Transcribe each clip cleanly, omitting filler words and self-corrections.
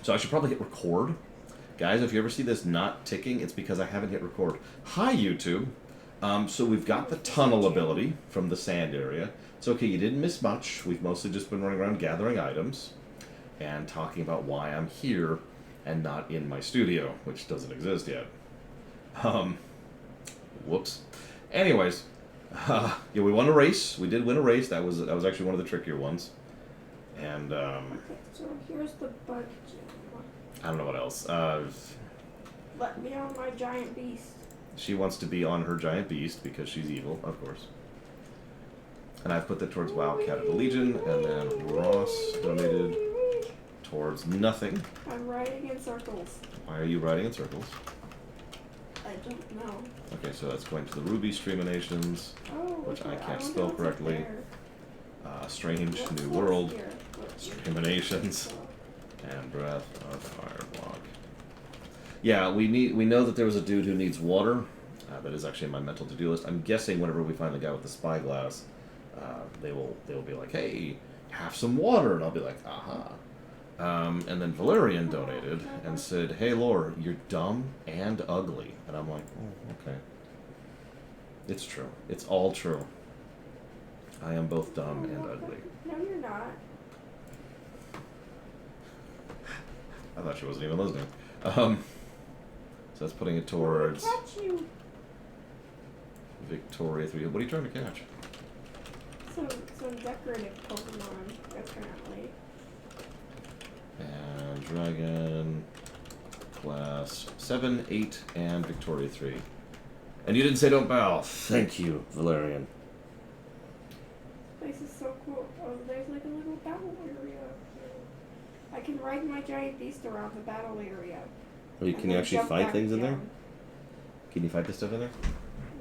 So I should probably hit record. Guys, if you ever see this not ticking, it's because I haven't hit record. Hi, YouTube. So we've got the tunnel ability from the sand area. It's okay, you didn't miss much. We've mostly just been running around gathering items and talking about why I'm here and not in my studio, which doesn't exist yet. Whoops. Anyways, yeah, we won a race. We did win a race. That was actually one of the trickier ones. And Okay, so here's the bug gym. I don't know what else. Let me on my giant beast. She wants to be on her giant beast because she's evil, of course. And I've put that towards Wildcat of the Legion, and then Ross donated towards nothing. I'm riding in circles. Why are you riding in circles? I don't know. Okay, so that's going to the Ruby Streaminations, Oh, which I okay, can't don't spell know what's up correctly. there. Strange What's New next World, here? What's Streaminations, and Breath of Fireblock. Yeah, we know that there was a dude who needs water. That is actually in my mental to-do list. I'm guessing whenever we find the guy with the spyglass, they will be like, hey, have some water, and I'll be like, aha. And then Valerian donated and said, hey, Lore, you're dumb and ugly. And I'm like, oh, okay. It's true. It's all true. I am both dumb and ugly. No, you're not. I thought she wasn't even listening. So that's putting it towards Catch you. Victoria 3. What are you trying to catch? Some decorative Pokemon, apparently. And Dragon, Class 7, 8, and Victoria 3. And you didn't say don't bow. Thank you, Valerian. This is so cool. Oh, there's like a little battle area. I can ride my giant beast around the battle area. Wait, And can you then actually jump fight back things in there? down. Can you fight this stuff in there?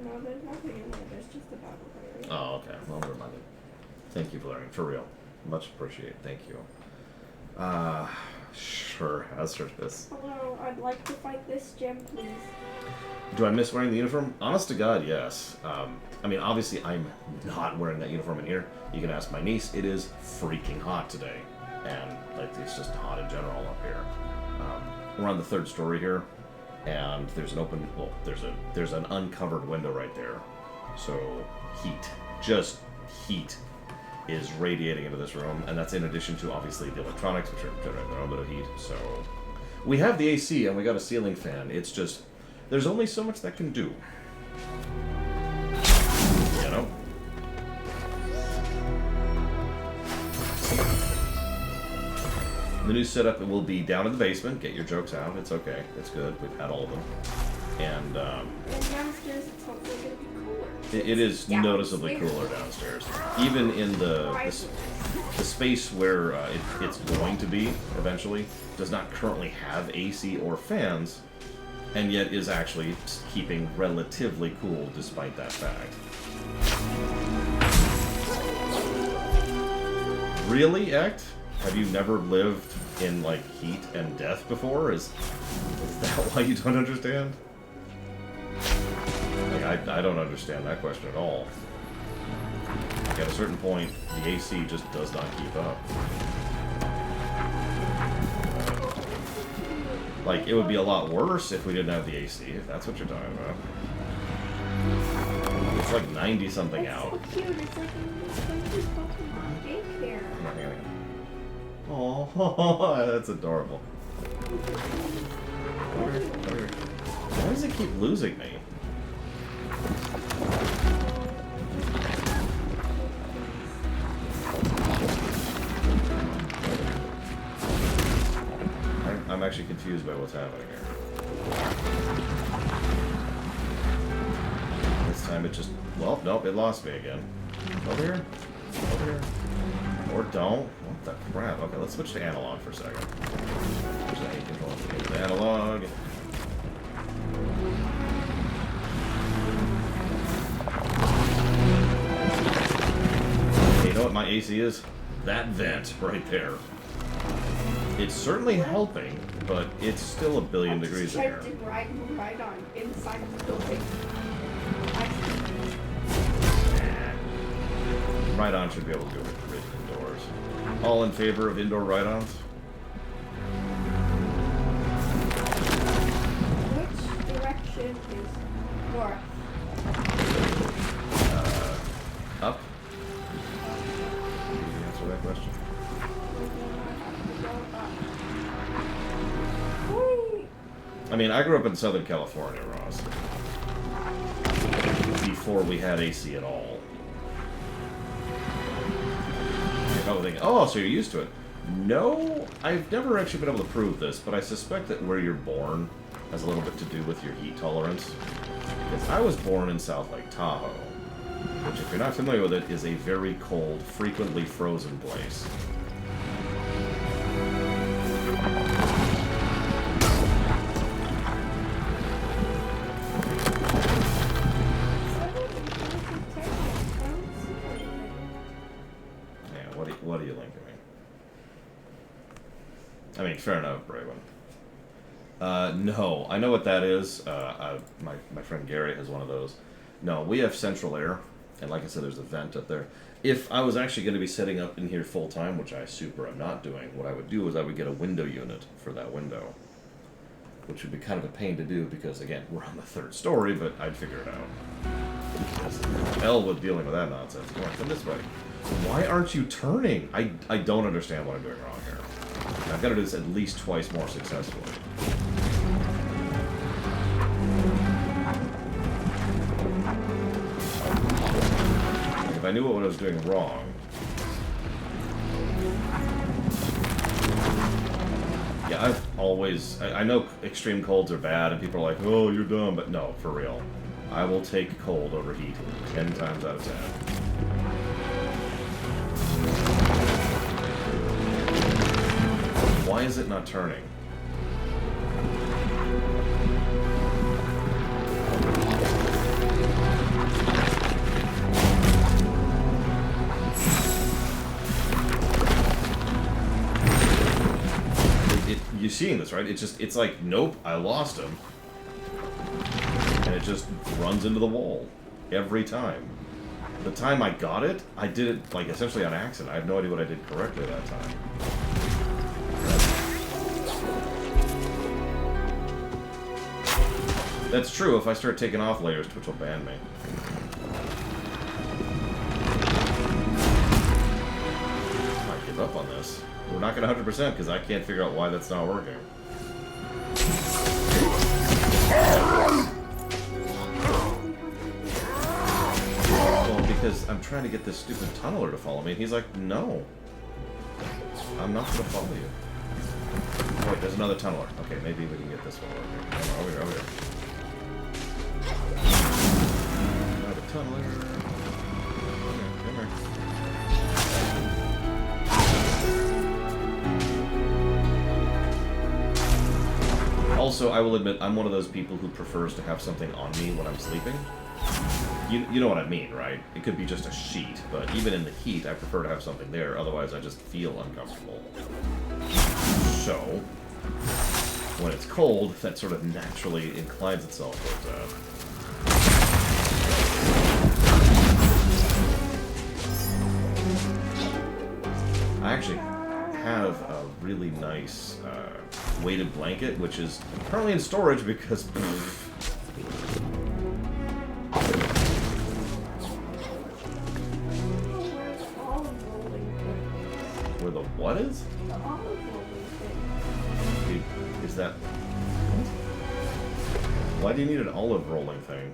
No, there's nothing in there. There's just a battle area. Oh, okay. Well, never mind. Thank you, Valerian. For real. Much appreciated. Thank you. Sure. Hazard this. Hello, I'd like to fight this gym, please. Do I miss wearing the uniform? Honest to God, yes. I mean, obviously, I'm not wearing that uniform in here. You can ask my niece. It is freaking hot today. And like, it's just hot in general up here. We're on the 3rd story here. And there's an open, well, there's an uncovered window right there. So heat, just heat, is radiating into this room, and that's in addition to obviously the electronics, which are generating their own bit of heat. So we have the AC and we got a ceiling fan. It's just there's only so much that can do, you know. The new setup will be down in the basement. Get your jokes out. It's okay. It's good. We've had all of them. And downstairs it's hopefully going to be cooler. it is Downstairs. noticeably cooler downstairs. Even in the space where it's going to be eventually does not currently have AC or fans, and yet is actually keeping relatively cool despite that fact. Really, Ect? Have you never lived in, like, heat and death before? Is that why you don't understand? Like, I don't understand that question at all. Like, at a certain point, the AC just does not keep up. Like, it would be a lot worse if we didn't have the AC, if that's what you're talking about. It's like 90-something out. It's so cute. It's like a Pokemon daycare. Oh, that's adorable. Why does it keep losing me? I'm actually confused by what's happening here. This time it just... Well, nope, it lost me again. Over here? Over here? Or don't? What the crap? Okay, let's switch to analog for a second. There's analog. Hey, you know what my AC is? That vent right there. It's certainly helping, but it's still a billion degrees in here. Right on inside of the building. Ride-on should be able to do it indoors. All in favor of indoor ride-ons? I mean, I grew up in Southern California, Ross. Before we had AC at all. You're probably thinking, oh, so you're used to it. No, I've never actually been able to prove this, but I suspect that where you're born has a little bit to do with your heat tolerance. Because I was born in South Lake Tahoe, which, if you're not familiar with it, is a very cold, frequently frozen place. What are you linking me? I mean, fair enough, Braylon. No, I know what that is. My friend Gary has one of those. No, we have central air, and like I said, there's a vent up there. If I was actually going to be setting up in here full time, which I super am not doing, what I would do is I would get a window unit for that window, which would be kind of a pain to do because, again, we're on the 3rd story, but I'd figure it out. Hell with dealing with that nonsense. Come on, come this way. Why aren't you turning? I don't understand what I'm doing wrong here. I've got to do this at least twice more successfully. If I knew what I was doing wrong... Yeah, I've always... I know extreme colds are bad, and people are like, oh, you're dumb, but no, for real. I will take cold over heat 10 times out of 10. Why is it not turning? You're seeing this, right? It's like, nope, I lost him. And it just runs into the wall. Every time. The time I got it, I did it, like, essentially on accident. I have no idea what I did correctly that time. That's true. If I start taking off layers, Twitch will ban me. I might give up on this. We're not going to 100% because I can't figure out why that's not working. Well, because I'm trying to get this stupid tunneler to follow me, and he's like, no. I'm not going to follow you. Oh, wait, there's another tunneler. Okay, maybe we can get this one working. Over here, over here. Another tunneler. Come here. Also, I will admit, I'm one of those people who prefers to have something on me when I'm sleeping. You know what I mean, right? It could be just a sheet, but even in the heat, I prefer to have something there, otherwise I just feel uncomfortable. So, when it's cold, that sort of naturally inclines itself towards that. I actually have a really nice weighted blanket, which is currently in storage because... Where the what is? The olive rolling thing. Is that... Why do you need an olive rolling thing?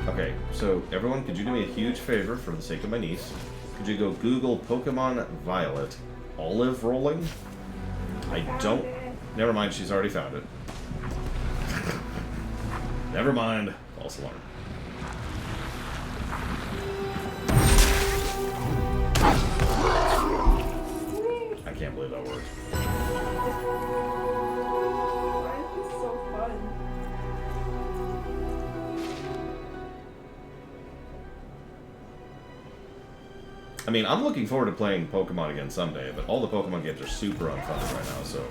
Okay, so everyone, could you do me a huge favor for the sake of my niece? Could you go Google Pokemon Violet olive rolling? I don't... Never mind, she's already found it. Never mind. False alarm. I can't believe that worked. Why is this so fun? I mean, I'm looking forward to playing Pokemon again someday, but all the Pokemon games are super unfunded right now, so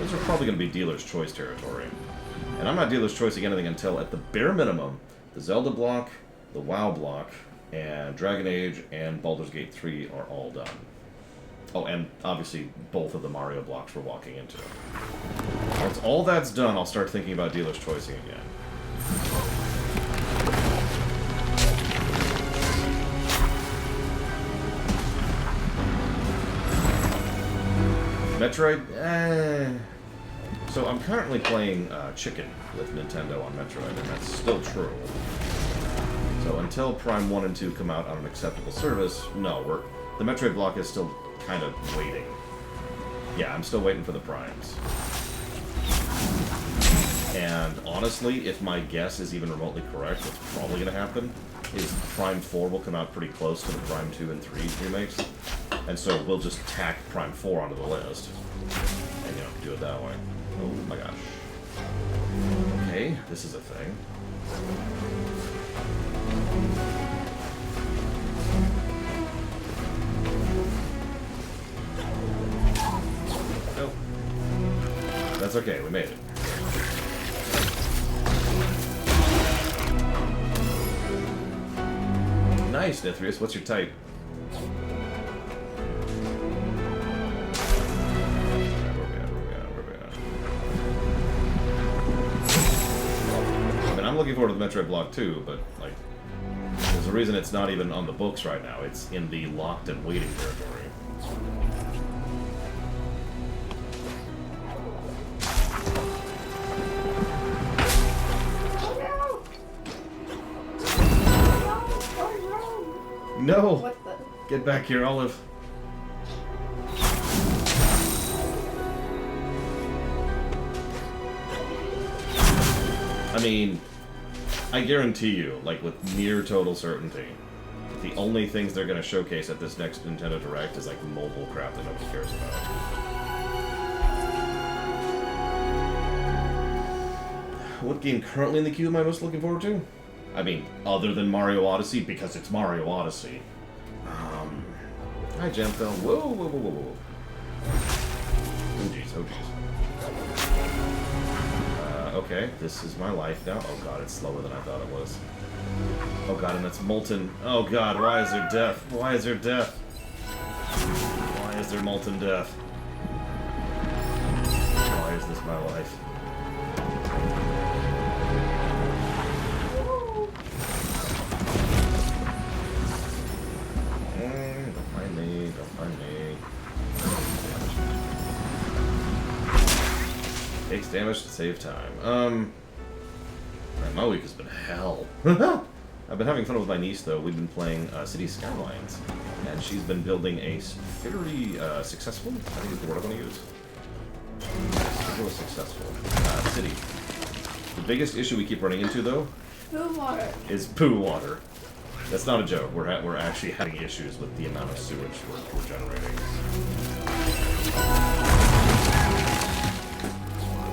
those are probably going to be dealer's choice territory. And I'm not dealer's choicing anything until, at the bare minimum, the Zelda block, the WoW block, and Dragon Age and Baldur's Gate 3 are all done. Oh, and obviously both of the Mario blocks we're walking into. Once all that's done, I'll start thinking about dealer's choicing again. Metroid? So I'm currently playing Chicken with Nintendo on Metroid, and that's still true. So until Prime 1 and 2 come out on an acceptable service, no, the Metroid block is still kind of waiting. Yeah, I'm still waiting for the Primes. And honestly, if my guess is even remotely correct, what's probably going to happen is Prime 4 will come out pretty close to the Prime 2 and 3 remakes. And so we'll just tack Prime 4 onto the list. And, you know, do it that way. Oh my gosh. Okay, this is a thing. Nope. That's okay, we made it. Nice, Nithrius. What's your type? I'm looking forward to the Metroid block too, but like, there's a reason it's not even on the books right now. It's in the locked and waiting territory. No! What the? Get back here, Olive. I mean, I guarantee you, like with near total certainty, the only things they're going to showcase at this next Nintendo Direct is like mobile crap that nobody cares about. What game currently in the queue am I most looking forward to? I mean, other than Mario Odyssey, because it's Mario Odyssey. Hi, Jamfell. Whoa, whoa, whoa, whoa, whoa. Oh, jeez, oh, jeez. Okay, this is my life now. Oh god, it's slower than I thought it was. Oh god, and it's molten. Oh god, why is there death? Why is there death? Why is there molten death? Why is this my life? Don't find me, don't find me. Takes damage to save time. Man, my week has been hell. I've been having fun with my niece, though. We've been playing City Skylines, and she's been building a very successful, I think is the word I want to use. Successful city. The biggest issue we keep running into, though, Poo water. Is poo water. That's not a joke. We're actually having issues with the amount of sewage we're generating.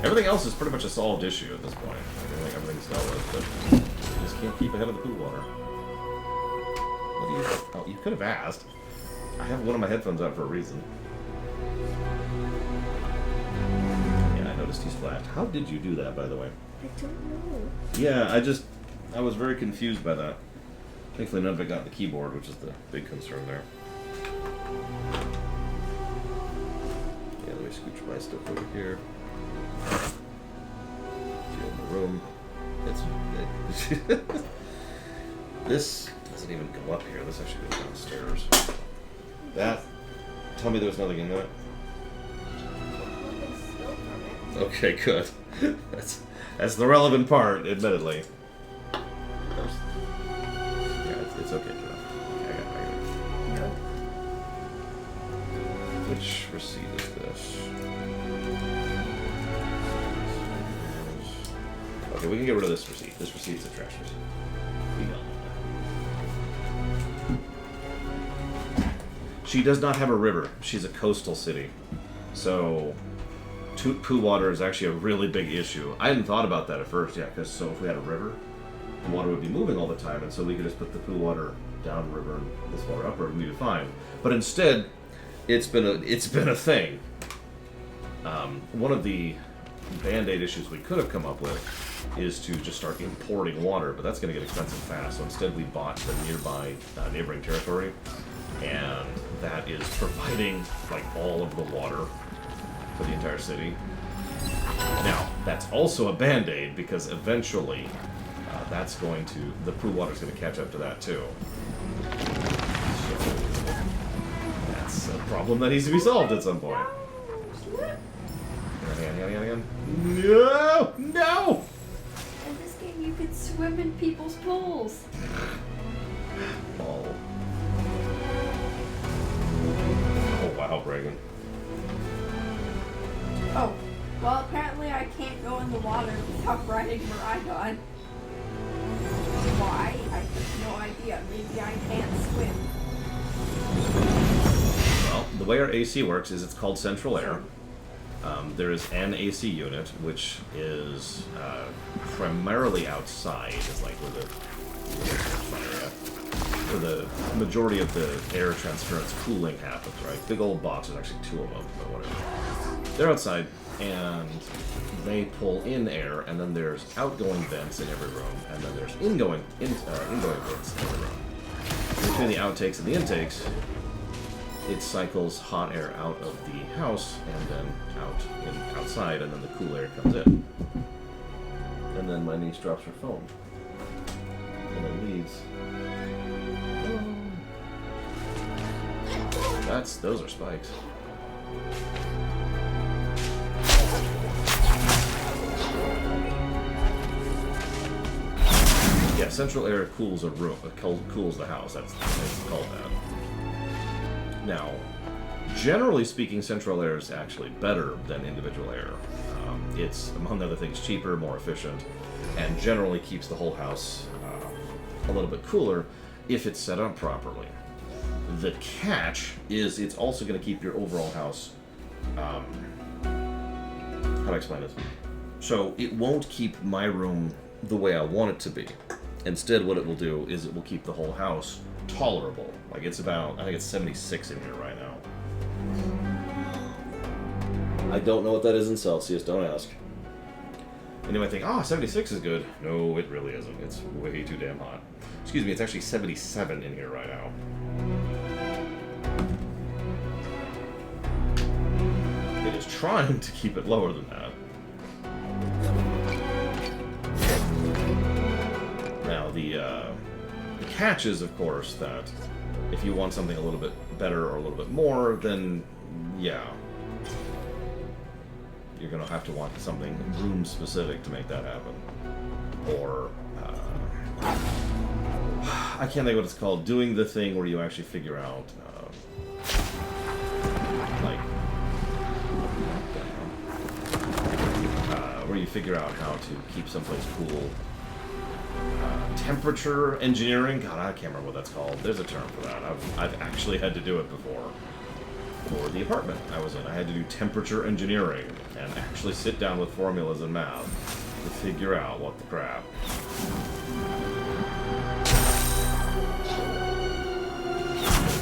Everything else is pretty much a solved issue at this point. I think everything's dealt with, but you just can't keep ahead of the poo water. What do you... Oh, you could have asked. I have one of my headphones out for a reason. Yeah, I noticed he's flat. How did you do that, by the way? I don't know. Yeah, I was very confused by that. Thankfully none of it got in the keyboard, which is the big concern there. Yeah, let me scooch my stuff over here. Feel the room. It's this doesn't even go up here. This actually goes downstairs. That. Tell me there's nothing in that. Okay, good. That's the relevant part, admittedly. Yeah, it's okay, Jeff. I got it. No. Which receipt is this? Okay, we can get rid of this receipt. This receipt is a trash receipt. We know. She does not have a river. She's a coastal city. So, poo water is actually a really big issue. I hadn't thought about that at first, yeah, because so if we had a river, the water would be moving all the time, and so we could just put the poo water downriver and this water upriver, and we'd be fine. But instead, it's been a thing. One of the band-aid issues we could have come up with is to just start importing water, but that's going to get expensive fast. So instead, we bought the nearby neighboring territory, and that is providing like all of the water for the entire city. Now, that's also a band-aid because eventually, the poo water's going to catch up to that too. So that's a problem that needs to be solved at some point. Again. No! No! In this game, you can swim in people's pools. Oh. Oh, wow, Reagan. Oh, well, apparently I can't go in the water without riding Miraidon. Why? I have no idea. Maybe I can't swim. Well, the way our AC works is it's called central air. There is an AC unit, which is primarily outside, is like where the majority of the air transference cooling happens, right? Big old box, there's actually two of them, but whatever. They're outside, and they pull in air, and then there's outgoing vents in every room, and then there's ingoing vents in every room. Between the outtakes and the intakes, it cycles hot air out of the house and then outside, and then the cool air comes in. And then my niece drops her phone. And then leaves. Those are spikes. Yeah, central air cools a room. Cools the house. That's called that. Now, generally speaking, central air is actually better than individual air. It's, among other things, cheaper, more efficient, and generally keeps the whole house a little bit cooler if it's set up properly. The catch is it's also going to keep your overall house... how do I explain this? So, it won't keep my room the way I want it to be. Instead, what it will do is it will keep the whole house tolerable. Like, it's about, I think it's 76 in here right now. I don't know what that is in Celsius, don't ask. And you might think, 76 is good. No, it really isn't. It's way too damn hot. Excuse me, it's actually 77 in here right now. It is trying to keep it lower than that. Now, the catch is, of course, that if you want something a little bit better or a little bit more, then, yeah. You're going to have to want something room-specific to make that happen. Or, I can't think what it's called. Doing the thing where you actually figure out, where you figure out how to keep someplace cool. Temperature engineering? God, I can't remember what that's called. There's a term for that. I've actually had to do it before. For the apartment I was in, I had to do temperature engineering and actually sit down with formulas and math to figure out what the crap.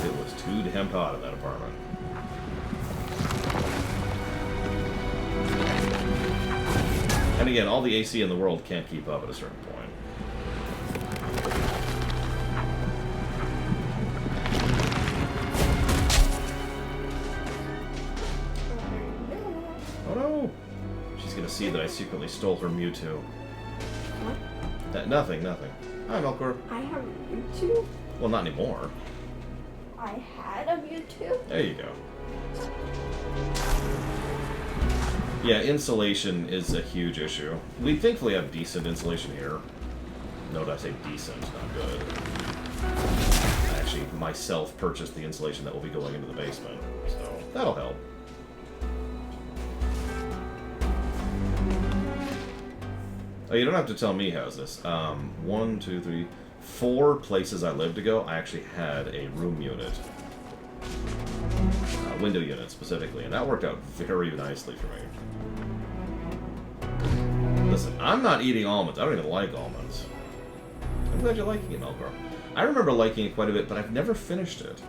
It was too damn hot in that apartment. And again, all the AC in the world can't keep up at a certain point. See that I secretly stole her Mewtwo. What? Nothing. Hi, Melkor. I have a Mewtwo? Well, not anymore. I had a Mewtwo? There you go. Yeah, insulation is a huge issue. We thankfully have decent insulation here. Note I say decent, not good. I actually myself purchased the insulation that will be going into the basement, so that'll help. Oh, you don't have to tell me how's this. 1, 2, 3, 4 places I lived ago, I actually had a room unit. Window unit, specifically, and that worked out very nicely for me. Listen, I'm not eating almonds. I don't even like almonds. I'm glad you're liking it, Melkor. I remember liking it quite a bit, but I've never finished it.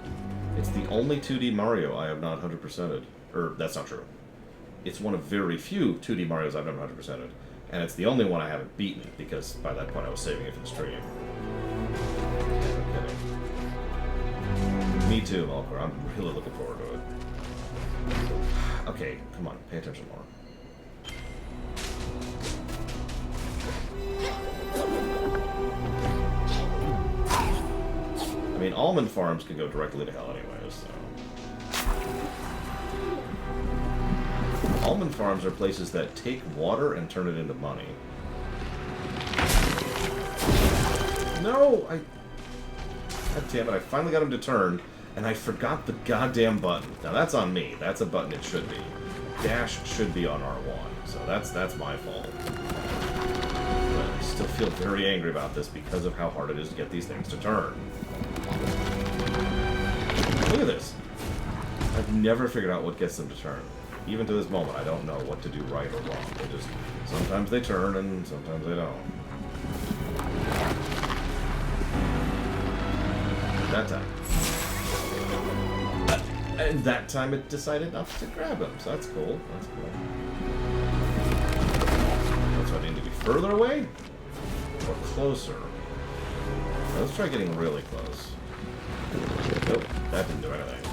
It's the only 2D Mario I have not 100%ed. Or, that's not true. It's one of very few 2D Marios I've never 100%ed. And it's the only one I haven't beaten, because by that point I was saving it for the stream. Me too, Melkor. I'm really looking forward to it. Okay, come on, pay attention more. I mean, almond farms can go directly to hell anyways, so... almond farms are places that take water and turn it into money. No! God damn it, I finally got him to turn, and I forgot the goddamn button. Now that's on me. That's a button it should be. Dash should be on R1, so that's my fault. But I still feel very angry about this because of how hard it is to get these things to turn. Look at this. I've never figured out what gets them to turn. Even to this moment, I don't know what to do right or wrong. They just, sometimes they turn and sometimes they don't. That time. And that time it decided not to grab him, so that's cool. That's cool. So I need to be further away? Or closer? Let's try getting really close. Nope, that didn't do anything.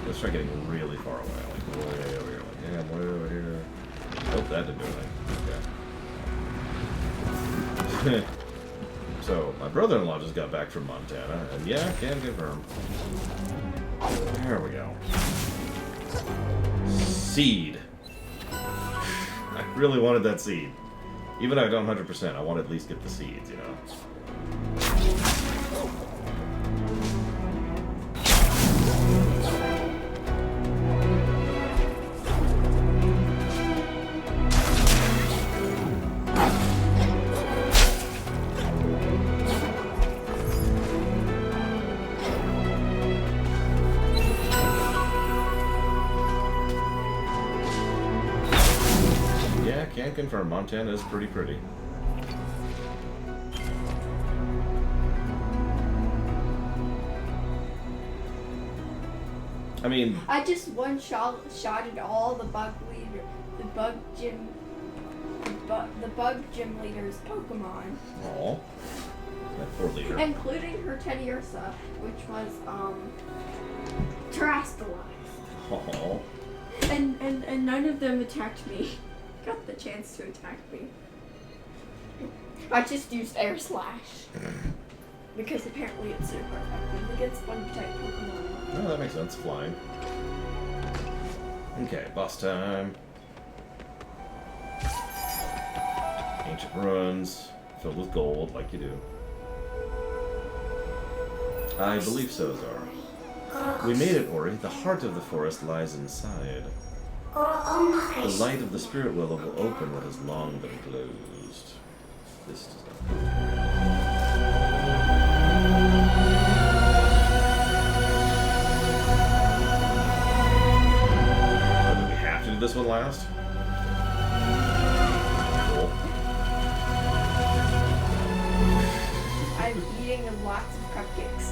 Let's try getting really far away. Like way over here. Like, yeah, I'm way over here. Nope, that didn't do anything. Okay. So, my brother-in-law just got back from Montana, and yeah, can confirm. There we go. Seed. I really wanted that seed. Even though I don't 100%, I want to at least get the seeds, you know? Can confirm, Montana is pretty pretty. I mean, I just one-shotted all the bug gym leader's Pokemon. Aw, that poor leader. Including her Teddiursa, which was terrestrialized. Aw. And none of them attacked me. Got the chance to attack me. I just used Air Slash. Because apparently it's super effective against Sponge-type Pokemon. Oh, that makes sense. Flying. Okay, boss time. Ancient ruins, filled with gold, like you do. I believe so, Zara. We made it, Ori. The heart of the forest lies inside. The light of the spirit willow will open what has long been closed. This does not. Oh, do we have to do this one last? Cool. I'm eating lots of cupcakes.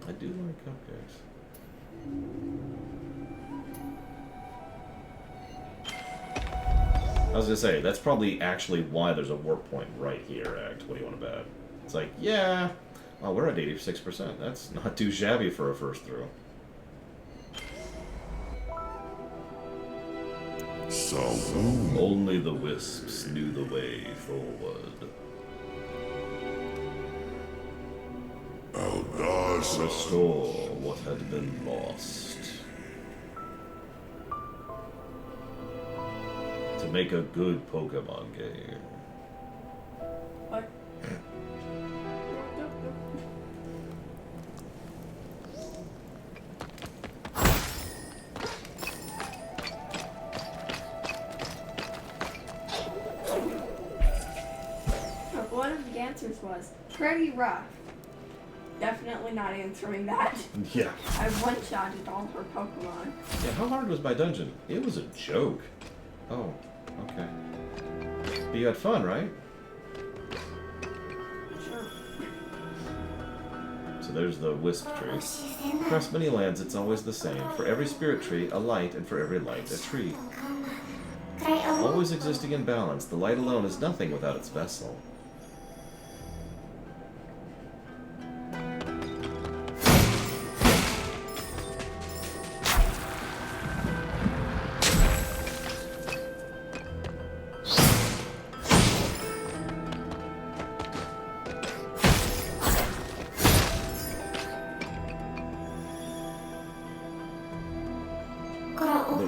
I do like cupcakes. I was gonna say, that's probably actually why there's a warp point right here, Act. What do you want to bet? It's like, yeah, well, we're at 86%. That's not too shabby for a first through. Saloon. Only the Wisps knew the way forward. Aldasa. Restore what had been lost. To make a good Pokemon game. What? One of the answers was pretty rough. Definitely not answering that. Yeah. I one-shotted all her Pokemon. Yeah, how hard was my dungeon? It was a joke. Oh, okay. But you had fun, right? Sure. So there's the Wisp tree. Across many lands, it's always the same. For every spirit tree, a light, and for every light, a tree. Always existing in balance, the light alone is nothing without its vessel.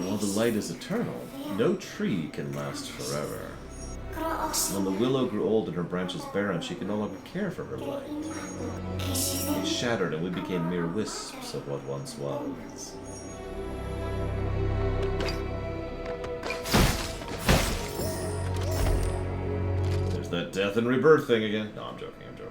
while the light is eternal, no tree can last forever. When the willow grew old and her branches barren, she could no longer care for her light. It shattered and we became mere wisps of what once was. There's that death and rebirth thing again. No, I'm joking, I'm joking.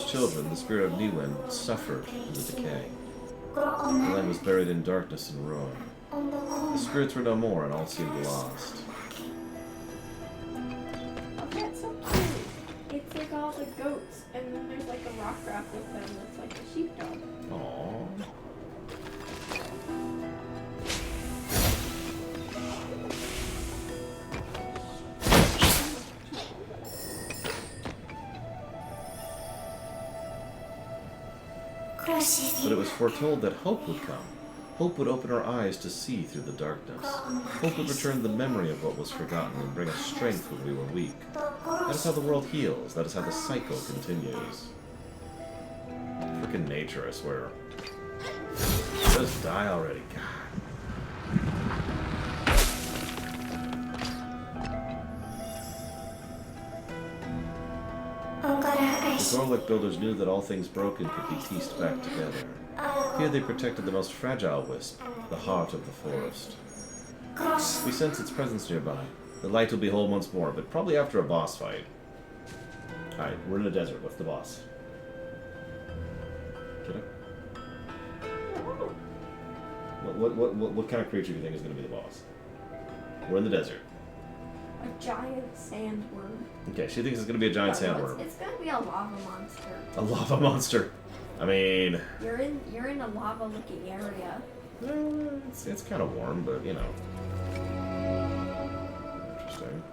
Children, the spirit of Niwen, suffered in the decay. The land was buried in darkness and ruin. The spirits were no more, and all seemed lost. Oh, that's so cute. It's like all the goats, and then there's like a rock craft with them that's like a sheepdog. Aww. But it was foretold that hope would come. Hope would open our eyes to see through the darkness. Hope would return the memory of what was forgotten and bring us strength when we were weak. That is how the world heals. That is how the cycle continues. Frickin' nature, I swear. Just die already. God. The Gorlick builders knew that all things broken could be pieced back together. Here they protected the most fragile wisp, the heart of the forest. We sense its presence nearby. The light will be whole once more, but probably after a boss fight. Alright, we're in a desert. What's the boss? Get up. What kind of creature do you think is going to be the boss? We're in the desert. A giant sandworm. Okay, she thinks it's going to be a giant sandworm. It's going to be a lava monster. A lava monster. I mean... You're in a lava-looking area. It's kind of warm, but, you know. Interesting.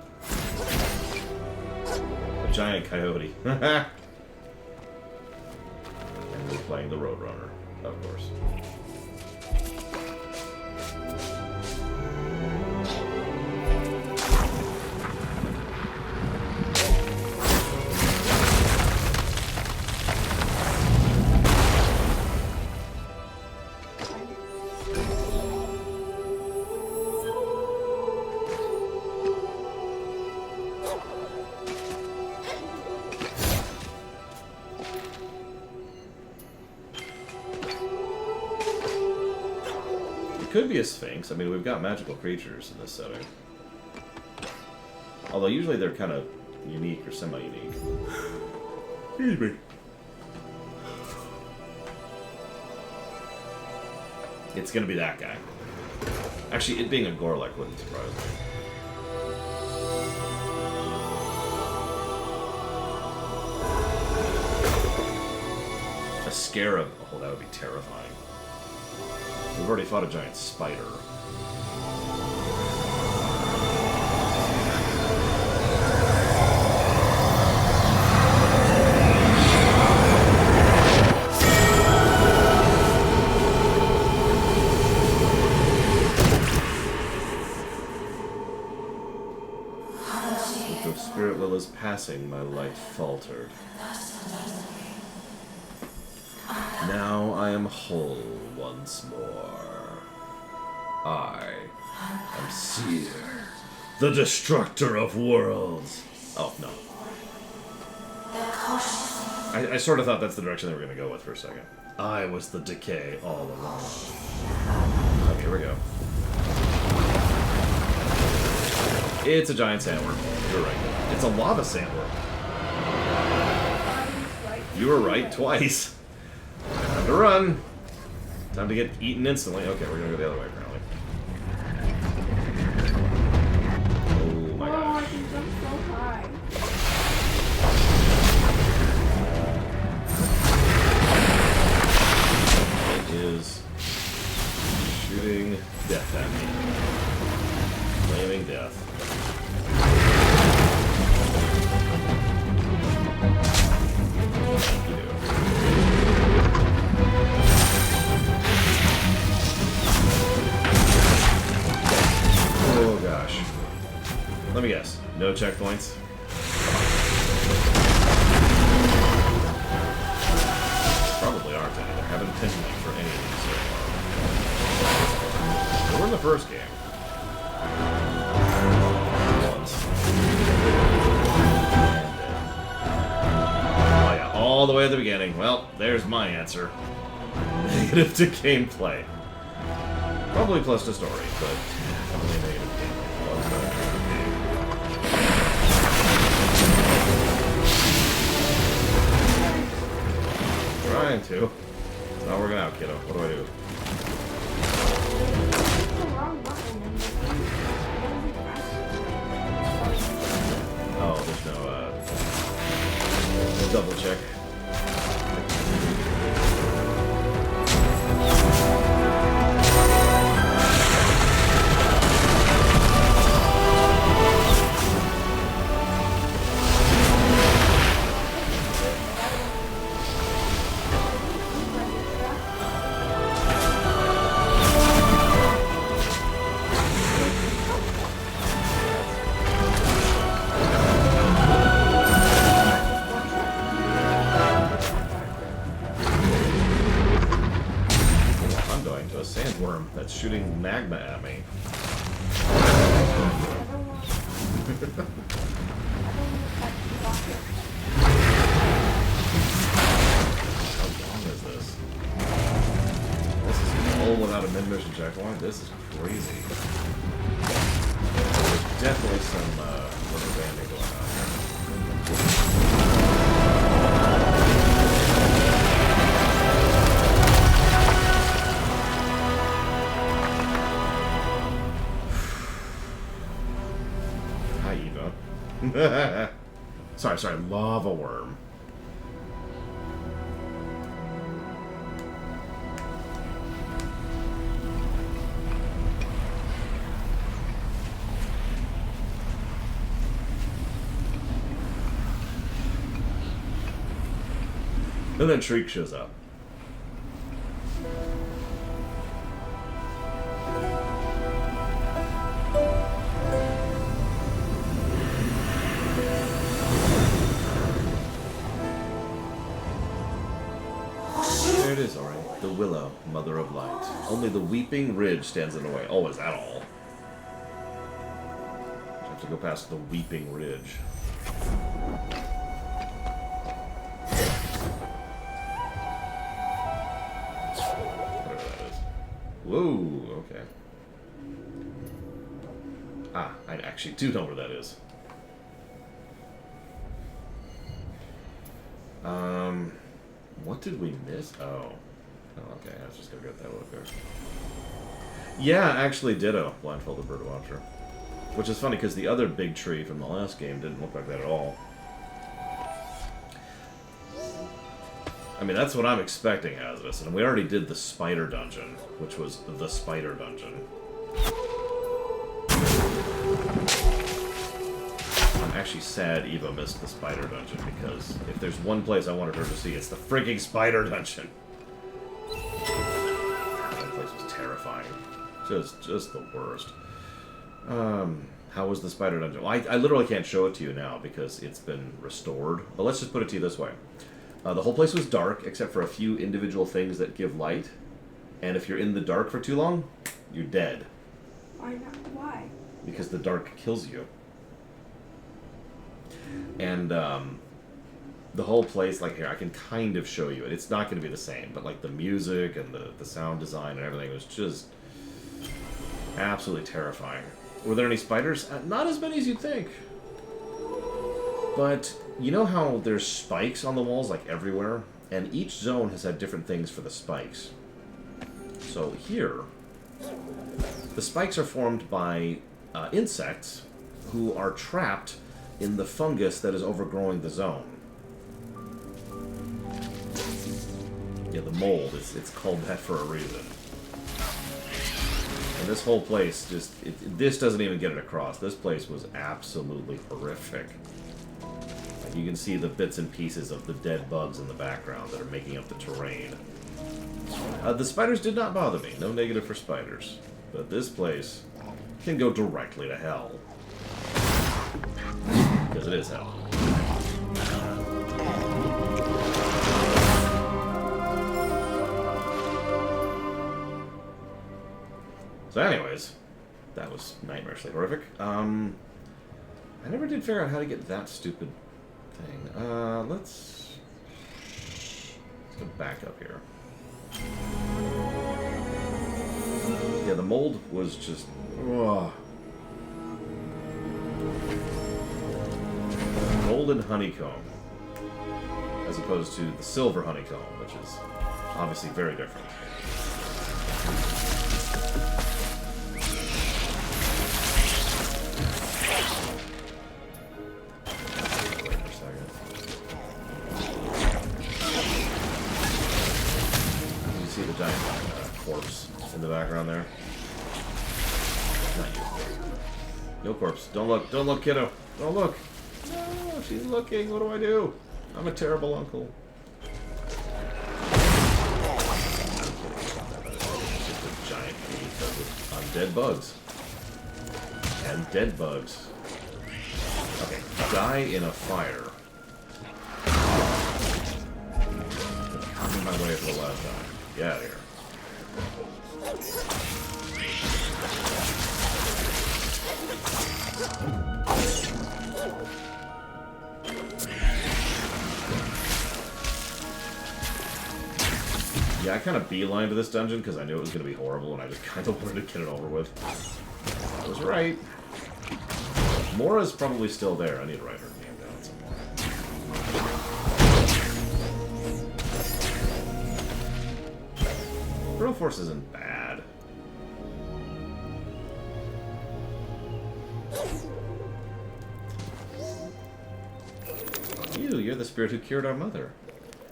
A giant coyote. And we're playing the Roadrunner, of course. Could be a sphinx. I mean, we've got magical creatures in this setting. Although usually they're kind of unique or semi-unique. Excuse me. It's gonna be that guy. Actually, it being a Gorlek wouldn't surprise me. A scarab. Oh, that would be terrifying. We've already fought a giant spider. With the spirit will is passing, my light faltered. Now I am whole once more. I am Seer, the destructor of worlds. Oh, no. I sort of thought that's the direction they were going to go with for a second. I was the decay all along. Okay, here we go. It's a giant sandworm. You're right. It's a lava sandworm. You were right twice. Time to run. Time to get eaten instantly. Okay, we're gonna go the other way, apparently. Oh my gosh. Oh, I can jump so high. It is shooting death at me. Flaming death. Thank you. Oh gosh. Let me guess. No checkpoints? Probably aren't any. There haven't been for any of these so far. They were in the first game. Once. Oh yeah, all the way at the beginning. Well, there's my answer. Negative to gameplay. Probably plus to story, but definitely negative gameplay. Trying to. It's not working out, kiddo. What do I do? The wrong button and Oh, there's no, double check. That's shooting magma at me. How long is this? This is all without a mid-mission checkpoint. This is crazy. There's definitely some rubber banding going on here. sorry, lava worm. And then Shriek shows up. There it is, alright. The Willow, Mother of Light. Only the Weeping Ridge stands in the way. Oh, is that all? I have to go past the Weeping Ridge. Whatever that is. Whoa, okay. Ah, I actually do know where that is. What did we miss? Oh, okay, I was just gonna get that look there. Yeah, actually ditto Blindfolded Birdwatcher. Which is funny, because the other big tree from the last game didn't look like that at all. I mean, that's what I'm expecting out of this, and we already did the Spider Dungeon, which was the Spider Dungeon. I'm actually sad Eva missed the Spider Dungeon, because if there's one place I wanted her to see, it's the freaking Spider Dungeon. That place was terrifying. Just the worst. How was the Spider Dungeon? Well, I literally can't show it to you now, because it's been restored. But let's just put it to you this way. The whole place was dark, except for a few individual things that give light. And if you're in the dark for too long, you're dead. Why not? Why? Because the dark kills you. And the whole place, like here, I can kind of show you it. It's not going to be the same, but like the music and the sound design and everything was just absolutely terrifying. Were there any spiders? Not as many as you'd think. But you know how there's spikes on the walls like everywhere? And each zone has had different things for the spikes. So here, the spikes are formed by insects who are trapped in the fungus that is overgrowing the zone. Yeah, the mold, it's called that for a reason. And this whole place just, this doesn't even get it across. This place was absolutely horrific. Like you can see the bits and pieces of the dead bugs in the background that are making up the terrain. The spiders did not bother me. No negative for spiders. But this place can go directly to hell. Because it is hell. So anyways, that was nightmarishly horrific. I never did figure out how to get that stupid thing. Let's go back up here. Yeah, the mold was just... Ugh. Golden honeycomb, as opposed to the silver honeycomb, which is obviously very different. Wait for a second. You see the giant corpse in the background there? Not you. No corpse. Don't look. Don't look, kiddo. Don't look. No, she's looking. What do I do? I'm a terrible uncle. Just a giant tree filled with undead bugs. And dead bugs. Okay, die in a fire. I'm on my way for the last time. Get out of here. Yeah, I kind of beelined to this dungeon because I knew it was going to be horrible and I just kind of wanted to get it over with. I was right. Mora's probably still there. I need to write her name down somewhere. Brutal Force isn't bad. You're the spirit who cured our mother.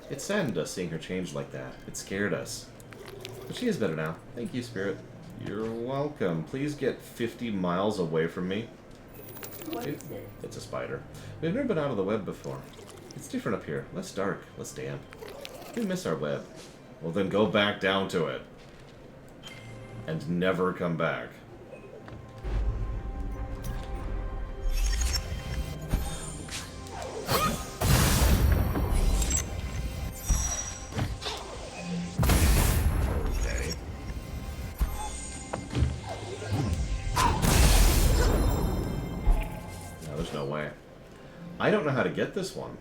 It saddened us seeing her change like that. It scared us. But she is better now. Thank you, spirit. You're welcome. Please get 50 miles away from me. What is it? It's a spider. We've never been out of the web before. It's different up here. Less dark, less damp. We miss our web. Well, then go back down to it. And never come back. I don't know how to get this one,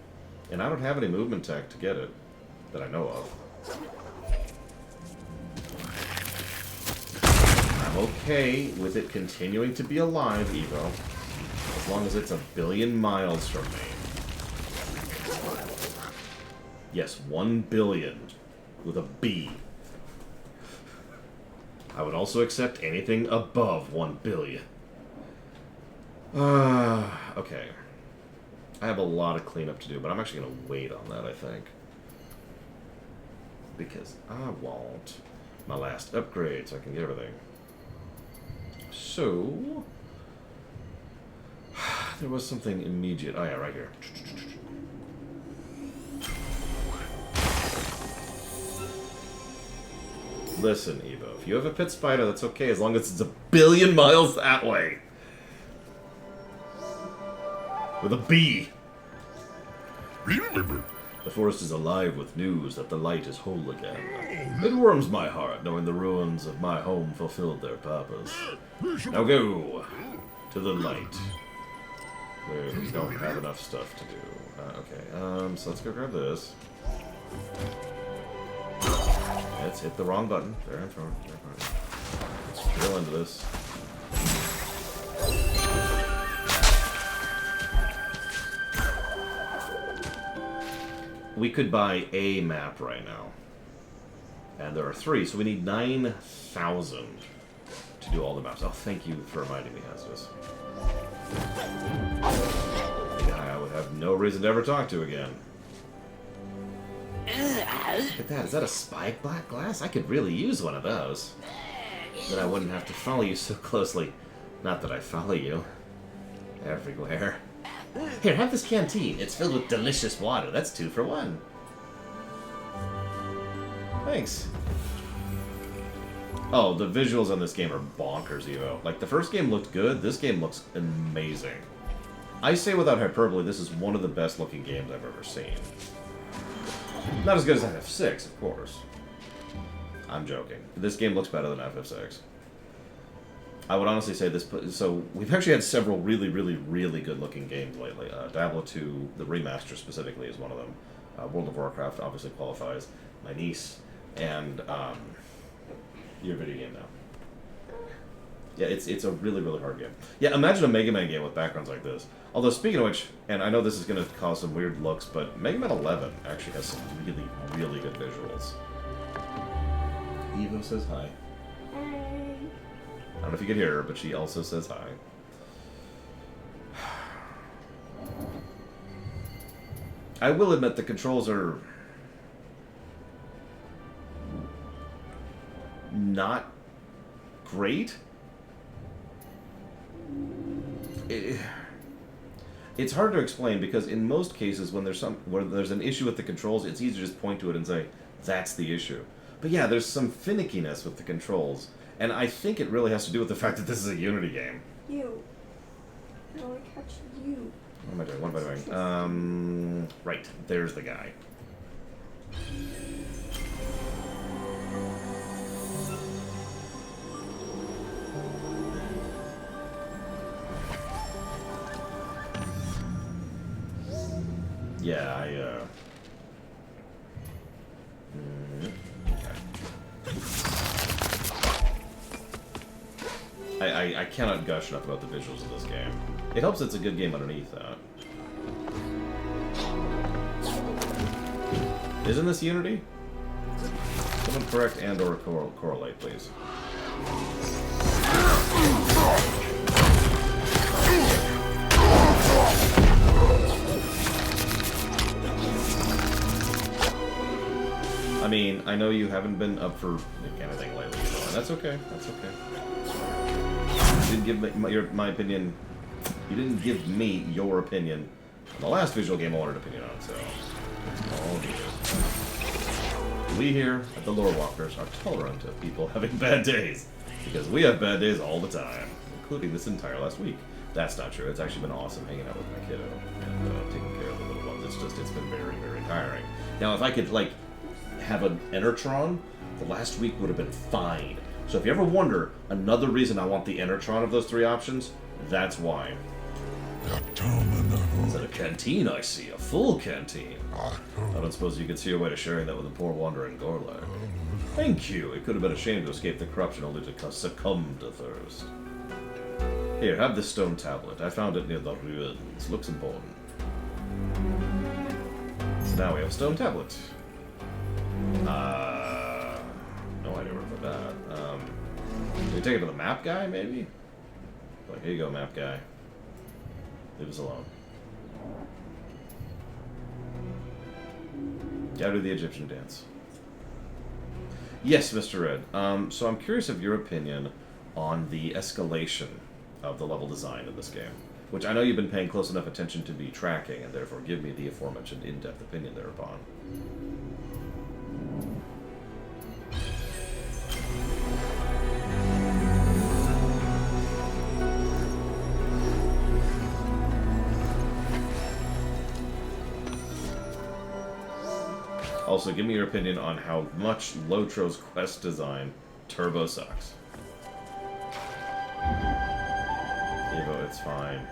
and I don't have any movement tech to get it, that I know of. I'm okay with it continuing to be alive, Evo, as long as it's a billion miles from me. Yes, 1 billion, with a B. I would also accept anything above 1 billion. Okay. I have a lot of cleanup to do, but I'm actually going to wait on that, I think. Because I want my last upgrade so I can get everything. So... there was something immediate. Oh yeah, right here. Listen, Evo, if you have a pit spider, that's okay, as long as it's a billion miles that way. With a B. Remember. The forest is alive with news that the light is whole again. It warms my heart knowing the ruins of my home fulfilled their purpose. Now go to the light, where we don't have enough stuff to do. Okay, so let's go grab this. Let's hit the wrong button. There, I'm throwing. Let's drill into this. We could buy a map right now. And there are 3, so we need 9,000 to do all the maps. Oh, thank you for reminding me, Hazardous. I would have no reason to ever talk to again. Look at that. Is that a spy black glass? I could really use one of those. Then I wouldn't have to follow you so closely. Not that I follow you. Everywhere. Here, have this canteen. It's filled with delicious water. That's 2 for 1. Thanks. Oh, the visuals on this game are bonkers, Evo. Like, the first game looked good, this game looks amazing. I say without hyperbole, this is one of the best looking games I've ever seen. Not as good as FF6, of course. I'm joking. This game looks better than FF6. I would honestly say this... So, we've actually had several really, really, really good-looking games lately. Diablo 2, the remaster specifically, is one of them. World of Warcraft obviously qualifies. My niece, and your video game now. Yeah, it's a really, really hard game. Yeah, imagine a Mega Man game with backgrounds like this. Although, speaking of which, and I know this is going to cause some weird looks, but Mega Man 11 actually has some really, really good visuals. Evo says hi. Hi. I don't know if you can hear her, but she also says hi. I will admit the controls are not great. It's hard to explain because in most cases when there's an issue with the controls, it's easy to just point to it and say that's the issue. But yeah, there's some finickiness with the controls, and I think it really has to do with the fact that this is a Unity game. You. No, I catch you. What am I doing? What am I doing? Right. There's the guy. Yeah, okay. I cannot gush enough about the visuals of this game. It helps it's a good game underneath that. Isn't this Unity? Someone correct and or correlate, please. I mean, I know you haven't been up for anything lately, you know, and that's okay. That's okay. You didn't give my opinion. You didn't give me your opinion on the last visual game I wanted an opinion on, so all good. We here at the Lore Walkers are tolerant of people having bad days, because we have bad days all the time, including this entire last week. That's not true. It's actually been awesome hanging out with my kiddo and taking care of the little ones. It's been very, very tiring. Now, if I could, like, have an Enertron, the last week would have been fine. So if you ever wonder, another reason I want the Enertron of those three options, that's why. Is that a canteen I see? A full canteen. I don't suppose you could see your way to sharing that with a poor wandering Gorlak. Thank you. It could have been a shame to escape the corruption only to succumb to thirst. Here, have this stone tablet. I found it near the ruins. Looks important. So now we have a stone tablet. No idea where to put that. Can we take it to the map guy, maybe? Like, here you go, map guy. Leave us alone. Gotta do the Egyptian dance. Yes, Mr. Red. So I'm curious of your opinion on the escalation of the level design in this game, which I know you've been paying close enough attention to be tracking, and therefore give me the aforementioned in-depth opinion thereupon. Also, give me your opinion on how much Lotro's quest design turbo sucks. Evo, it's fine.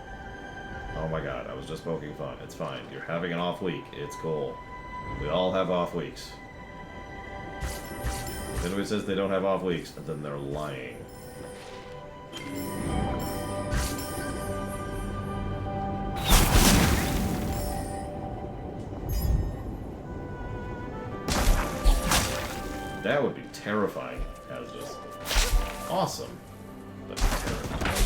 Oh my god, I was just poking fun. It's fine. You're having an off week. It's cool. We all have off weeks. If anybody says they don't have off weeks, then they're lying. That would be terrifying as just awesome, but terrifying.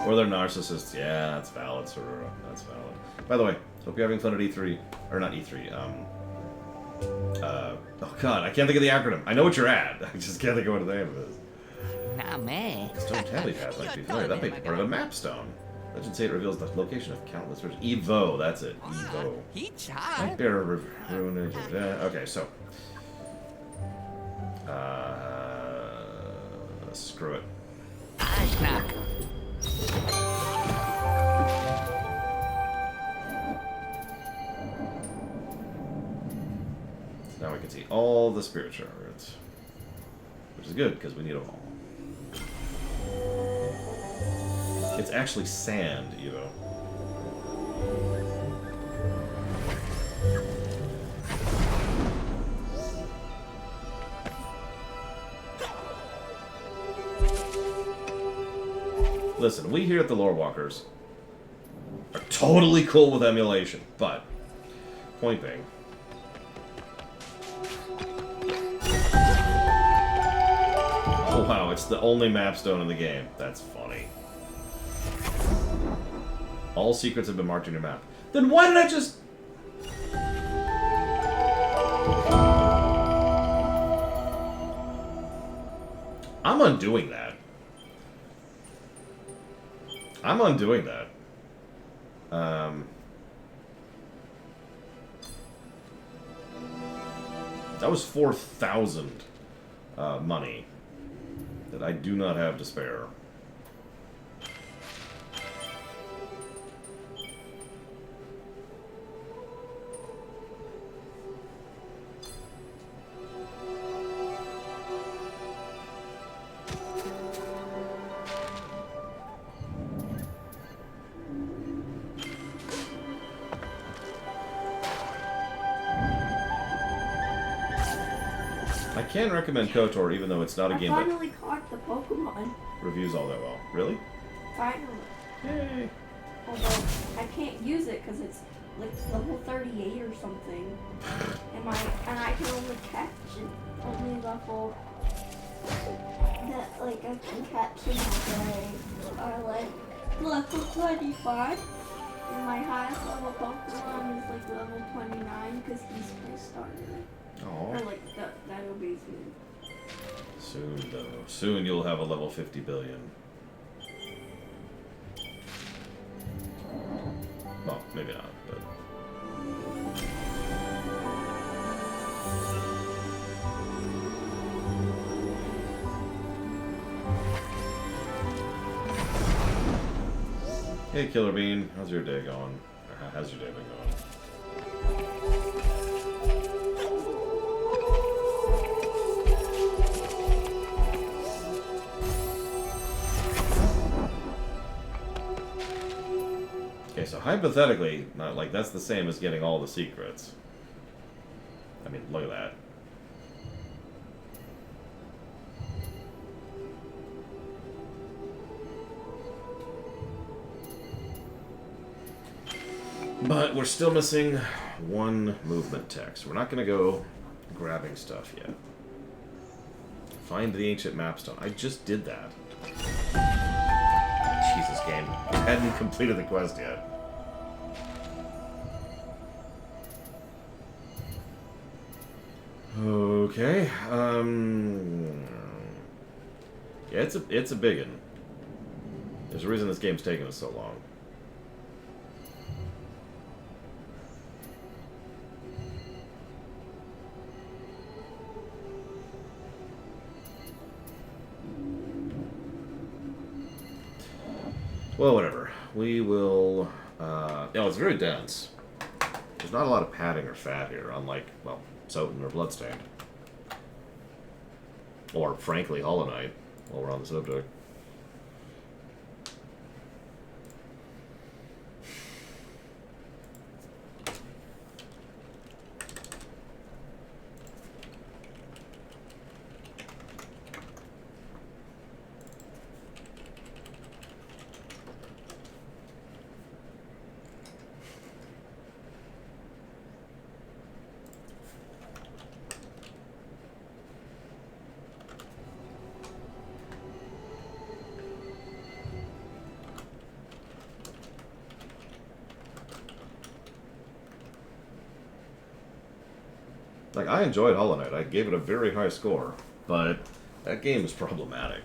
Or they're narcissists. Yeah, that's valid, Sorora. That's valid. By the way, hope you're having fun at E3. Or not E3. Oh god, I can't think of the acronym. I know what you're at. I just can't think of what the name of it is. Nah, man. Stone tablet path might be familiar. That might be part of a map stone. Legend say it reveals the location of countless versions. Evo, that's it. Evo. Nightmare ruin. Okay, so. Screw it. Now we can see all the spirit shards. Which is good, because we need them all. It's actually sand, Evo. Listen, we here at the Lore Walkers are totally cool with emulation, but point being, oh wow, it's the only mapstone in the game. That's funny. All secrets have been marked on your map. Then why did I just... I'm undoing that. I'm undoing that. That was 4,000 money that I do not have to spare. I can recommend KOTOR, even though it's not a game that I finally caught the Pokemon. reviews all that well. Really? Finally. Yay! Although I can't use it because it's like level 38 or something, and I can only catch it only level that like I can catch in a day are like level 25. And my highest level Pokemon is like level 29 because he's my starter. Oh. Or like that'll be soon. Soon, though. Soon you'll have a level 50 billion. Well, maybe not, but... Hey, Killer Bean. How's your day going? Or how's your day been going? Okay, so hypothetically, not like that's the same as getting all the secrets. I mean, look at that. But we're still missing one movement text. We're not going to go grabbing stuff yet. Find the ancient mapstone. I just did that. Jesus, game. I hadn't completed the quest yet. Okay. Yeah, it's a big one. There's a reason this game's taken us so long. Well, whatever. We will... it's very dense. There's not a lot of padding or fat here, unlike, well, Soten or Bloodstained. Or, frankly, Hollow Knight, while we're on the subject. Like, I enjoyed Hollow Knight. I gave it a very high score, but that game is problematic.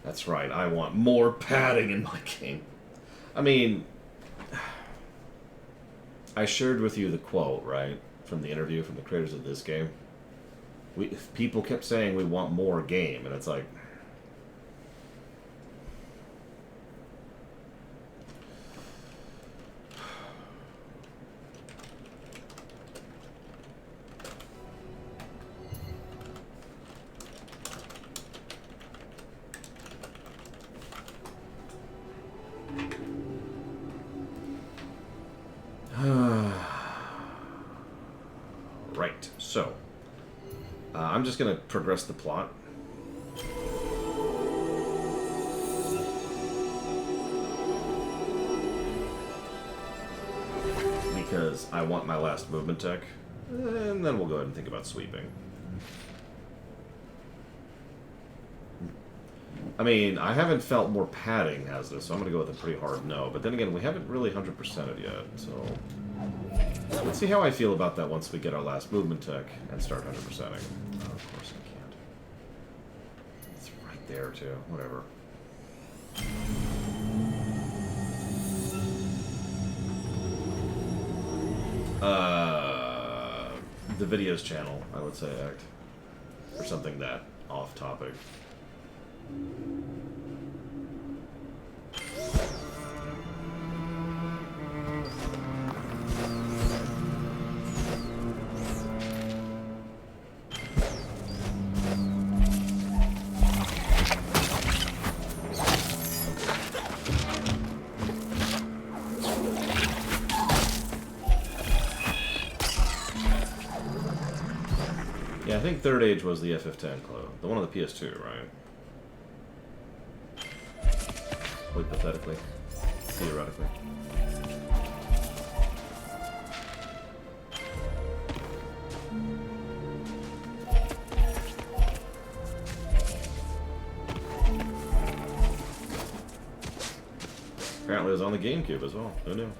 That's right, I want more padding in my game. I mean, I shared with you the quote, right? From the interview from the creators of this game. People kept saying we want more game, and it's like... Right, so I'm just gonna progress the plot. Because I want my last movement tech, and then we'll go ahead and think about sweeping. I mean, I haven't felt more padding as this, so I'm gonna go with a pretty hard no. But then again, we haven't really 100%ed yet, so... Let's see how I feel about that once we get our last movement tech and start 100%ing. Oh, of course I can't. It's right there, too. Whatever. The videos channel, I would say, act. Or something that off-topic. Yeah, I think Third Age was the FF10 clue. The one on the PS2, right? Hypothetically. Theoretically. Apparently it was on the GameCube as well. Who knew?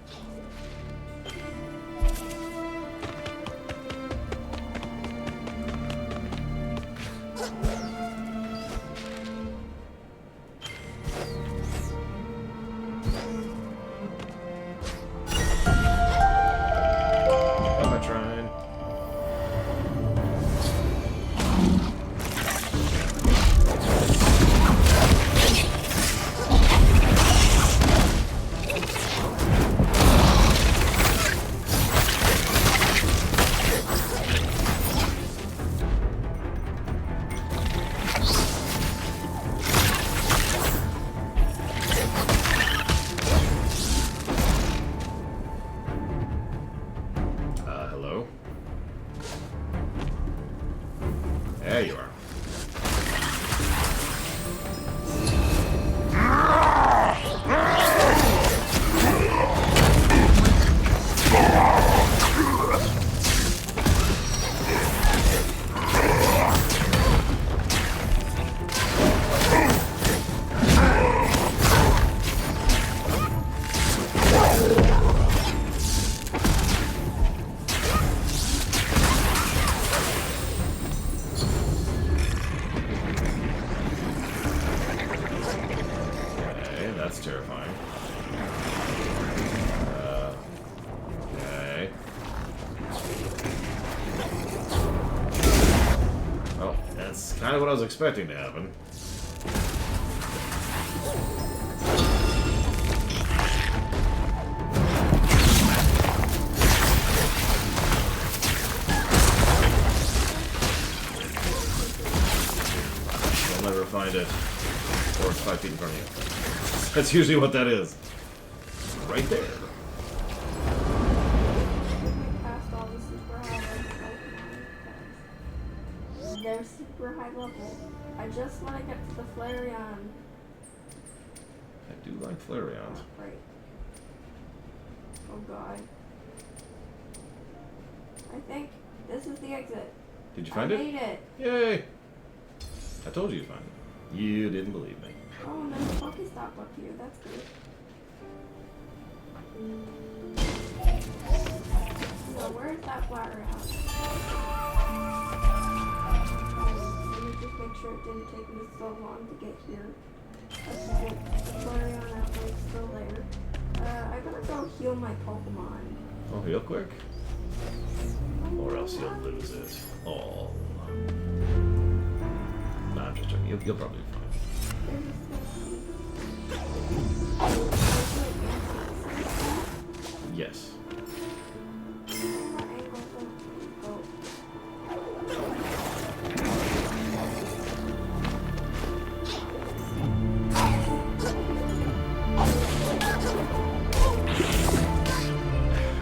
There you are. That's terrifying. Okay. Well, that's kind of what I was expecting to happen. You'll never find it. Or it's 5 feet in front of you. That's usually what that is. Right there. Past all the super high level. They're super high level. I just want to get to the Flareon. I do like Flareons. Right. Oh god. I think this is the exit. Did you find it? I made it. Yay! I told you you'd find it. You didn't believe me. Oh, no, the Pokestop up here. That's good. So where's that Flareon? Let me just make sure it didn't take me so long to get here. The Flareon Outbreak's still there. I gotta go heal my Pokemon. Oh, real quick? Or else you'll lose it all. Nah, I'm just joking. You'll probably be fine. Yes.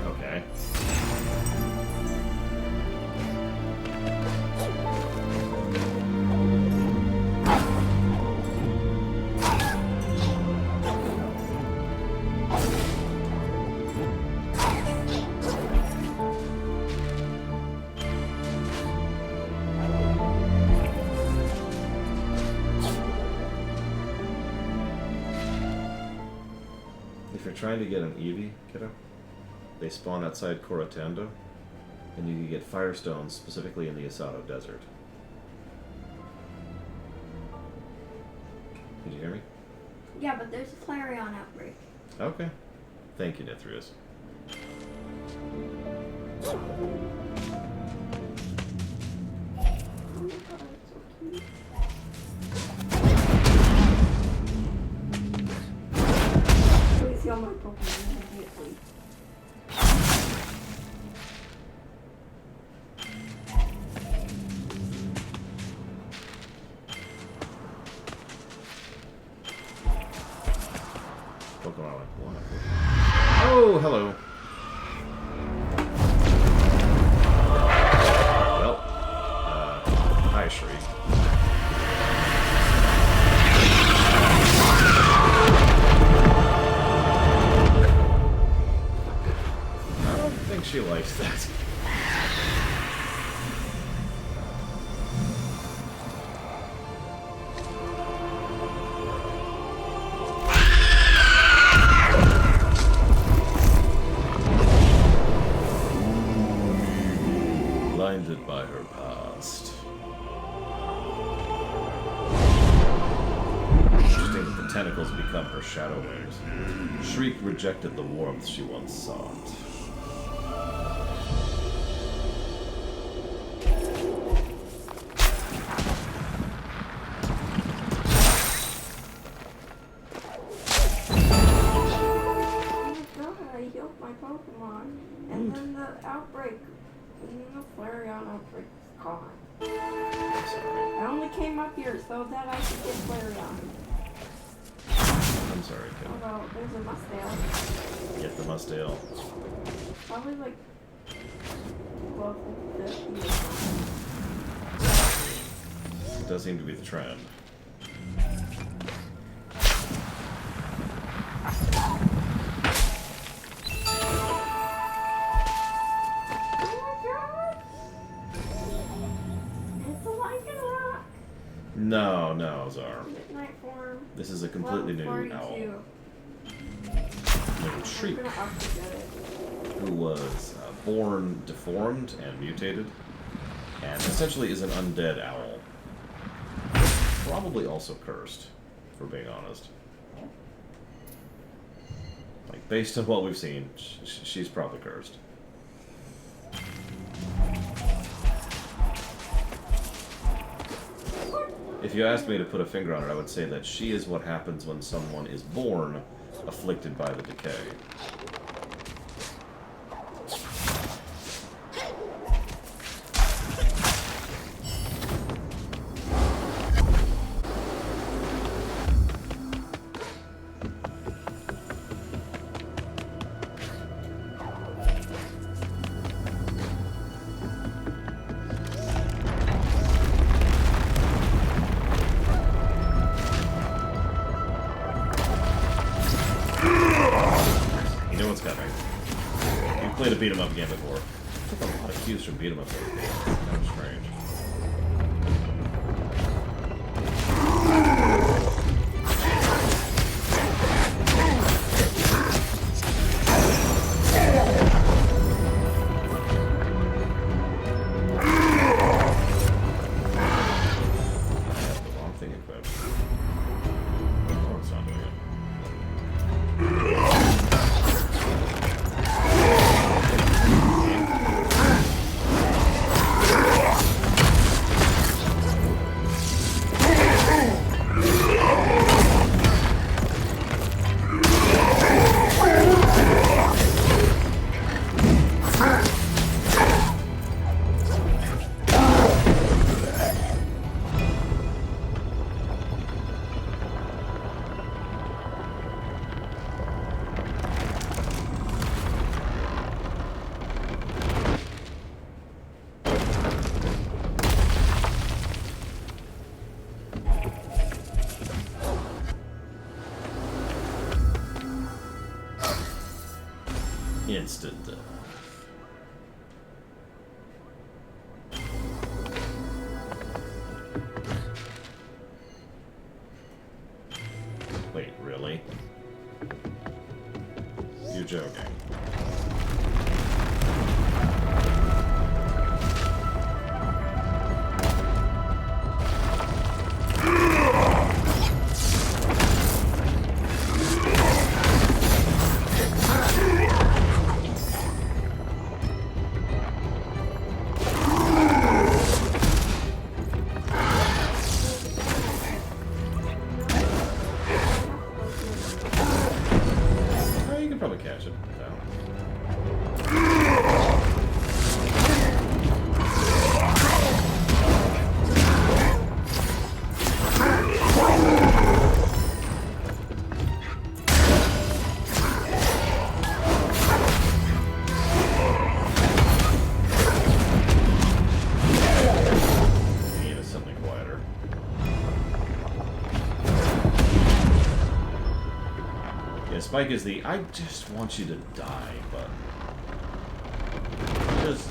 Okay. If you're trying to get an Eevee, kiddo, they spawn outside Corotando, and you can get Firestones specifically in the Asado Desert. Did you hear me? Yeah, but there's a Flareon Outbreak. Okay. Thank you, Nithrius. Oh my god, it's so cute. Please heal my Pokemon immediately. Pokemon like what? Oh, hello. Well, hi, Shri. I don't think she likes that. Blinded by her past. Interesting that the tentacles become her shadow wings. Shriek rejected the warmth she once sought. Oh my god, I healed my Pokemon. And then the outbreak, and then the Flareon Outbreak is gone. I'm sorry. I only came up here so that I could get Flareon. I'm sorry, kid. Although, there's a Mustail. Get the Mustail. Probably like 12 to 50. It does seem to be the trend. No, no, Czar. Midnight form. This is a completely new owl. 42. Named Shriek, I'm gonna have to get it. who was born deformed and mutated, and essentially is an undead owl. Probably also cursed, if we're being honest. Like, based on what we've seen, she's probably cursed. If you asked me to put a finger on it, I would say that she is what happens when someone is born afflicted by the decay. Played a beat 'em up game before. I took a lot of cues from beat 'em up games. Kind of strange. I have the wrong thing equipped. Instant death. Wait, really? You're joking. Oh, you can probably catch it. Spike is the, I just want you to die, but just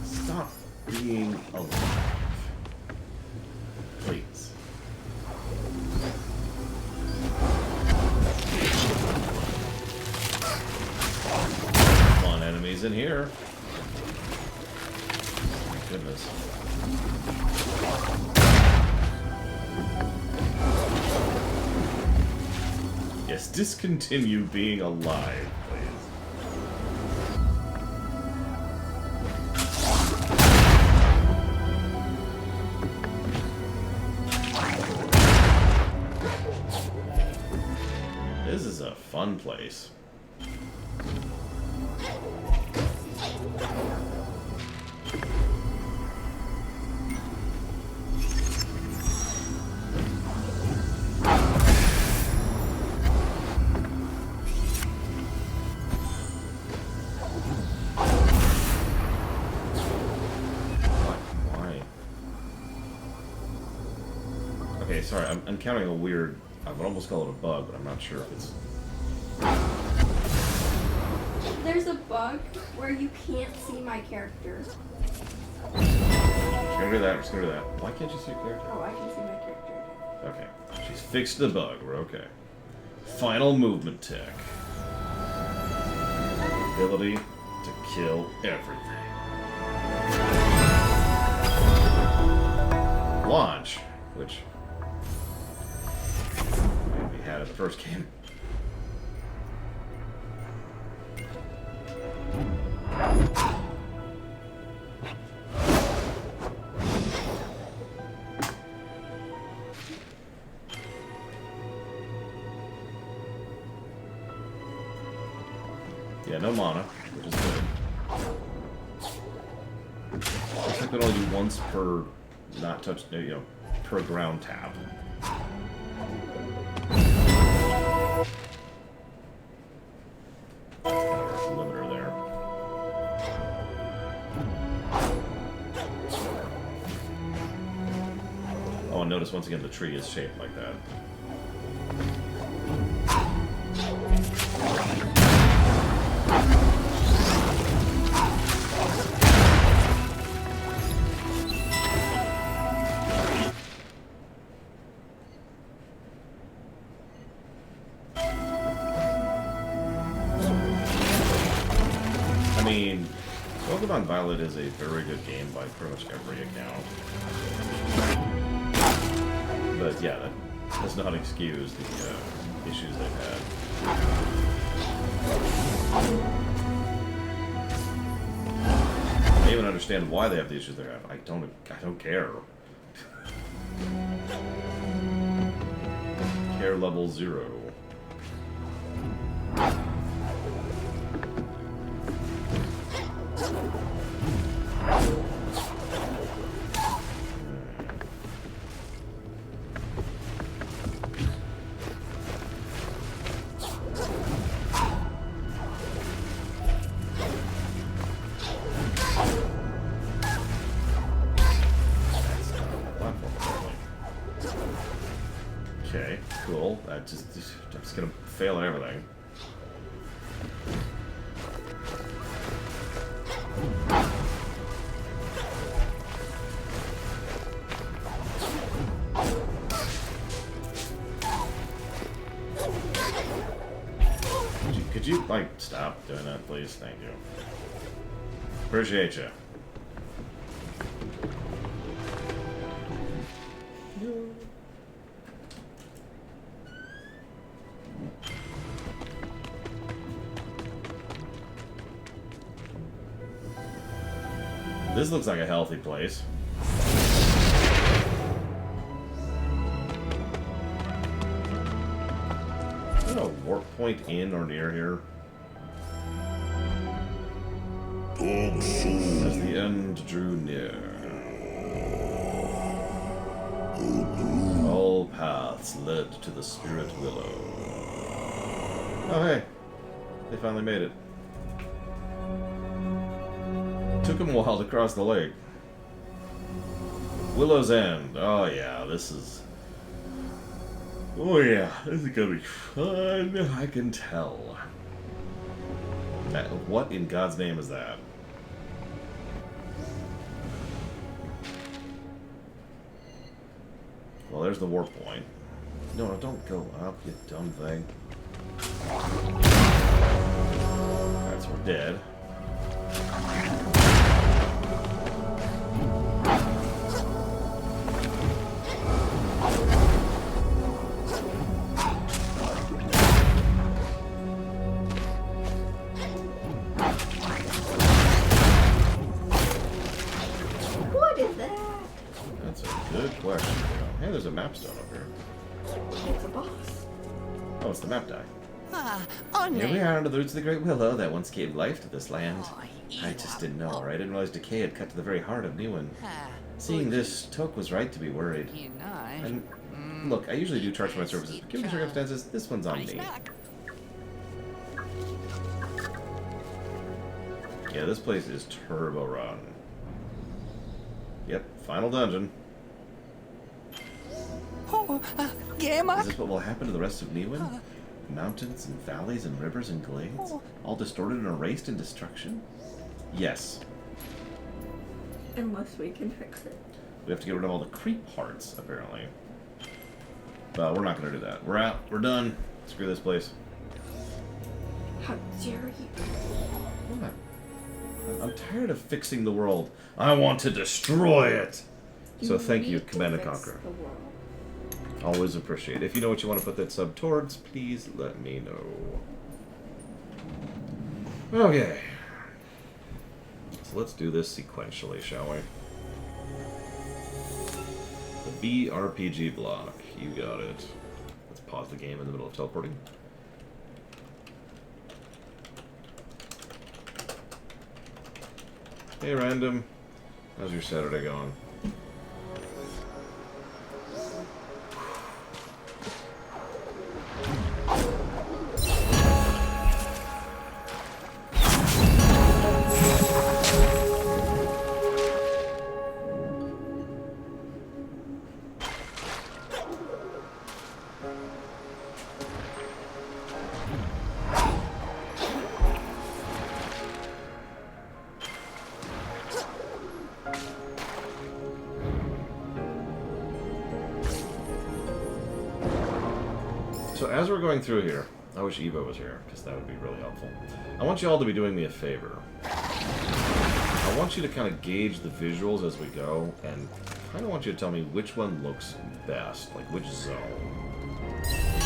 stop being alive. Please. Fun enemies in here. Oh my goodness. Yes, discontinue being alive, please. This is a fun place. Okay, sorry, I'm encountering a weird, I would almost call it a bug, but I'm not sure if it's... There's a bug where you can't see my character. Just gonna do that, just gonna do that. Why can't you see your character? Oh, I can see my character. Okay, she's fixed the bug, we're okay. Final movement tech. Ability to kill everything. Launch, which we had in the first game. Yeah, no mana, which is good. Looks like we only do once per not touch, per ground tap. Limiter there. Oh, and notice once again the tree is shaped like that. I mean, Pokemon Violet is a very good game by pretty much every account. But yeah, that does not excuse the issues they've had. I even understand why they have the issues they have. I don't care. Care level 0. Okay, cool. I'm just gonna fail at everything. Could you, like, stop doing that, please? Thank you. Appreciate you. This looks like a healthy place. Is there a warp point in or near here? As the end drew near, all paths led to the Spirit Willow. Oh hey, they finally made it. Took them a while to cross the lake. Willow's End. Oh yeah, this is... Oh yeah, this is gonna be fun. I can tell. What in God's name is that? Well, there's the warp point. No, don't go up, you dumb thing. Alright, so we're dead. What is that? That's a good question. Hey, there's a map stone up here. It's a boss. Oh, it's the map die. On Here we are under the roots of the Great Willow that once gave life to this land. Oh, I just didn't know, or I didn't realize decay had cut to the very heart of Newen. Ah, Seeing this, Toke was right to be worried. you know. And look, I usually do charge for my services, but given the circumstances, this one's on me. Yeah, this place is turbo run. Yep, final dungeon. Oh, Is Gamma. this what will happen to the rest of Newen? Mountains and valleys and rivers and glades? All distorted and erased in destruction? Yes. Unless we can fix it. We have to get rid of all the creep parts, apparently. But we're not going to do that. We're out. We're done. Screw this place. How dare you? What? I'm tired of fixing the world. I want to destroy it! So thank you, need to Command and fix Conquer. the world. Always appreciate it. If you know what you want to put that sub towards, please let me know. Okay. So let's do this sequentially, shall we? The BRPG block. You got it. Let's pause the game in the middle of teleporting. Hey, random. How's your Saturday going? So as we're going through here, I wish Evo was here, because that would be really helpful. I want you all to be doing me a favor. I want you to kind of gauge the visuals as we go, and I kind of want you to tell me which one looks best, like which zone.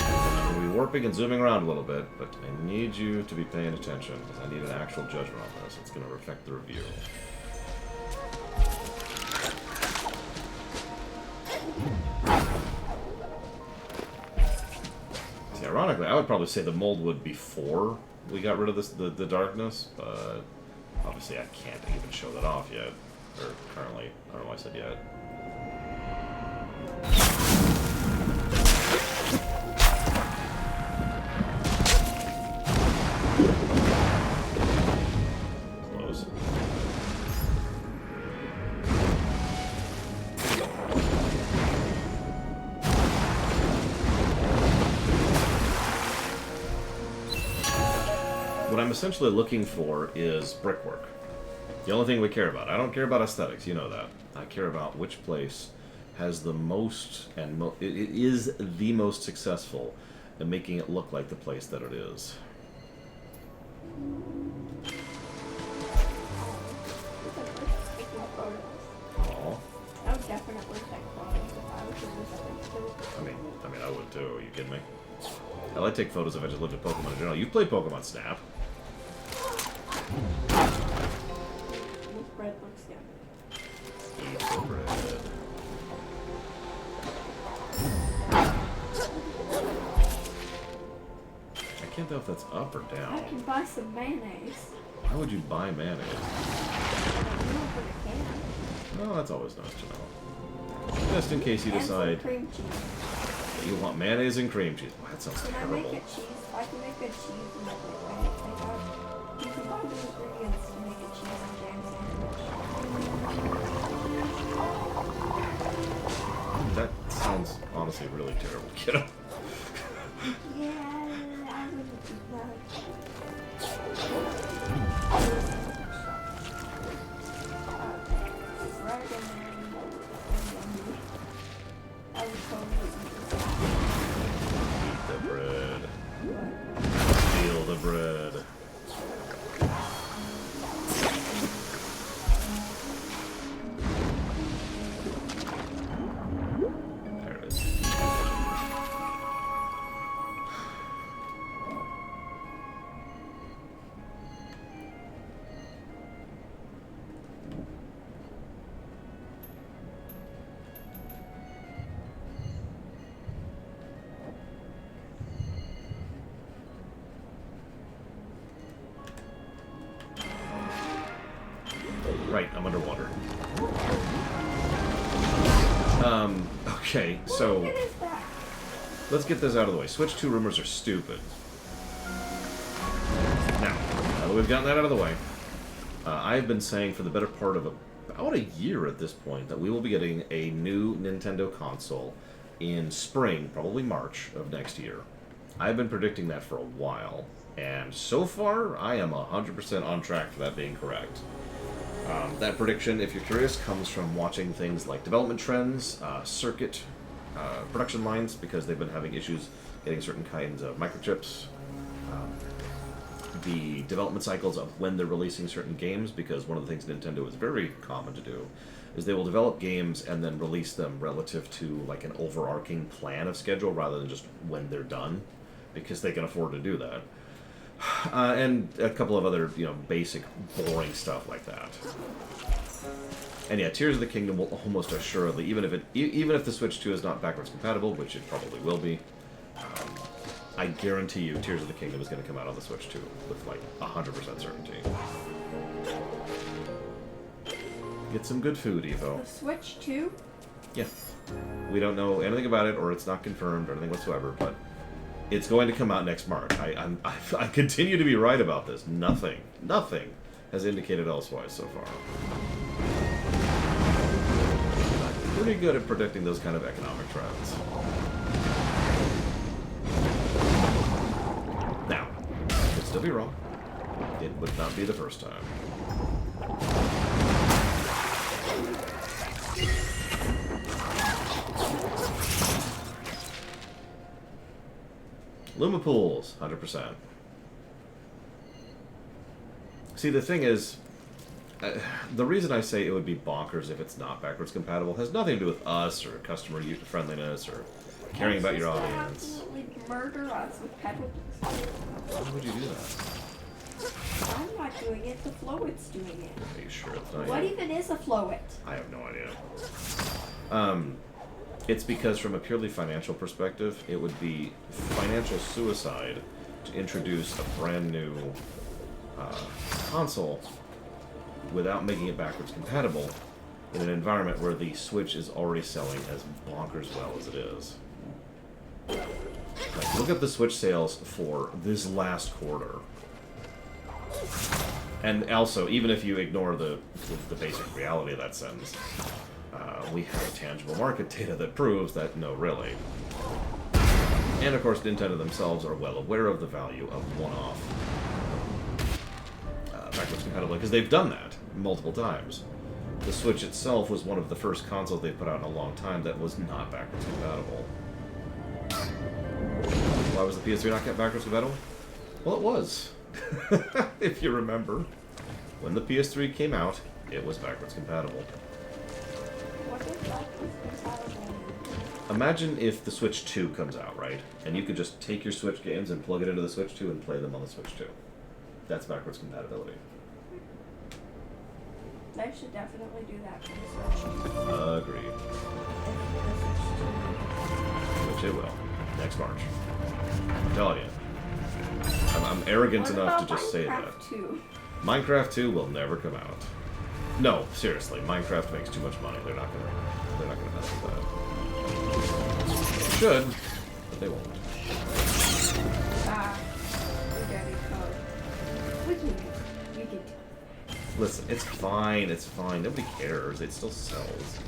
I'm going to be warping and zooming around a little bit, but I need you to be paying attention, because I need an actual judgment on this. It's going to affect the review. Ironically, I would probably say the mold would before we got rid of this, the darkness, but obviously I can't even show that off yet. Or currently. I don't know why I said yet. Close. I'm essentially looking for is brickwork. The only thing we care about. I don't care about aesthetics, you know that. I care about which place has the most, and it is the most successful in making it look like the place that it is. Aw. I would definitely take photos if I was in this. I mean, I would too. Are you kidding me? Hell, I'd take photos if I just looked at Pokemon in general. You've played Pokemon Snap. This bread looks good. Eat the bread. I can't tell if that's up or I down. can buy some mayonnaise. Why would you buy mayonnaise? I know, but I can. Oh, that's always nice to know. Just in case you And some decide cream cheese. you want mayonnaise and cream cheese. Wow, that sounds Can I terrible. make a cheese? I can make a cheese and make it right. You can buy the ingredients to make a cheese and jam sandwich. That sounds honestly really terrible, kiddo. Yeah, I wouldn't do that. Right in there, you know, I would totally Eat the bread. eat Steal the bread. There it is. Right, I'm underwater. Okay, so What is that? let's get this out of the way. Switch 2 rumors are stupid. Now that we've gotten that out of the way, I've been saying for the better part of about a year at this point that we will be getting a new Nintendo console in spring, probably March of next year. I've been predicting that for a while, and so far I am 100% on track for that being correct. That prediction, if you're curious, comes from watching things like development trends, circuit production lines, because they've been having issues getting certain kinds of microchips, the development cycles of when they're releasing certain games, because one of the things Nintendo is very common to do is they will develop games and then release them relative to like an overarching plan of schedule rather than just when they're done, because they can afford to do that. And a couple of other, basic, boring stuff like that. And yeah, Tears of the Kingdom will almost assuredly, even if the Switch 2 is not backwards compatible, which it probably will be, I guarantee you Tears of the Kingdom is going to come out on the Switch 2 with like 100% certainty. Get some good food, Evo. The Switch 2? Yeah. We don't know anything about it, or it's not confirmed, or anything whatsoever, but it's going to come out next March. I continue to be right about this. Nothing has indicated elsewise so far. I'm pretty good at predicting those kind of economic trends. Now, I could still be wrong. It would not be the first time. Luma pools, 100%. See, the thing is, the reason I say it would be bonkers if it's not backwards compatible has nothing to do with us or customer friendliness or caring about your audience. Absolutely murder us with pedal. Why would you do that? I'm not doing it. The Floet's doing it. Are you sure it's not What you? even is a Floet? I have no idea. It's because from a purely financial perspective, it would be financial suicide to introduce a brand new console without making it backwards compatible in an environment where the Switch is already selling as bonkers well as it is. Like, look at the Switch sales for this last quarter. And also, even if you ignore the basic reality of that sentence, we have tangible market data that proves that no, really. And of course, Nintendo themselves are well aware of the value of one-off compatibility, because they've done that multiple times. The Switch itself was one of the first consoles they put out in a long time that was not backwards compatible. Why was the PS3 not backwards compatible? Well, it was. If you remember. When the PS3 came out, it was backwards compatible. What is backwards compatible? Imagine if the Switch 2 comes out, right? And you could just take your Switch games and plug it into the Switch 2 and play them on the Switch 2. That's backwards compatibility. They should definitely do that for the Switch. Agreed. Which it will. Next March. I'm telling you. I'm arrogant What enough to about just say that. Minecraft 2? Minecraft 2 will never come out. No, seriously, Minecraft makes too much money. They're not gonna mess with that. They should, but they won't. We're getting code. We can do it. Listen, it's fine, it's fine. Nobody cares. It still sells.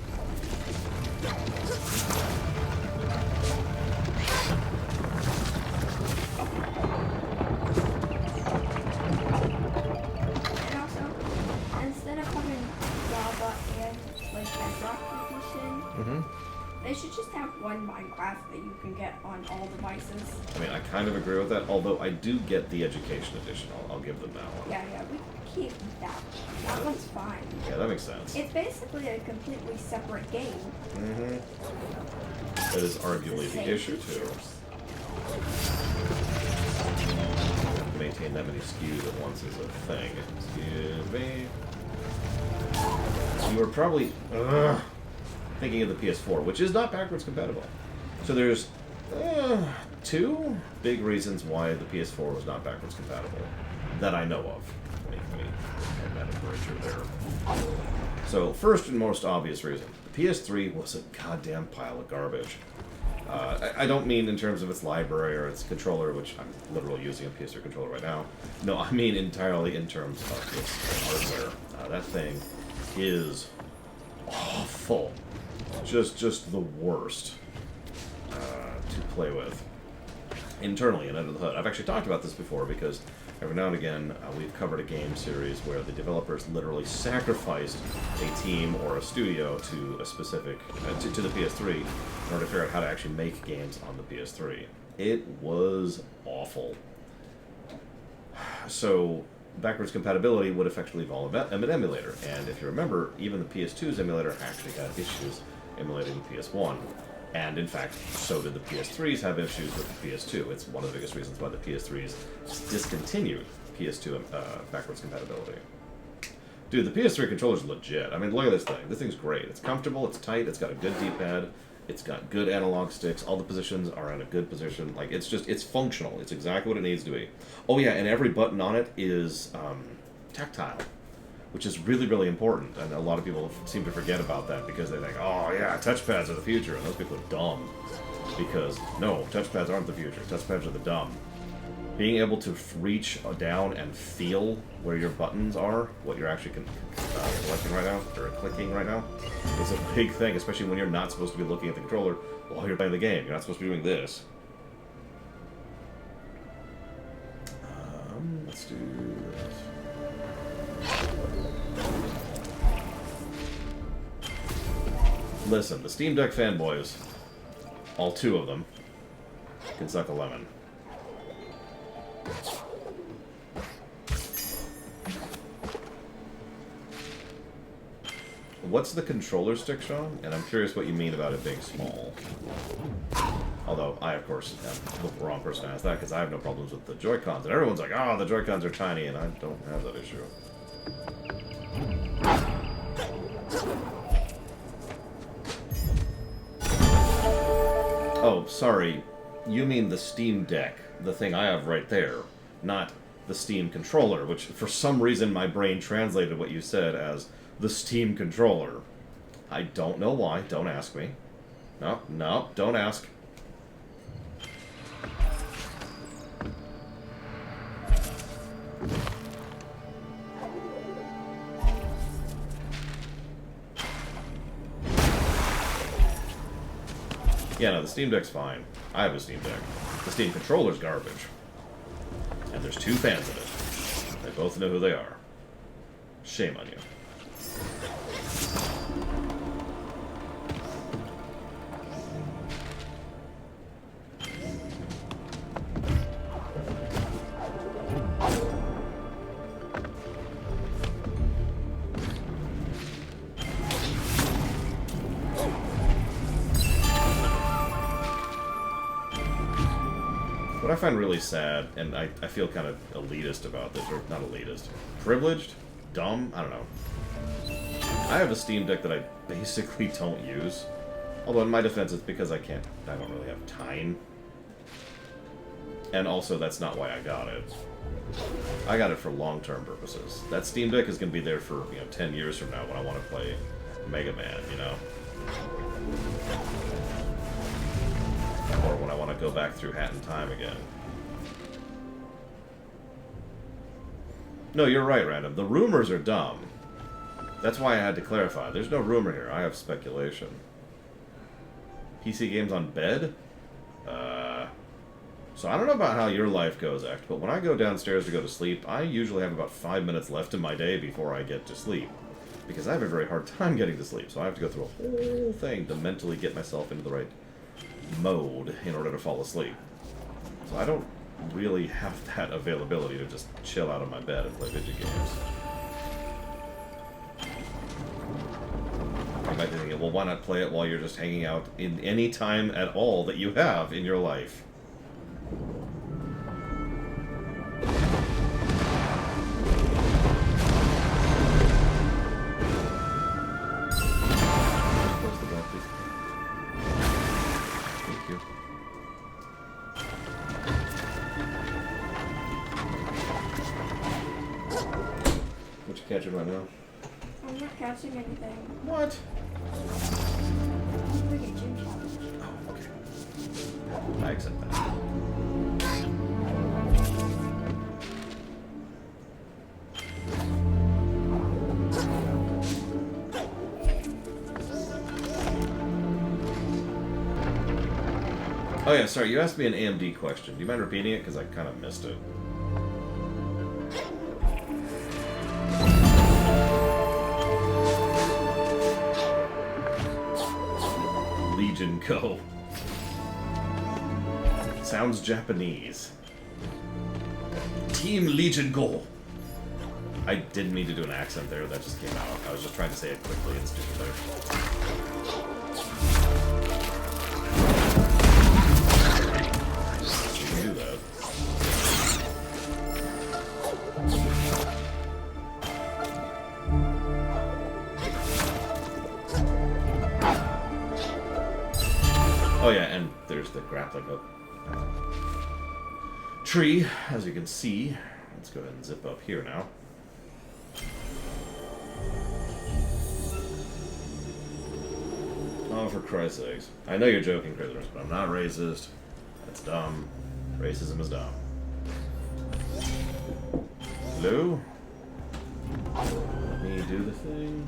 And also, instead of having Java and like Bedrock Edition, they should just have one Minecraft that you can get on all devices. I mean, I kind of agree with that, although I do get the Education Edition. I'll give them that one. Yeah, we can keep that one. That one's fine. Yeah, that makes sense. It's basically a completely separate game. That is arguably the issue, too. Maintain that many SKUs at once is a thing. Excuse me. You were probably thinking of the PS4, which is not backwards compatible. So there's two big reasons why the PS4 was not backwards compatible that I know of. Let me end that aperture there. So first and most obvious reason, the PS3 was a goddamn pile of garbage. I don't mean in terms of its library or its controller, which I'm literally using a PS3 controller right now. No, I mean entirely in terms of its hardware. That thing is awful. Just the worst to play with. Internally and under the hood. I've actually talked about this before because every now and again we've covered a game series where the developers literally sacrificed a team or a studio to a specific to the PS3 in order to figure out how to actually make games on the PS3. It was awful. So backwards compatibility would effectively involve an emulator, and if you remember, even the PS2's emulator actually had issues emulating the PS1. And in fact, so did the PS3s have issues with the PS2. It's one of the biggest reasons why the PS3s discontinued PS2 backwards compatibility. Dude, the PS3 controller's legit. I mean, look at this thing. This thing's great. It's comfortable, it's tight, it's got a good D-pad, it's got good analog sticks, all the positions are in a good position. Like, it's functional. It's exactly what it needs to be. Oh yeah, and every button on it is tactile, which is really, really important, and a lot of people seem to forget about that because they think, oh yeah, touchpads are the future, and those people are dumb. Because, no, touchpads aren't the future, touchpads are the dumb. Being able to reach down and feel where your buttons are, what you're actually selecting right now, or clicking right now, is a big thing, especially when you're not supposed to be looking at the controller while you're playing the game. You're not supposed to be doing this. Let's do this. Listen, the Steam Deck fanboys, all two of them, can suck a lemon. What's the controller stick, Sean? And I'm curious what you mean about it being small. Although, I, of course, am the wrong person to ask that, because I have no problems with the Joy-Cons. And everyone's like, oh, the Joy-Cons are tiny, and I don't have that issue. Oh, sorry. You mean the Steam Deck, the thing I have right there, not the Steam controller, which for some reason my brain translated what you said as the Steam controller. I don't know why. Don't ask me. No, don't ask. Yeah, no, the Steam Deck's fine. I have a Steam Deck. The Steam controller's garbage. And there's two fans of it. They both know who they are. Shame on you. What I find really sad, and I feel kind of elitist about this, or not elitist, privileged, dumb, I don't know. I have a Steam Deck that I basically don't use. Although in my defense, it's because I don't really have time. And also, that's not why I got it. I got it for long-term purposes. That Steam Deck is going to be there for, 10 years from now when I want to play Mega Man, Or when I want to go back through Hat in Time again. No, you're right, Random. The rumors are dumb. That's why I had to clarify. There's no rumor here. I have speculation. PC games on bed? So I don't know about how your life goes, Act, but when I go downstairs to go to sleep, I usually have about 5 minutes left in my day before I get to sleep. Because I have a very hard time getting to sleep, so I have to go through a whole thing to mentally get myself into the right mode in order to fall asleep. So I don't really have that availability to just chill out on my bed and play video games. You might be thinking, well, why not play it while you're just hanging out in any time at all that you have in your life? Close the door, please. Thank you. What you catching right now? I'm not catching anything. What? I'm doing a gym challenge. Oh, okay. I accept that. Oh yeah, sorry, you asked me an AMD question. Do you mind repeating it? Because I kind of missed it. Legion Go. Sounds Japanese. Team Legion Go. I didn't mean to do an accent there, that just came out. I was just trying to say it quickly and stupidly. You can do that. Oh yeah, and there's the grappling hook tree, as you can see. Let's go ahead and zip up here now. Oh, for Christ's sakes. I know you're joking, prisoners, but I'm not racist. That's dumb. Racism is dumb. Hello? Let me do the thing.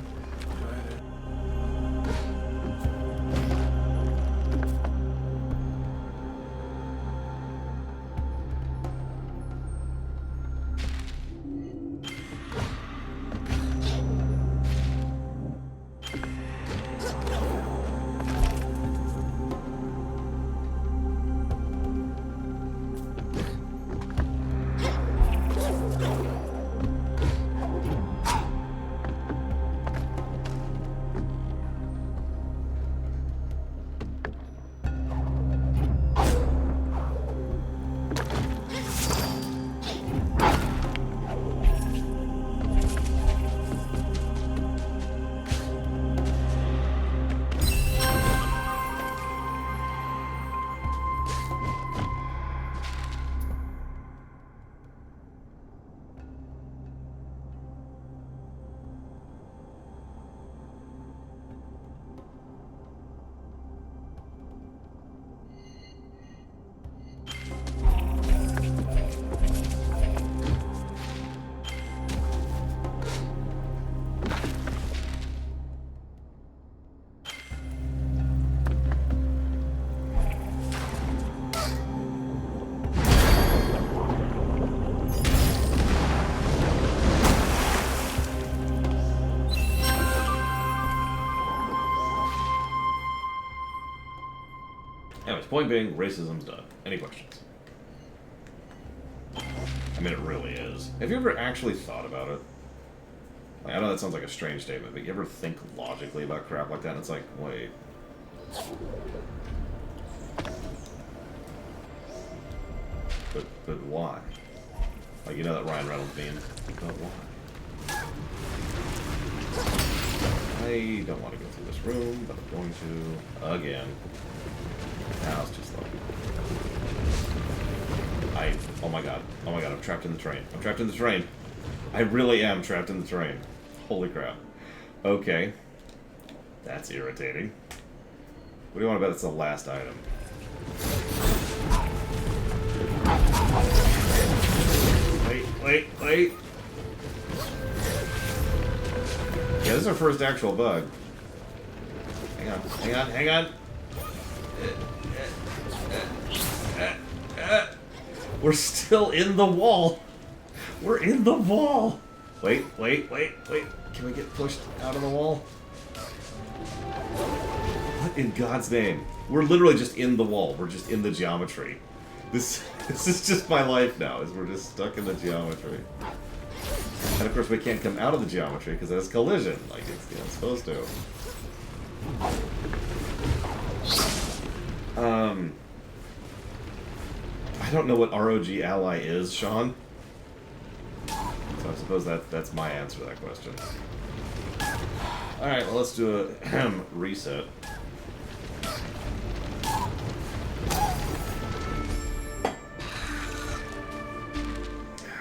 Anyways, point being, racism's done. Any questions? I mean, it really is. Have you ever actually thought about it? Like, I know that sounds like a strange statement, but you ever think logically about crap like that? And it's like, wait. But why? Like, you know that Ryan Reynolds meme? But why? I don't want to go through this room, but I'm going to again. Now it's just like oh my god, I'm trapped in the train. I'm trapped in the train. I really am trapped in the train. Holy crap. Okay. That's irritating. What do you want to bet it's the last item? Wait. Yeah, this is our first actual bug. Hang on. We're still in the wall. We're in the wall. Wait. Can we get pushed out of the wall? What in God's name? We're literally just in the wall. We're just in the geometry. This is just my life now, is we're just stuck in the geometry. And of course we can't come out of the geometry because there's collision, like it's supposed to. I don't know what ROG ally is, Sean. So I suppose that's my answer to that question. Alright, well let's do a reset.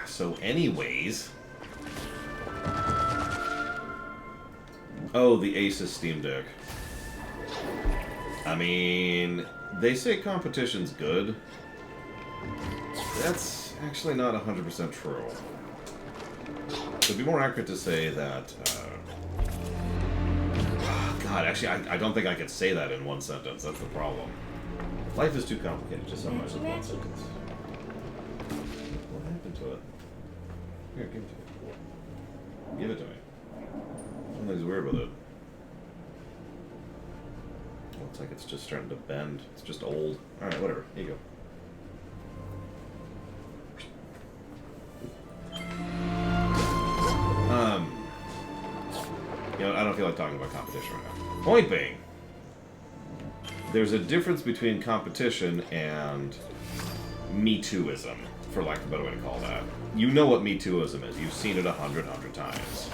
So anyways... Oh, the Asus Steam Deck. I mean, they say competition's good. That's actually not 100% true. It'd be more accurate to say that... God, actually, I don't think I could say that in one sentence. That's the problem. Life is too complicated to summarize in one sentence. What happened to it? Here, give it to me. Give it to me. Something's weird with it. Looks like it's just starting to bend. It's just old. Alright, whatever. Here you go. You know, I don't feel like talking about competition right now. Point being, there's a difference between competition and Me Tooism, for lack of a better way to call that. You know what Me Tooism is. You've seen it 100 times.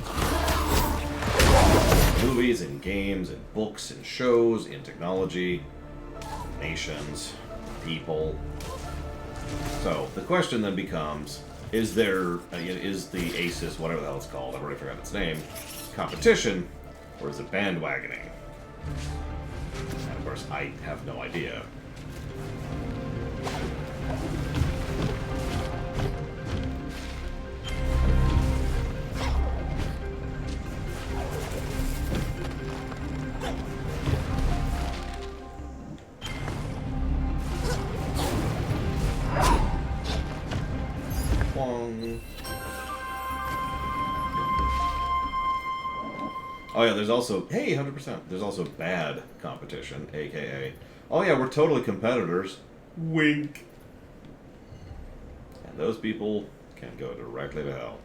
Movies and games and books and shows, in technology, nations, people. So the question then becomes, is the Asus, whatever the hell it's called, I've already forgotten its name, competition, or is it bandwagoning? And of course, I have no idea. Oh yeah, there's also, hey, 100%. There's also bad competition, aka, oh yeah, we're totally competitors. Wink. And those people can go directly to hell.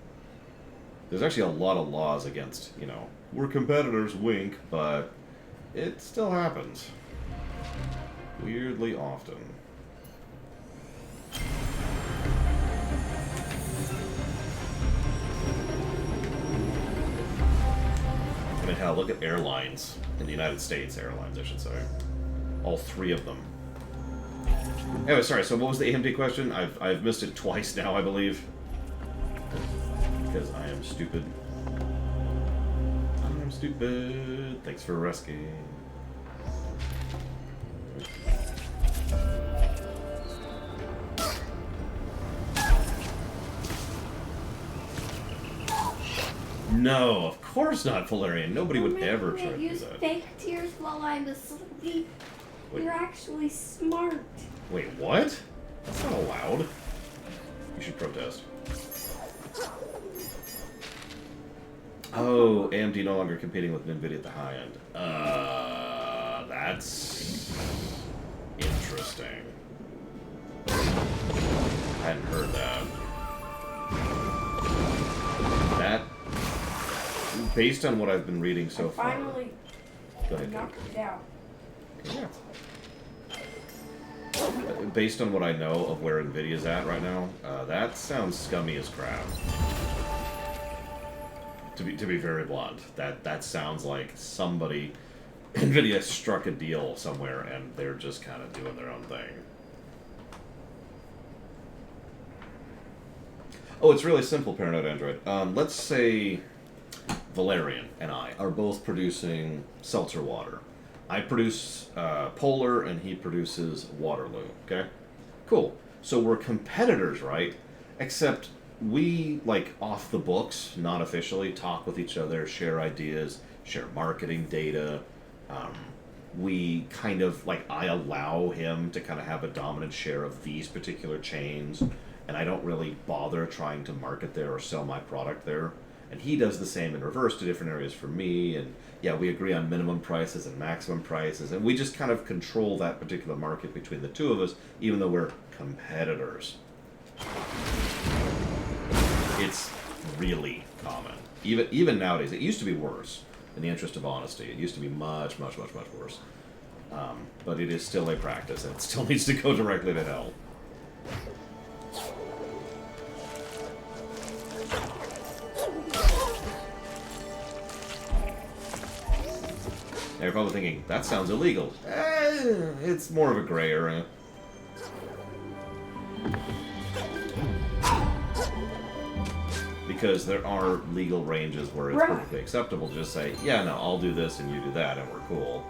There's actually a lot of laws against, you know, we're competitors, wink, but it still happens. Weirdly often. I mean, hell, look at airlines in the United States. Airlines, I should say. All three of them. Anyway, sorry, so what was the AMD question? I've missed it twice now, I believe. Because I am stupid. I'm stupid. Thanks for rescuing. No, of course not, Valerian. Nobody would ever try to do use that. fake tears while I'm asleep. Wait. You're actually smart. Wait, what? That's not allowed. You should protest. Oh, AMD no longer competing with NVIDIA at the high end. That's interesting. Interesting. I hadn't heard that. That, based on what I've been reading so far. Finally Go ahead, knocked it out. Congrats. Based on what I know of where Nvidia's at right now, that sounds scummy as crap. To be very blunt, that sounds like somebody, Nvidia struck a deal somewhere and they're just kind of doing their own thing. Oh, it's really simple, Paranoid Android. Let's say Valerian and I are both producing seltzer water. I produce Polar and he produces Waterloo, okay? Cool. So we're competitors, right? Except we, like, off the books, not officially, talk with each other, share ideas, share marketing data. We kind of, like, I allow him to kind of have a dominant share of these particular chains, and I don't really bother trying to market there or sell my product there. And he does the same in reverse to different areas for me, and yeah, we agree on minimum prices and maximum prices, and we just kind of control that particular market between the two of us, even though we're competitors. It's really common. Even nowadays, it used to be worse. In the interest of honesty, it used to be much, much, much, much worse. But it is still a practice, and it still needs to go directly to hell. Now you're probably thinking, that sounds illegal. It's more of a gray area. Because there are legal ranges where it's perfectly acceptable to just say, yeah, no, I'll do this and you do that, and we're cool.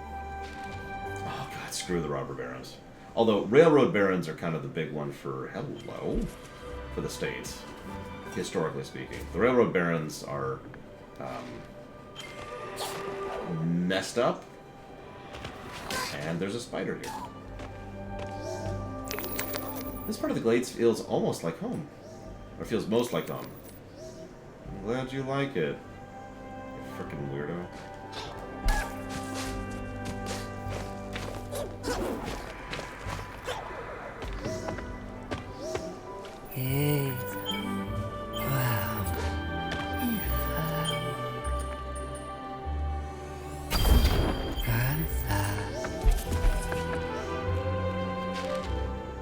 Oh, God, screw the robber barons. Although, railroad barons are kind of the big one for the States, historically speaking. The railroad barons are messed up, and there's a spider here. This part of the Glades feels almost like home, or feels most like home. I'm glad you like it, you frickin' weirdo.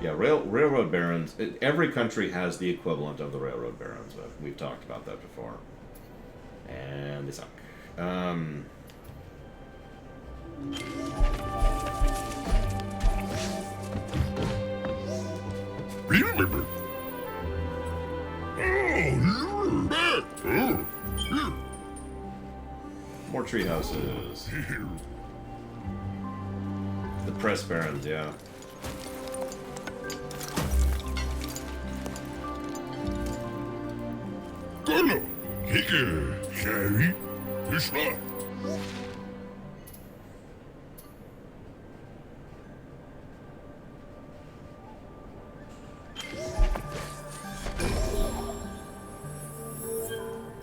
Yeah, railroad barons. Every country has the equivalent of the railroad barons, but we've talked about that before. And they suck. Remember? Oh, you're back. Oh, More tree houses. The press barons, yeah. Gonna take a Sherry. It's not.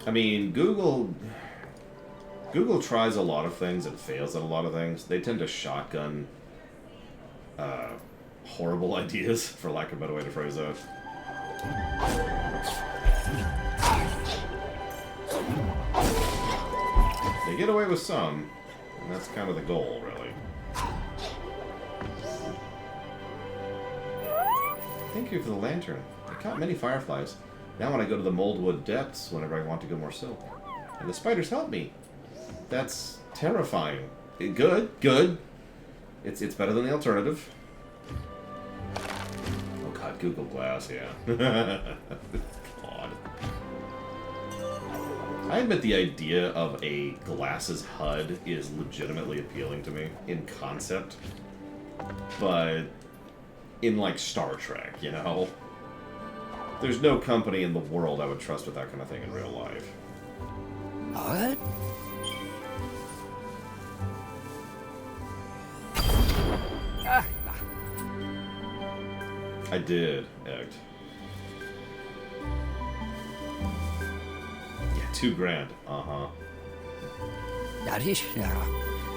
I mean, Google tries a lot of things and fails at a lot of things. They tend to shotgun horrible ideas, for lack of a better way to phrase that. They get away with some, and that's kind of the goal, really. Thank you for the lantern. I caught many fireflies. Now when I go to the Moldwood Depths, whenever I want to go more silk. And the spiders help me. That's terrifying. Good. It's better than the alternative. Oh god, Google Glass, yeah. God. I admit the idea of a glasses HUD is legitimately appealing to me in concept. But in, like, Star Trek, you know? There's no company in the world I would trust with that kind of thing in real life. What? I did, Egt. Yeah, $2,000. Uh-huh.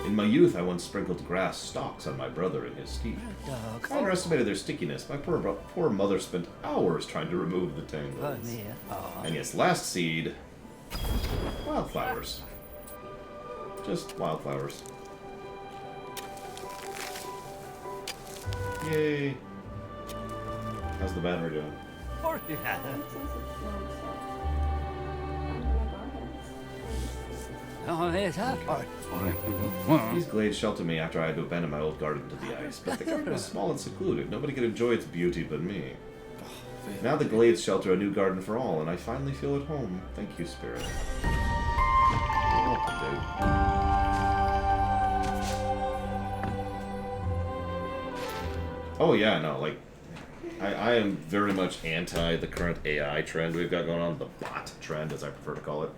In my youth, I once sprinkled grass stalks on my brother and his steed. Dog. I underestimated their stickiness. My poor mother spent hours trying to remove the tangles. And yes, last seed, wildflowers. Just wildflowers. Yay! How's the battery doing? It says it's slow, so I'm gonna go ahead and These glades sheltered me after I had to abandon my old garden to the ice, but the garden was small and secluded. Nobody could enjoy its beauty but me. Now the glades shelter a new garden for all, and I finally feel at home. Thank you, Spirit. You're welcome, dude. Oh yeah, no, like, I am very much anti the current AI trend we've got going on, the bot trend, as I prefer to call it.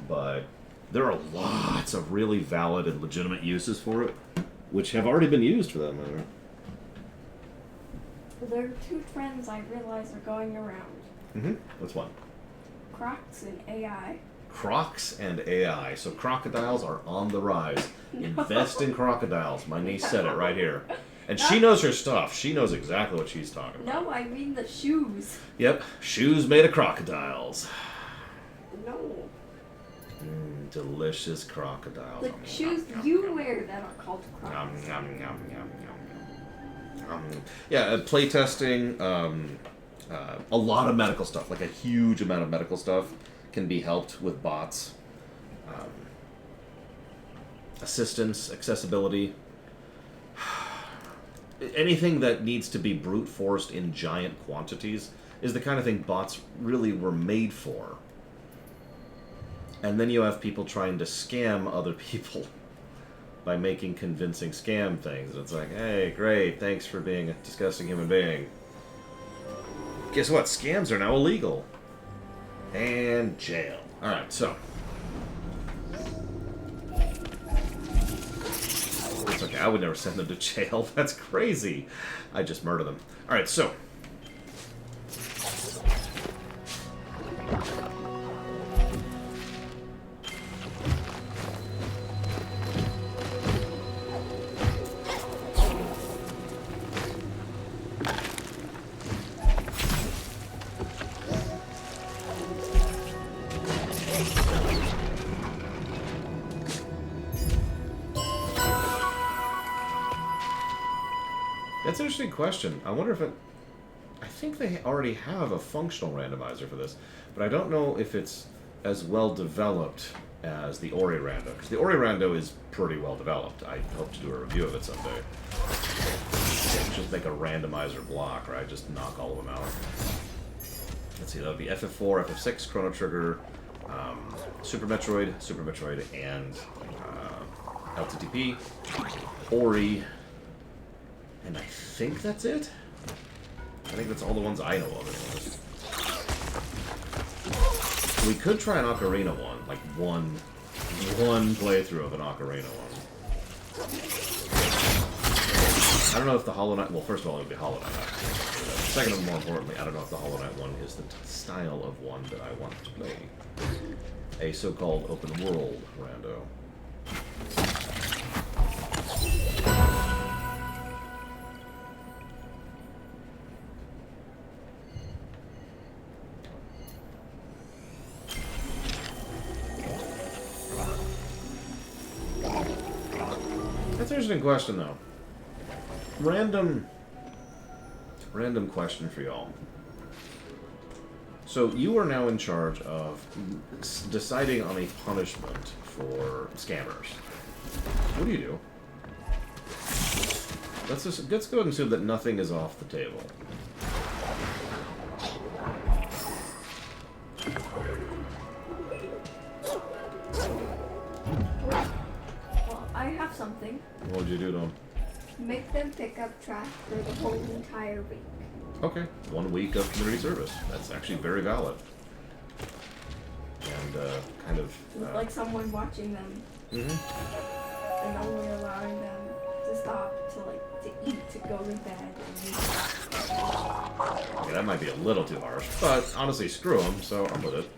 But there are lots of really valid and legitimate uses for it, which have already been used for that matter. There are two trends I realize are going around. Mm-hmm. What's one? Crocs and AI. Crocs and AI. So crocodiles are on the rise. Invest in crocodiles. My niece said it right here. And she knows her stuff. She knows exactly what she's talking about. No, I mean the shoes. Yep. Shoes made of crocodiles. No. Delicious crocodiles. The shoes you wear that are called Crocs. Yum, yum, yum, yum, yum. Yeah, playtesting, a lot of medical stuff, like a huge amount of medical stuff can be helped with bots. Assistance, accessibility. Anything that needs to be brute forced in giant quantities is the kind of thing bots really were made for. And then you have people trying to scam other people by making convincing scam things. And it's like, hey, great, thanks for being a disgusting human being. Guess what? Scams are now illegal. And jail. Alright, so. It's okay, I would never send them to jail. That's crazy. I just murder them. Alright, so. That's an interesting question. I wonder if it... I think they already have a functional randomizer for this, but I don't know if it's as well developed as the Ori Rando, because the Ori Rando is pretty well developed. I hope to do a review of it someday. Just make a randomizer block, right? Just knock all of them out. Let's see, that would be FF4, FF6, Chrono Trigger, Super Metroid, and LTTP, Ori, and I think that's it? I think that's all the ones I know of, anyways. We could try an Ocarina one, like one playthrough of an Ocarina one. I don't know if the Hollow Knight... Well, first of all, it would be Hollow Knight. Second, and more importantly, I don't know if the Hollow Knight one is the style of one that I want to play. A so-called open world rando. That's an interesting question, though. Random question for y'all. So you are now in charge of deciding on a punishment for scammers. What do you do? Let's go ahead and assume that nothing is off the table. Well, I have something. What would you do to them? Make them pick up trash for the whole entire week. Okay, 1 week of community service. That's actually very valid. And kind of... With, like someone watching them. Mm-hmm. And only allowing them to stop to eat, to go to bed. Okay, that might be a little too harsh, but honestly, screw them, so I'm with it.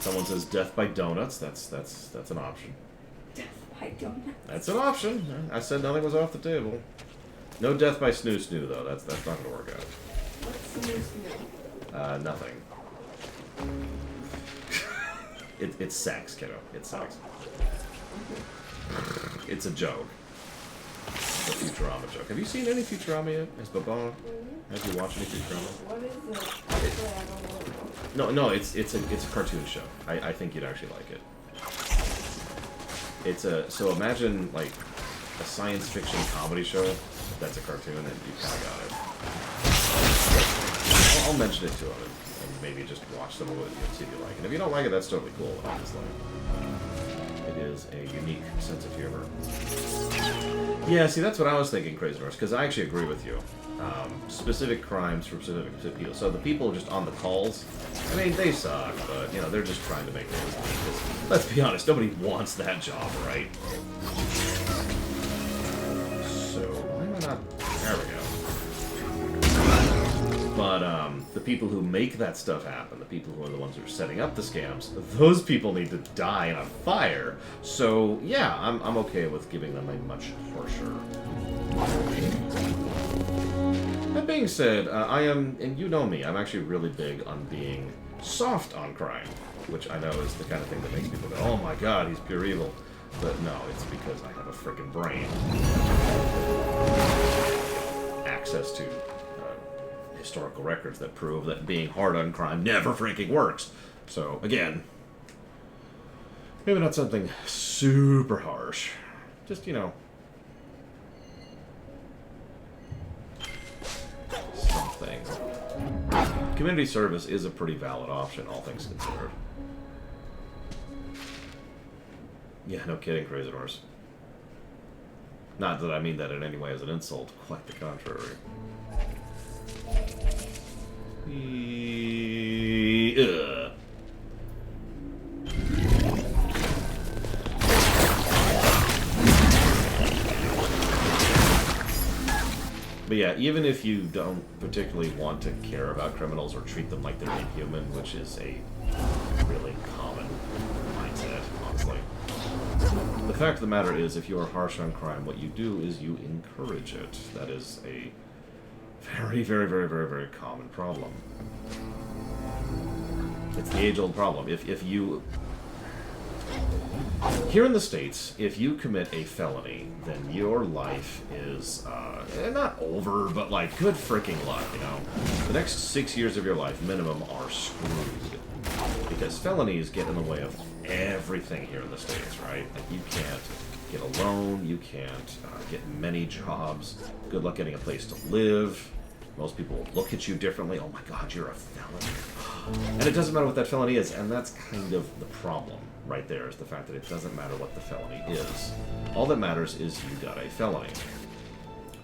Someone says death by donuts. That's an option. donuts. That's an option. I said nothing was off the table. No death by snoo snoo though. That's not gonna work out. What's snoo? Nothing. It's sex, kiddo. It's sex. It's a joke. It's a Futurama joke. Have you seen any Futurama yet? Has Baba? Have you watched any Futurama? What is it? Actually, I don't know. No, it's a cartoon show. I think you'd actually like it. So imagine like a science fiction comedy show that's a cartoon, and you kind of got it. I'll mention it to him and maybe just watch some of it and see if you like it. If you don't like it, that's totally cool. Obviously, it is a unique sense of humor. Yeah, see, that's what I was thinking, Crazy Norse, because I actually agree with you. Specific crimes for specific people. So the people just on the calls, I mean, they suck, but, you know, they're just trying to make things easy. Let's be honest, nobody wants that job, right? So, why am I not... There we go. But, the people who make that stuff happen, the people who are the ones who are setting up the scams, those people need to die in a fire. So, yeah, I'm okay with giving them a much harsher... That being said, I am, and you know me, I'm actually really big on being soft on crime, which I know is the kind of thing that makes people go, oh my god, he's pure evil. But no, it's because I have a frickin' brain. Access to historical records that prove that being hard on crime never freaking works. So, again, maybe not something super harsh. Just, you know, something. Community service is a pretty valid option, all things considered. Yeah, no kidding, Crazy Horse. Not that I mean that in any way as an insult, quite the contrary. But yeah, even if you don't particularly want to care about criminals or treat them like they're inhuman, which is a really common mindset, honestly. The fact of the matter is, if you are harsh on crime, what you do is you encourage it. That is a very, very, very, very, very common problem. It's the age-old problem. If you... Here in the States, if you commit a felony, then your life is, not over, but like, good freaking luck, you know? The next 6 years of your life, minimum, are screwed. Because felonies get in the way of everything here in the States, right? Like, you can't get a loan, you can't get many jobs, good luck getting a place to live. Most people look at you differently. Oh my god, you're a felon. And it doesn't matter what that felony is, and that's kind of the problem right there, is the fact that it doesn't matter what the felony is. All that matters is you got a felony.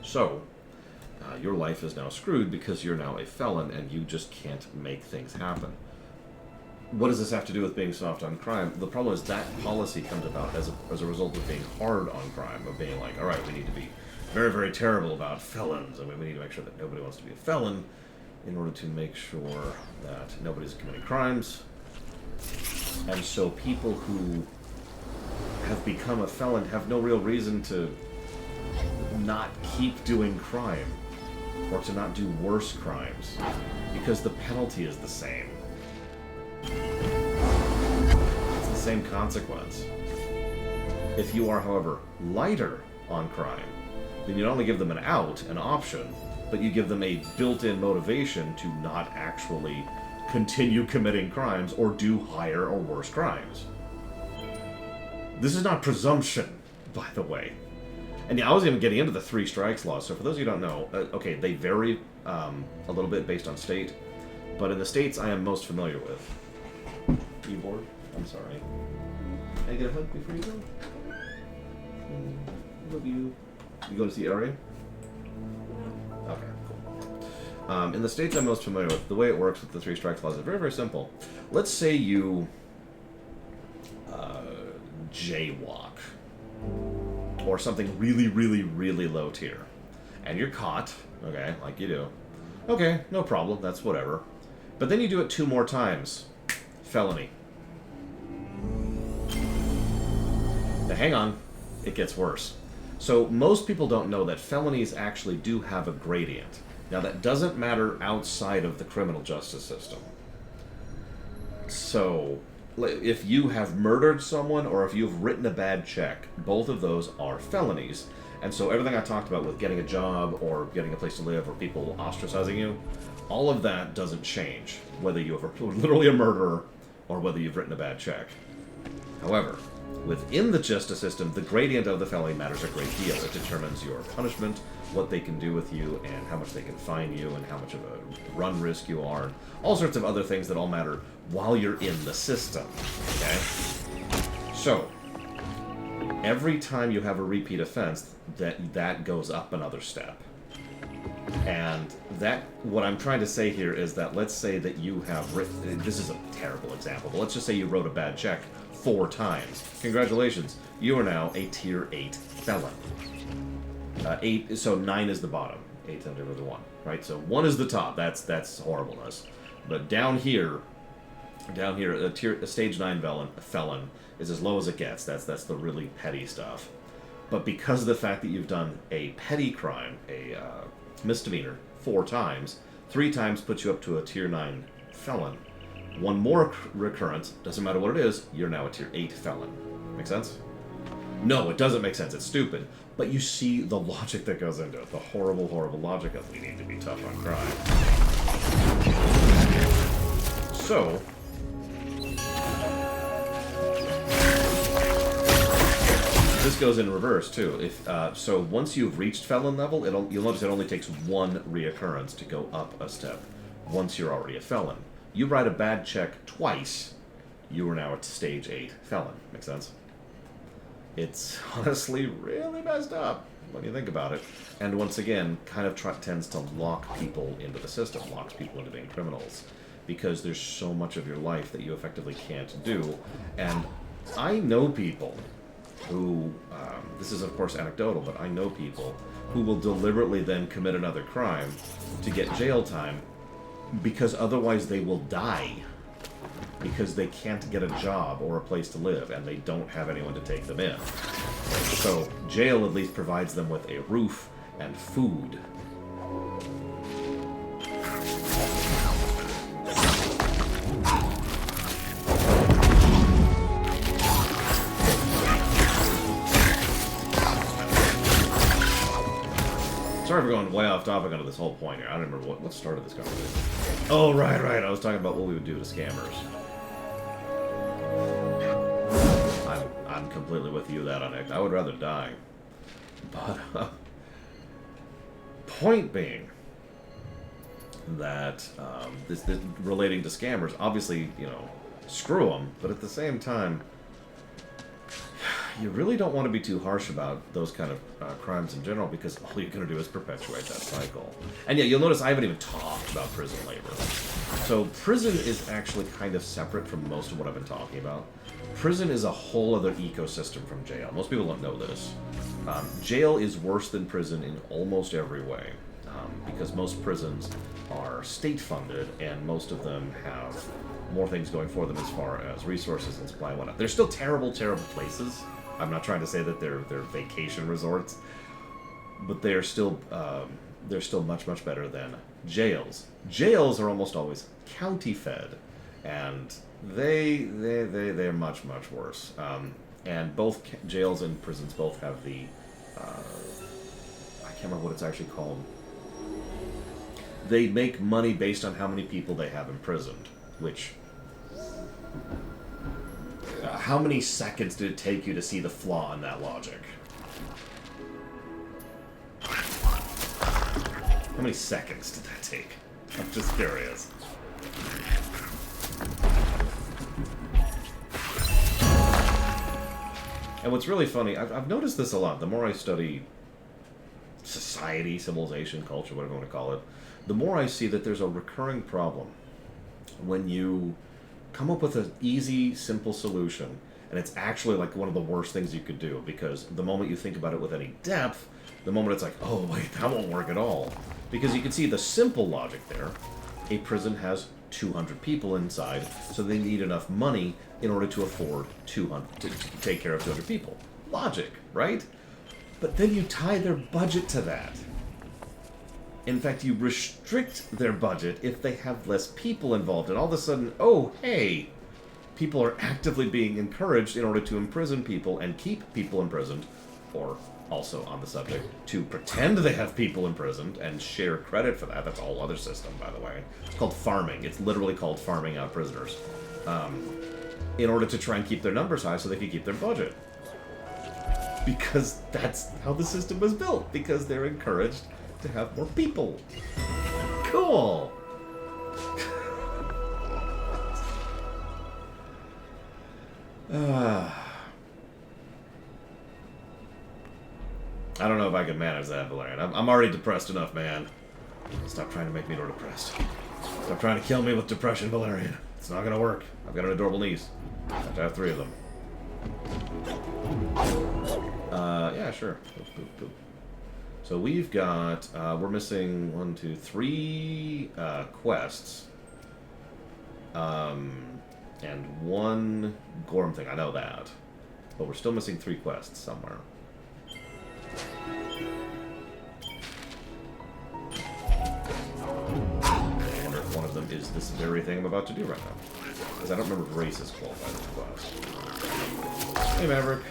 So, your life is now screwed because you're now a felon and you just can't make things happen. What does this have to do with being soft on crime? The problem is that policy comes about as a result of being hard on crime, of being like, alright, we need to be very, very terrible about felons, and we need to make sure that nobody wants to be a felon in order to make sure that nobody's committing crimes. And so people who have become a felon have no real reason to not keep doing crime, or to not do worse crimes, because the penalty is the same. It's the same consequence. If you are, however, lighter on crime, then you not only give them an out, an option, but you give them a built-in motivation to not actually continue committing crimes or do higher or worse crimes. This is not presumption, by the way. And yeah, I was even getting into the 3 strikes laws, so for those of you who don't know, okay, they vary a little bit based on state, but in the states I am most familiar with. Keyboard? I'm sorry. Can I get a hug before you go? Love you. You go to see Ari? Okay, cool. In the states I'm most familiar with, the way it works with the 3 strikes laws is very, very simple. Let's say you jaywalk, or something really, really, really low tier, and you're caught, okay, like you do. Okay, no problem, that's whatever. But then you do it 2 more times. Felony. Now hang on. it gets worse. So most people don't know that felonies actually do have a gradient. Now that doesn't matter outside of the criminal justice system. So if you have murdered someone or if you've written a bad check, both of those are felonies. And so everything I talked about with getting a job or getting a place to live or people ostracizing you, all of that doesn't change, whether you are literally a murderer or whether you've written a bad check. However, within the justice system, the gradient of the felony matters a great deal. It determines your punishment, what they can do with you, and how much they can fine you, and how much of a run risk you are, and all sorts of other things that all matter while you're in the system. Okay? So, every time you have a repeat offense, that goes up another step. And that, what I'm trying to say here is that let's say that you have written, this is a terrible example, but let's just say you wrote a bad check 4 times. Congratulations, you are now a tier 8 felon. 8, so 9 is the bottom. 8 times over the 1, right? So 1 is the top. That's horribleness. But down here, a stage 9 felon is as low as it gets. That's the really petty stuff. But because of the fact that you've done a petty crime, a misdemeanor 4 times, 3 times puts you up to a tier 9 felon. 1 more recurrence, doesn't matter what it is, you're now a tier 8 felon. Make sense? No, it doesn't make sense. It's stupid. But you see the logic that goes into it. The horrible, horrible logic of we need to be tough on crime. So, this goes in reverse, too. So once you've reached felon level, you'll notice it only takes 1 reoccurrence to go up a step once you're already a felon. You write a bad check twice, you are now a stage 8 felon. Make sense? It's honestly really messed up when you think about it. And once again, kind of tends to lock people into the system, locks people into being criminals. Because there's so much of your life that you effectively can't do. And I know people who, this is of course anecdotal, but I know people who will deliberately then commit another crime to get jail time because otherwise they will die. Because they can't get a job or a place to live, and they don't have anyone to take them in. So, jail at least provides them with a roof and food. Sorry for going way off topic onto this whole point here. I don't remember what started this conversation. Oh, right. I was talking about what we would do to scammers. I'm completely with you that on it. I would rather die. But, point being that this relating to scammers, obviously, screw them, but at the same time, you really don't want to be too harsh about those kind of crimes in general, because all you're going to do is perpetuate that cycle. And yeah, you'll notice I haven't even talked about prison labor. So prison is actually kind of separate from most of what I've been talking about. Prison is a whole other ecosystem from jail. Most people don't know this. Jail is worse than prison in almost every way, because most prisons are state-funded, and most of them have more things going for them as far as resources and supply and whatnot. They're still terrible, terrible places. I'm not trying to say that they're vacation resorts, but they're still much, much better than jails. Jails are almost always county-fed, and they're much, much worse. And both jails and prisons both have the I can't remember what it's actually called. They make money based on how many people they have imprisoned, which how many seconds did it take you to see the flaw in that logic? How many seconds did that take? I'm just curious. And what's really funny, I've noticed this a lot. The more I study society, civilization, culture, whatever you want to call it, the more I see that there's a recurring problem when you come up with an easy, simple solution, and it's actually like one of the worst things you could do, because the moment you think about it with any depth, the moment it's like, oh wait, that won't work at all. Because you can see the simple logic there. A prison has 200 people inside, so they need enough money in order to afford 200 to take care of 200 people. Logic, right? But then you tie their budget to that. In fact, you restrict their budget if they have less people involved, and all of a sudden, oh, hey, people are actively being encouraged in order to imprison people and keep people imprisoned, or also on the subject, to pretend they have people imprisoned and share credit for that. That's a whole other system, by the way. It's called farming. It's literally called farming out prisoners. In order to try and keep their numbers high so they can keep their budget. Because that's how the system was built. Because they're encouraged to have more people. Cool! I don't know if I can manage that, Valerian. I'm already depressed enough, man. Stop trying to make me more depressed. Stop trying to kill me with depression, Valerian. It's not gonna work. I've got an adorable niece. I have to have 3 of them. Yeah, sure. Boop, boop, boop. So we've got, we're missing 1, 2, 3 quests. And 1 Gorm thing, I know that. But we're still missing 3 quests somewhere. I wonder if one of them is this very thing I'm about to do right now. Because I don't remember if races qualify this quest. Hey Maverick.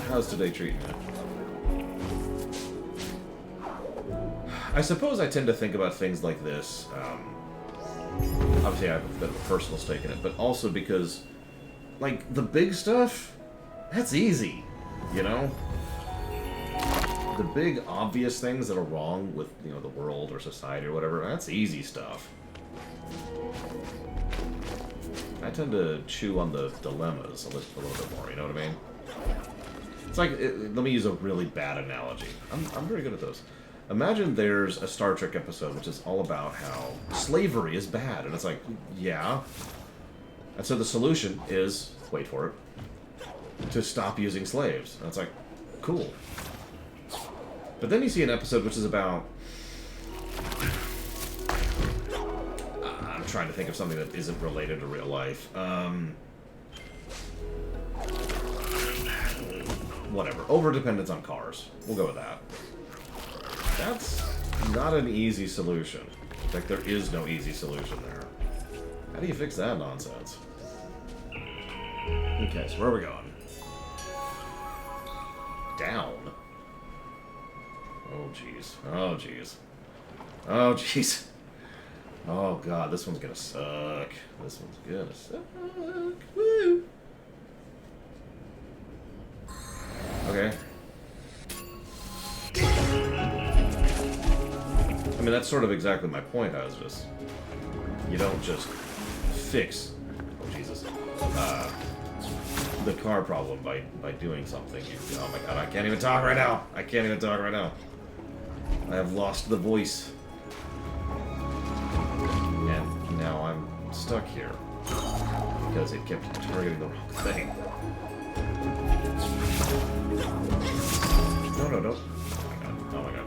How's today treating you? I suppose I tend to think about things like this. Obviously I have a bit of a personal stake in it, but also because, like, the big stuff, that's easy, you know? The big, obvious things that are wrong with, you know, the world or society or whatever, that's easy stuff. I tend to chew on the dilemmas a little bit more, you know what I mean? It's like, let me use a really bad analogy. I'm very good at those. Imagine there's a Star Trek episode which is all about how slavery is bad, and it's like, yeah. And so the solution is, wait for it, to stop using slaves. And it's like, cool. But then you see an episode which is about... I'm trying to think of something that isn't related to real life. Whatever. Overdependence on cars. We'll go with that. That's not an easy solution. In fact, there is no easy solution there. How do you fix that nonsense? Okay, so where are we going? Down. Oh, jeez. Oh, jeez. Oh, jeez. Oh, God, this one's gonna suck. This one's gonna suck. Woo! Okay. I mean, that's sort of exactly my point. I was just... You don't just fix... Oh, Jesus. The car problem by doing something. Oh, my God, I can't even talk right now. I can't even talk right now. I have lost the voice. And now I'm stuck here. Because it kept targeting the wrong thing. No, no, no. Oh my God.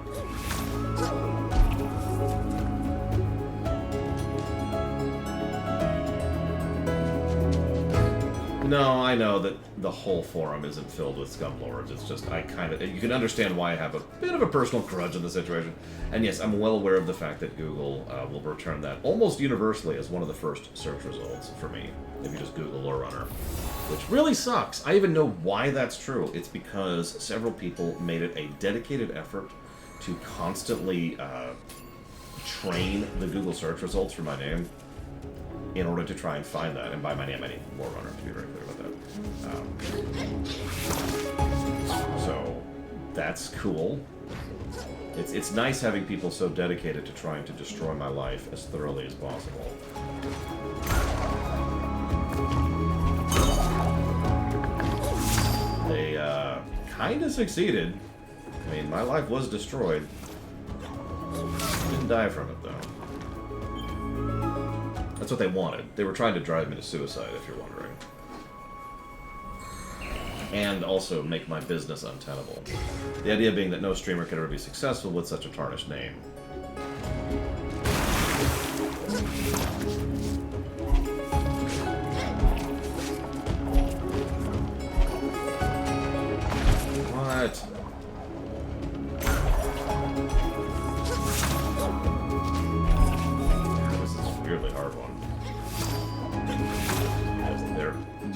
No, I know that the whole forum isn't filled with scumlords. It's just, you can understand why I have a bit of a personal grudge in the situation. And yes, I'm well aware of the fact that Google will return that almost universally as one of the first search results for me, if you just Google Lore Runner. Which really sucks. I even know why that's true. It's because several people made it a dedicated effort to constantly train the Google search results for my name in order to try and find that. And by my name, I mean Lore Runner, to be very clear about that. So, that's cool. It's nice having people so dedicated to trying to destroy my life as thoroughly as possible. They kind of succeeded. I mean, my life was destroyed. Didn't die from it, though. That's what they wanted. They were trying to drive me to suicide, if you're wondering. And also make my business untenable. The idea being that no streamer could ever be successful with such a tarnished name.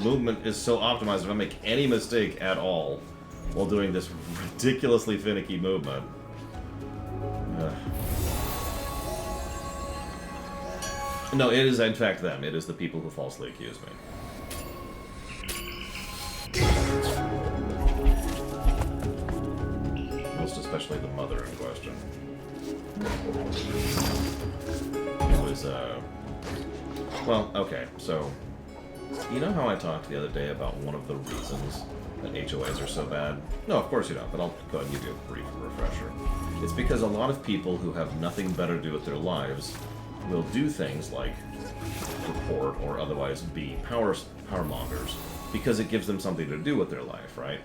movement is so optimized. If I make any mistake at all while doing this ridiculously finicky movement. No, it is in fact them. It is the people who falsely accuse me. Most especially the mother in question. It was, well, okay, so, you know how I talked the other day about one of the reasons that HOAs are so bad? No, of course you don't, but I'll go ahead and give you a brief refresher. It's because a lot of people who have nothing better to do with their lives will do things like report or otherwise be power mongers because it gives them something to do with their life, right?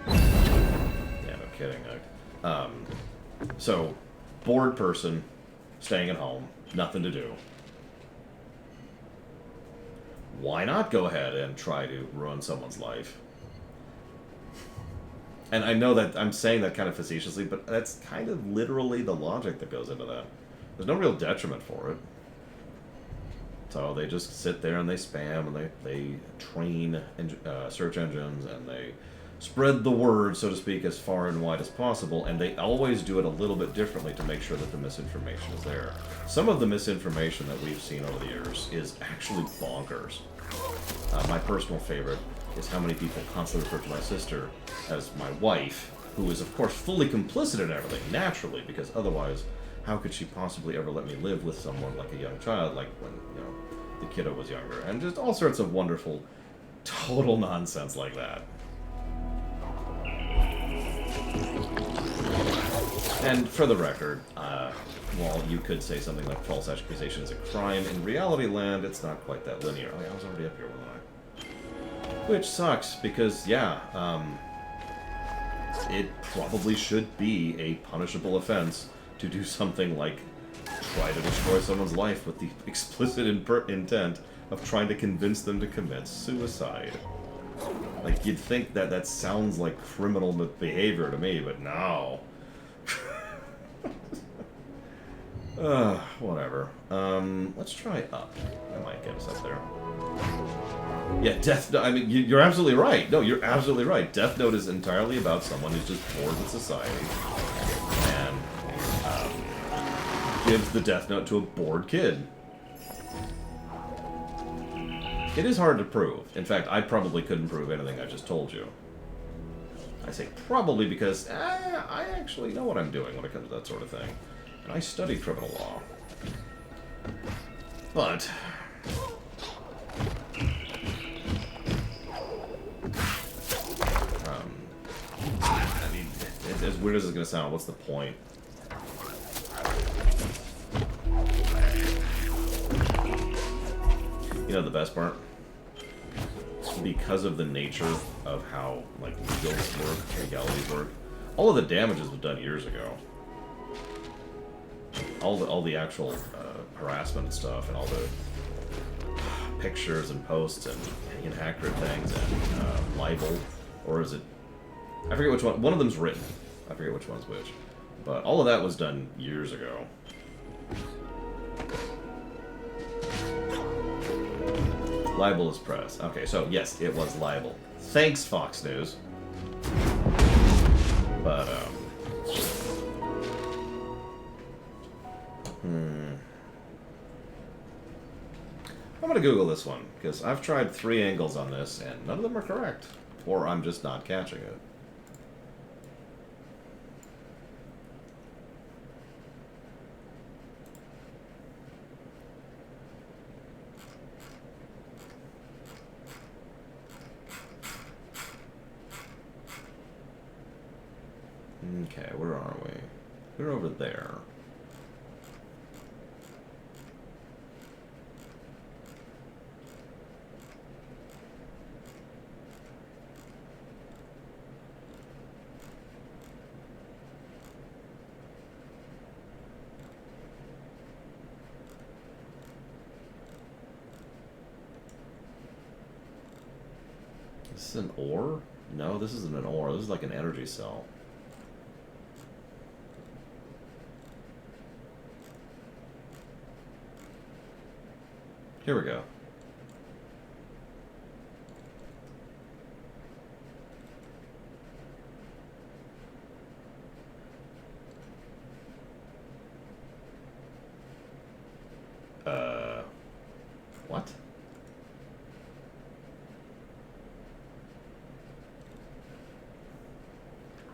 Yeah, no kidding. So, bored person, staying at home, nothing to do. Why not go ahead and try to ruin someone's life? And I know that I'm saying that kind of facetiously, but that's kind of literally the logic that goes into that. There's no real detriment for it. So they just sit there and they spam and they train search engines and they spread the word, so to speak, as far and wide as possible, and they always do it a little bit differently to make sure that the misinformation is there. Some of the misinformation that we've seen over the years is actually bonkers. My personal favorite is how many people constantly refer to my sister as my wife, who is, of course, fully complicit in everything, naturally, because otherwise, how could she possibly ever let me live with someone like a young child, like when, you know, the kiddo was younger, and just all sorts of wonderful, total nonsense like that. And for the record, while you could say something like false accusation is a crime, in reality land, it's not quite that linear. Oh, yeah, I was already up here, wasn't I? Which sucks, because, yeah, it probably should be a punishable offense to do something like try to destroy someone's life with the explicit intent of trying to convince them to commit suicide. Like, you'd think that that sounds like criminal behavior to me, but no. Whatever. Let's try up. That might get us up there. Yeah, Death Note, I mean, you're absolutely right. No, you're absolutely right. Death Note is entirely about someone who's just bored with society. And, gives the Death Note to a bored kid. It is hard to prove. In fact, I probably couldn't prove anything I just told you. I say probably because I actually know what I'm doing when it comes to that sort of thing. And I studied criminal law. But I mean, as weird as it's going to sound, what's the point? You know the best part? Because of the nature of how, like, legalities work, all of the damages was done years ago. All the actual harassment and stuff, and all the pictures and posts and inaccurate things and libel, or is it? I forget which one. One of them's written. I forget which one's which. But all of that was done years ago. Libel is press. Okay, so yes, it was libel. Thanks, Fox News. But, I'm gonna Google this one, because I've tried 3 angles on this, and none of them are correct. Or I'm just not catching it. Okay, where are we? We're over there. This is an ore? No, this isn't an ore. This is like an energy cell. Here we go.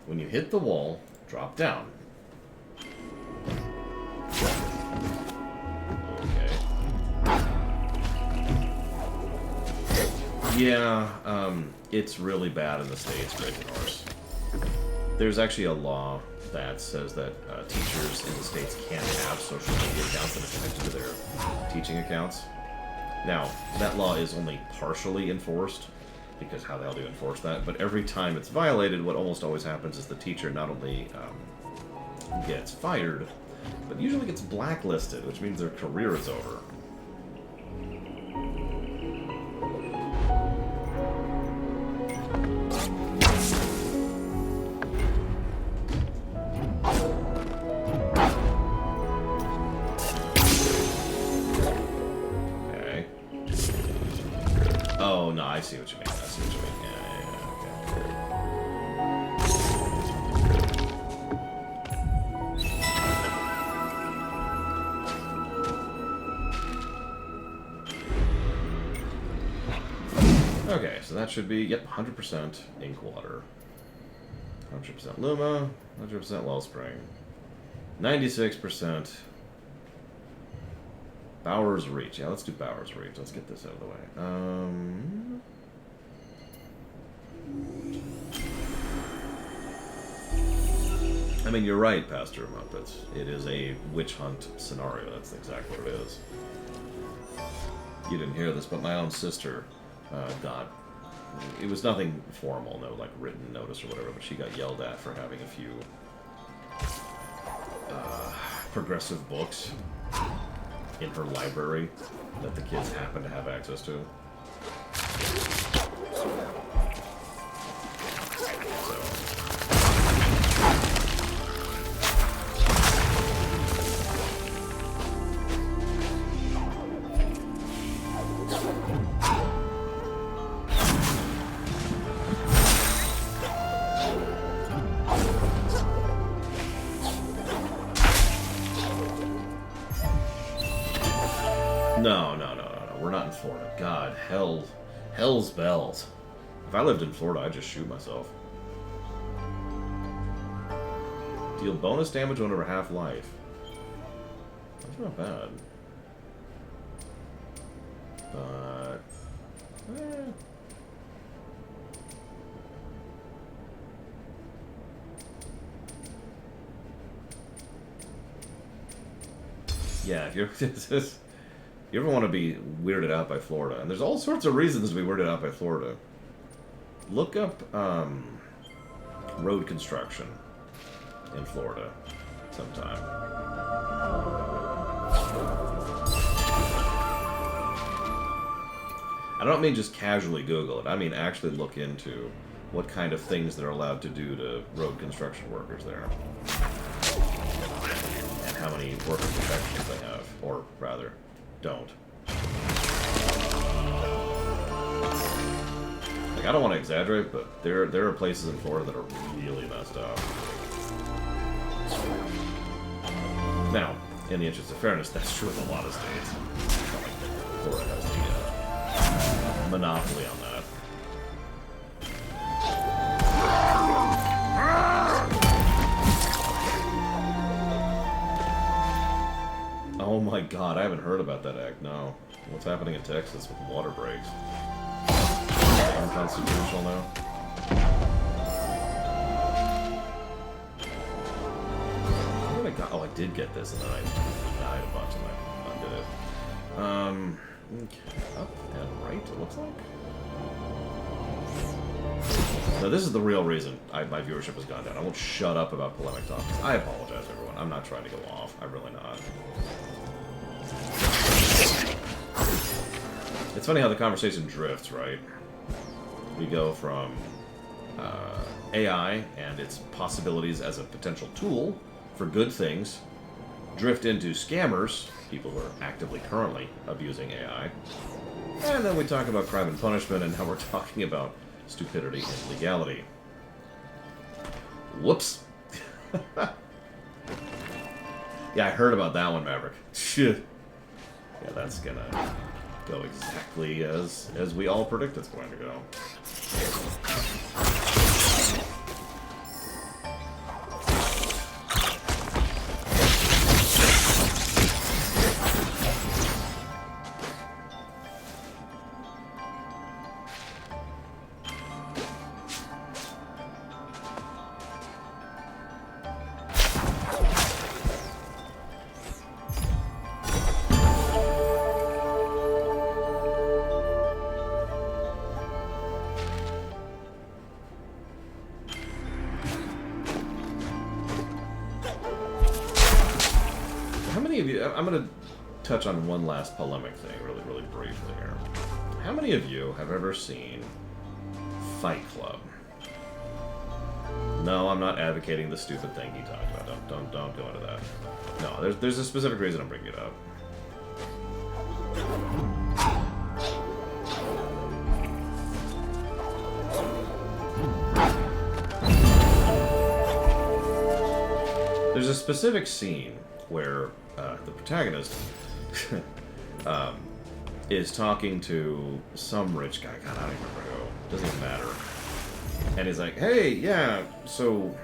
when you hit the wall, drop down. Okay. Yeah, it's really bad in the States, Breaking Horse. There's actually a law that says that teachers in the States can't have social media accounts that are connected to their teaching accounts. Now, that law is only partially enforced, because how the hell do you enforce that? But every time it's violated, what almost always happens is the teacher not only gets fired, but usually gets blacklisted, which means their career is over. Oh, no, I see what you mean. I see what you mean. Yeah, okay, so that should be, yep, 100% ink water. 100% Luma, 100% Wellspring. 96%. Bowers Reach. Yeah, let's do Bowers Reach. Let's get this out of the way. I mean, you're right, Pastor Muppets. It is a witch hunt scenario. That's exactly what it is. You didn't hear this, but my own sister got... It was nothing formal, no, like, written notice or whatever, but she got yelled at for having a few progressive books in her library that the kids happen to have access to. No. We're not in Florida. God, hell's bells. If I lived in Florida, I'd just shoot myself. Deal bonus damage whenever half life. That's not bad. But... Yeah, if you're... You ever want to be weirded out by Florida? And there's all sorts of reasons to be weirded out by Florida. Look up road construction in Florida sometime. I don't mean just casually Google it. I mean actually look into what kind of things they're allowed to do to road construction workers there. And how many worker protections they have. Or rather... don't. Like, I don't want to exaggerate, but there are places in Florida that are really messed up. Now, in the interest of fairness, that's true in a lot of states. It's not like Florida has the monopoly on that. Oh my god, I haven't heard about that act, no. What's happening in Texas with water breaks? Unconstitutional now? Oh, I did get this, and then I died a bunch, and I undid it. Okay, up and right, it looks like? No, this is the real reason my viewership has gone down. I won't shut up about polemic topics. I apologize, everyone. I'm not trying to go off. I'm really not. It's funny how the conversation drifts, right? We go from AI and its possibilities as a potential tool for good things, drift into scammers, people who are actively currently abusing AI, and then we talk about crime and punishment, and now we're talking about stupidity and legality. Whoops. Yeah, I heard about that one, Maverick. Shit. Yeah, that's gonna go exactly as we all predict it's going to go. many of you... I'm going to touch on one last polemic thing really, really briefly here. How many of you have ever seen Fight Club? No, I'm not advocating the stupid thing he talked about. Don't go into that. No, there's a specific reason I'm bringing it up. There's a specific scene where the protagonist is talking to some rich guy. God, I don't even remember who. Doesn't even matter. And he's like, hey, yeah, so,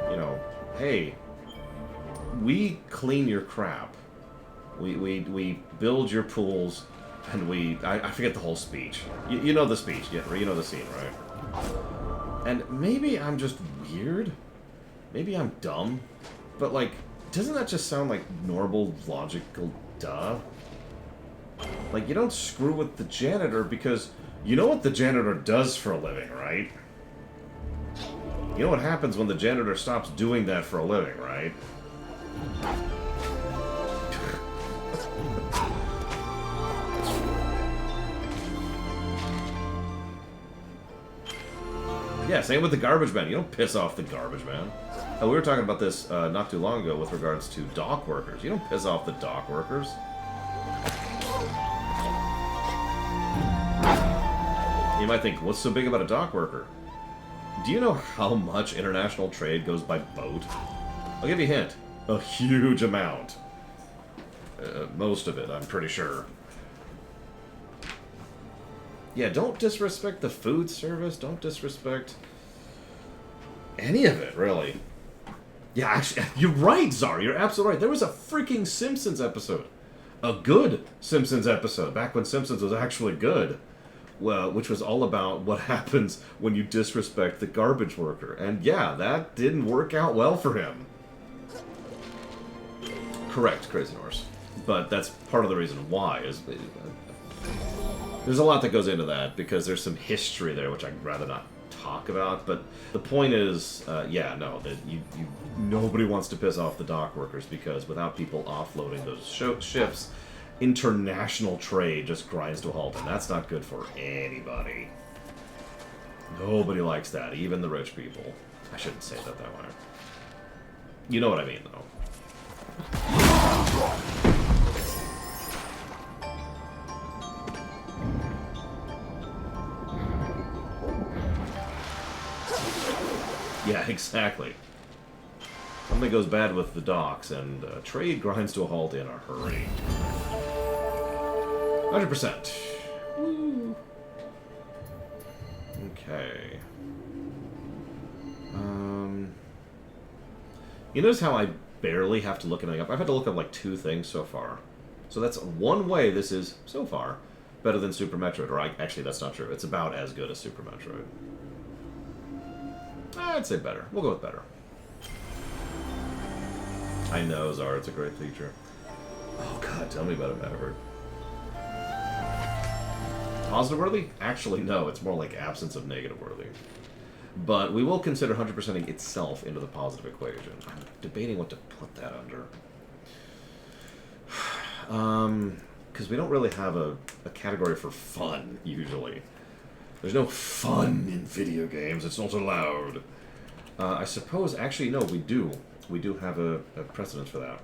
you know, hey, we clean your crap. We build your pools, and I forget the whole speech. You know the speech, yeah, you know the scene, right? And maybe I'm just weird. Maybe I'm dumb. But, like, doesn't that just sound like normal, logical duh? Like, you don't screw with the janitor because you know what the janitor does for a living, right? You know what happens when the janitor stops doing that for a living, right? Yeah, same with the garbage man. You don't piss off the garbage man. We were talking about this not too long ago with regards to dock workers. You don't piss off the dock workers. You might think, what's so big about a dock worker? Do you know how much international trade goes by boat? I'll give you a hint. A huge amount. Most of it, I'm pretty sure. Yeah, don't disrespect the food service. Don't disrespect any of it, really. Yeah, actually, you're right, Zara. You're absolutely right. There was a freaking Simpsons episode. A good Simpsons episode, back when Simpsons was actually good. Well, which was all about what happens when you disrespect the garbage worker. And yeah, that didn't work out well for him. Correct, Crazy Norse. But that's part of the reason why. There's a lot that goes into that, because there's some history there, which I'd rather not talk about. But the point is, yeah, no, that nobody wants to piss off the dock workers, because without people offloading those ships, international trade just grinds to a halt, and that's not good for anybody. Nobody likes that, even the rich people. I shouldn't say that way. You know what I mean, though. Yeah, exactly. Something goes bad with the docks, and trade grinds to a halt in a hurry. 100%. Woo. Okay. You notice how I barely have to look anything up? I've had to look up like 2 things so far. So that's one way this is, so far, better than Super Metroid. Or actually, that's not true. It's about as good as Super Metroid. I'd say better. We'll go with better. I know, Zara, it's a great feature. Oh god, tell me about it, Maverick. Positive worthy? Actually, no. It's more like absence of negative worthy. But we will consider 100%ing itself into the positive equation. I'm debating what to put that under. Because we don't really have a category for fun, usually. There's no fun in video games. It's not allowed. I suppose, actually, no, we do. We do have a precedent for that.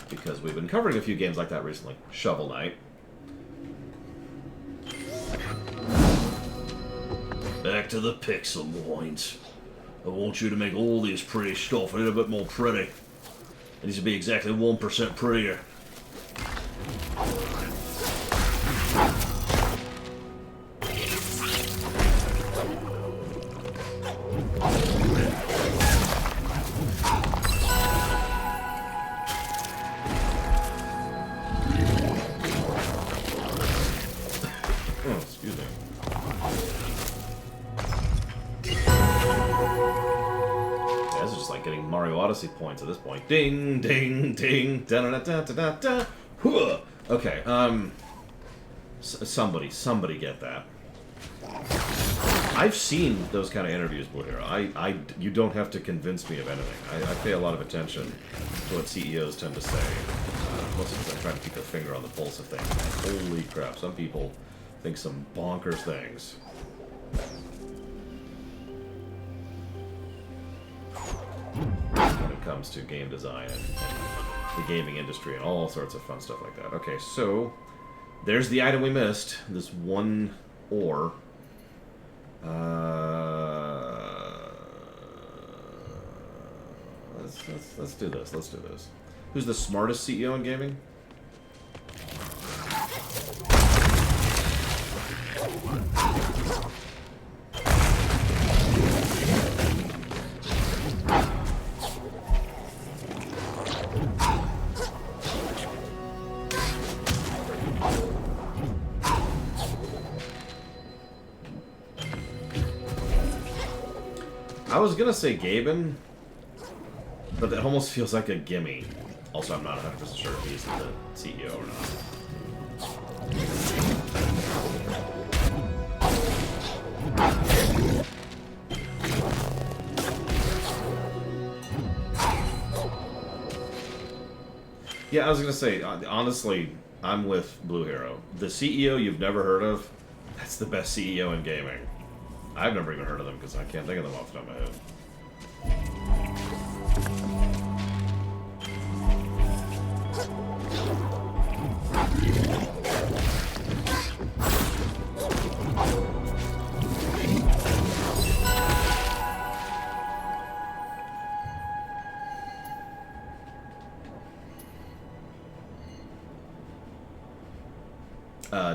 Because we've been covering a few games like that recently. Shovel Knight. Back to the pixel points. I want you to make all this pretty stuff a little bit more pretty. It needs to be exactly 1% prettier. Points at this point. Ding, ding, ding, da da da da da da. Okay, Somebody get that. I've seen those kind of interviews, Blue Hero. You don't have to convince me of anything. I pay a lot of attention to what CEOs tend to say. Most of the time, trying to keep their finger on the pulse of things. Holy crap! Some people think some bonkers things. When it comes to game design and the gaming industry and all sorts of fun stuff like that. Okay, so there's the item we missed. This one ore. Let's do this. Let's do this. Who's the smartest CEO in gaming? I was gonna say Gaben, but that almost feels like a gimme. Also, I'm not 100% sure if he's the CEO or not. Yeah, I was gonna say, honestly, I'm with Blue Hero. The CEO you've never heard of, that's the best CEO in gaming. I've never even heard of them because I can't think of them off the top of my head.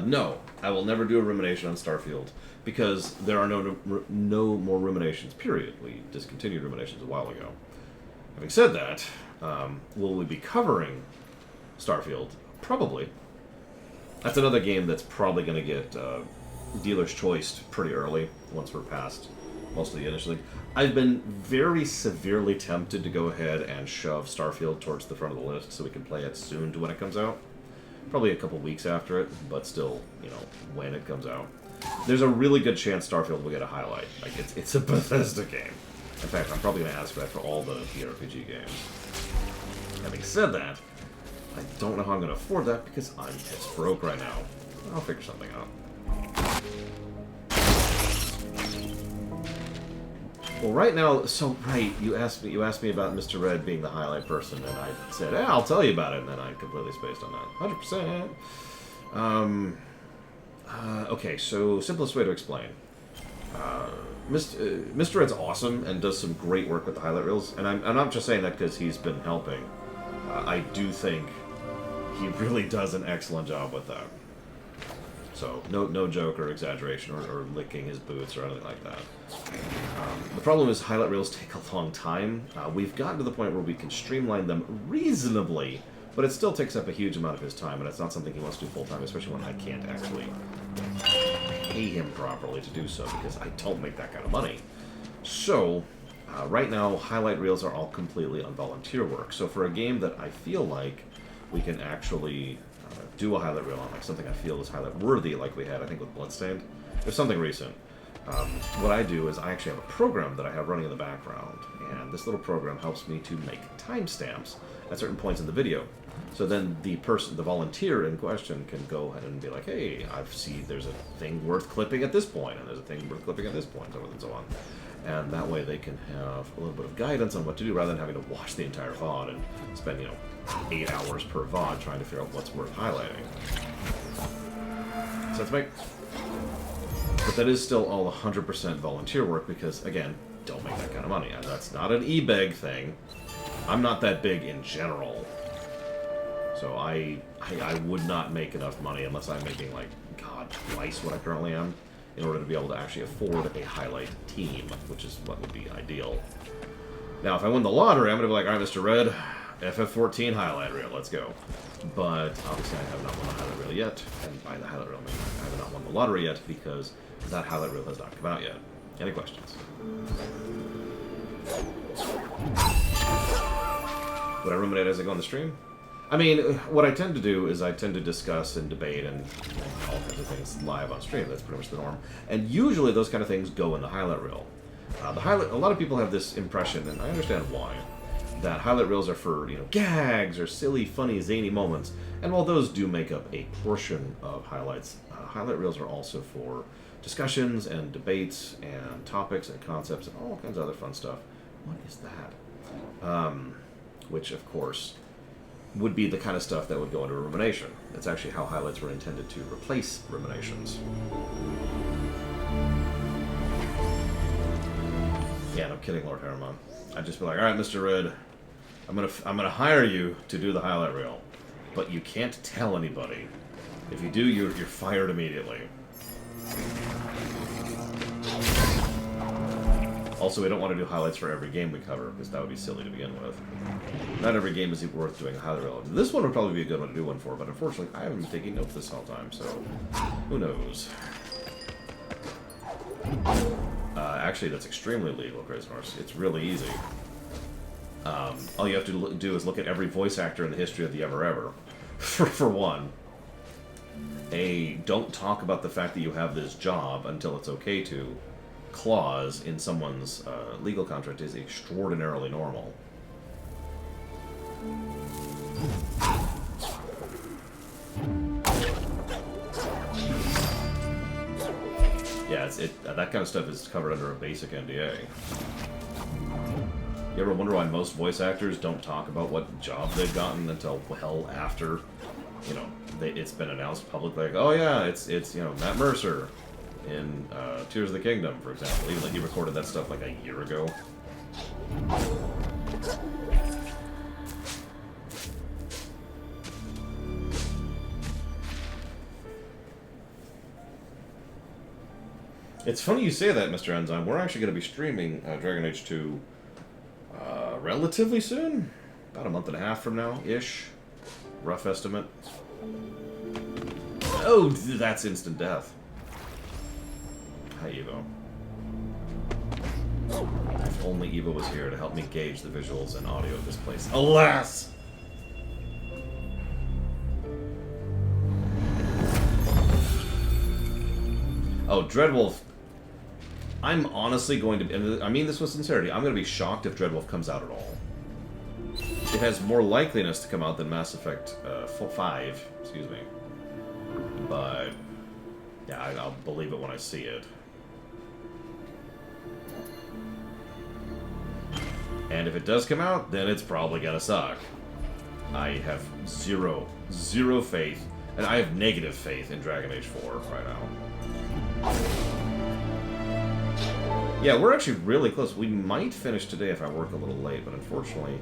No, I will never do a rumination on Starfield because there are no more ruminations, period. We discontinued ruminations a while ago. Having said that, will we be covering Starfield? Probably. That's another game that's probably going to get dealer's choice pretty early once we're past most of the initially. I've been very severely tempted to go ahead and shove Starfield towards the front of the list so we can play it soon to when it comes out. Probably a couple weeks after it, but still, you know, when it comes out. There's a really good chance Starfield will get a highlight. Like, it's a Bethesda game. In fact, I'm probably going to ask for that for all the RPG games. Having said that, I don't know how I'm going to afford that because I'm piss broke right now. I'll figure something out. Well, right now, so right, you asked me about Mr. Red being the highlight person, and I said, I'll tell you about it, and then I completely spaced on that. 100%. Okay, so simplest way to explain. Mr. Red's awesome and does some great work with the highlight reels, and I'm not just saying that because he's been helping. I do think he really does an excellent job with that. So, no joke or exaggeration or licking his boots or anything like that. The problem is highlight reels take a long time. We've gotten to the point where we can streamline them reasonably, but it still takes up a huge amount of his time, and it's not something he wants to do full-time, especially when I can't actually pay him properly to do so, because I don't make that kind of money. So, right now, highlight reels are all completely on volunteer work. So for a game that I feel like we can actually do a highlight reel on, like something I feel is highlight worthy, like we had, I think, with Bloodstained. There's something recent. What I do is I actually have a program that I have running in the background, and this little program helps me to make timestamps at certain points in the video. So then the volunteer in question can go ahead and be like, hey, I see there's a thing worth clipping at this point, and there's a thing worth clipping at this point, so on and so on. And that way they can have a little bit of guidance on what to do rather than having to watch the entire VOD and spend, 8 hours per VOD trying to figure out what's worth highlighting. Sense, mate? But that is still all 100% volunteer work because, again, don't make that kind of money. And that's not an e-beg thing. I'm not that big in general. So I would not make enough money unless I'm making, like, God, twice what I currently am in order to be able to actually afford a highlight team, which is what would be ideal. Now, if I win the lottery, I'm going to be like, alright, Mr. Red, FF14 highlight reel, let's go. But obviously I have not won the highlight reel yet, and by the highlight reel I mean I have not won the lottery yet because that highlight reel has not come out yet. Any questions? Would I ruminate as I go on the stream? I mean, what I tend to do is I tend to discuss and debate and all kinds of things live on stream. That's pretty much the norm. And usually those kind of things go in the highlight reel. A lot of people have this impression, and I understand why, that highlight reels are for, gags or silly, funny, zany moments. And while those do make up a portion of highlights, highlight reels are also for discussions and debates and topics and concepts and all kinds of other fun stuff. What is that? Which, of course, would be the kind of stuff that would go into rumination. It's actually how highlights were intended to replace ruminations. Yeah, no kidding, Lord Harriman. I'd just be like, all right, Mr. Red, I'm gonna hire you to do the highlight reel, but you can't tell anybody. If you do, you're fired immediately. Also, we don't want to do highlights for every game we cover, because that would be silly to begin with. Not every game is worth doing a highlight reel. This one would probably be a good one to do one for, but unfortunately, I haven't been taking notes this whole time, so who knows? Actually, that's extremely legal, Crazy Horse. It's really easy. All you have to do is look at every voice actor in the history of the ever, for one. Don't talk about the fact that you have this job until it's okay to. Clause in someone's legal contract is extraordinarily normal. Yeah, that kind of stuff is covered under a basic NDA. You ever wonder why most voice actors don't talk about what job they've gotten until well after, it's been announced publicly? Like, oh yeah, it's Matt Mercer in Tears of the Kingdom, for example, even though he recorded that stuff like a year ago. It's funny you say that, Mr. Enzyme. We're actually going to be streaming Dragon Age 2 relatively soon. About a month and a half from now-ish. Rough estimate. Oh, that's instant death. Hi, Evo. If only Evo was here to help me gauge the visuals and audio of this place. Alas! Oh, Dreadwolf. I'm honestly going to be, and I mean this with sincerity, I'm going to be shocked if Dreadwolf comes out at all. It has more likeliness to come out than Mass Effect 5, excuse me. But, yeah, I'll believe it when I see it. And if it does come out, then it's probably gonna suck. I have zero faith, and I have negative faith in Dragon Age 4 right now. Yeah, we're actually really close. We might finish today if I work a little late, but unfortunately,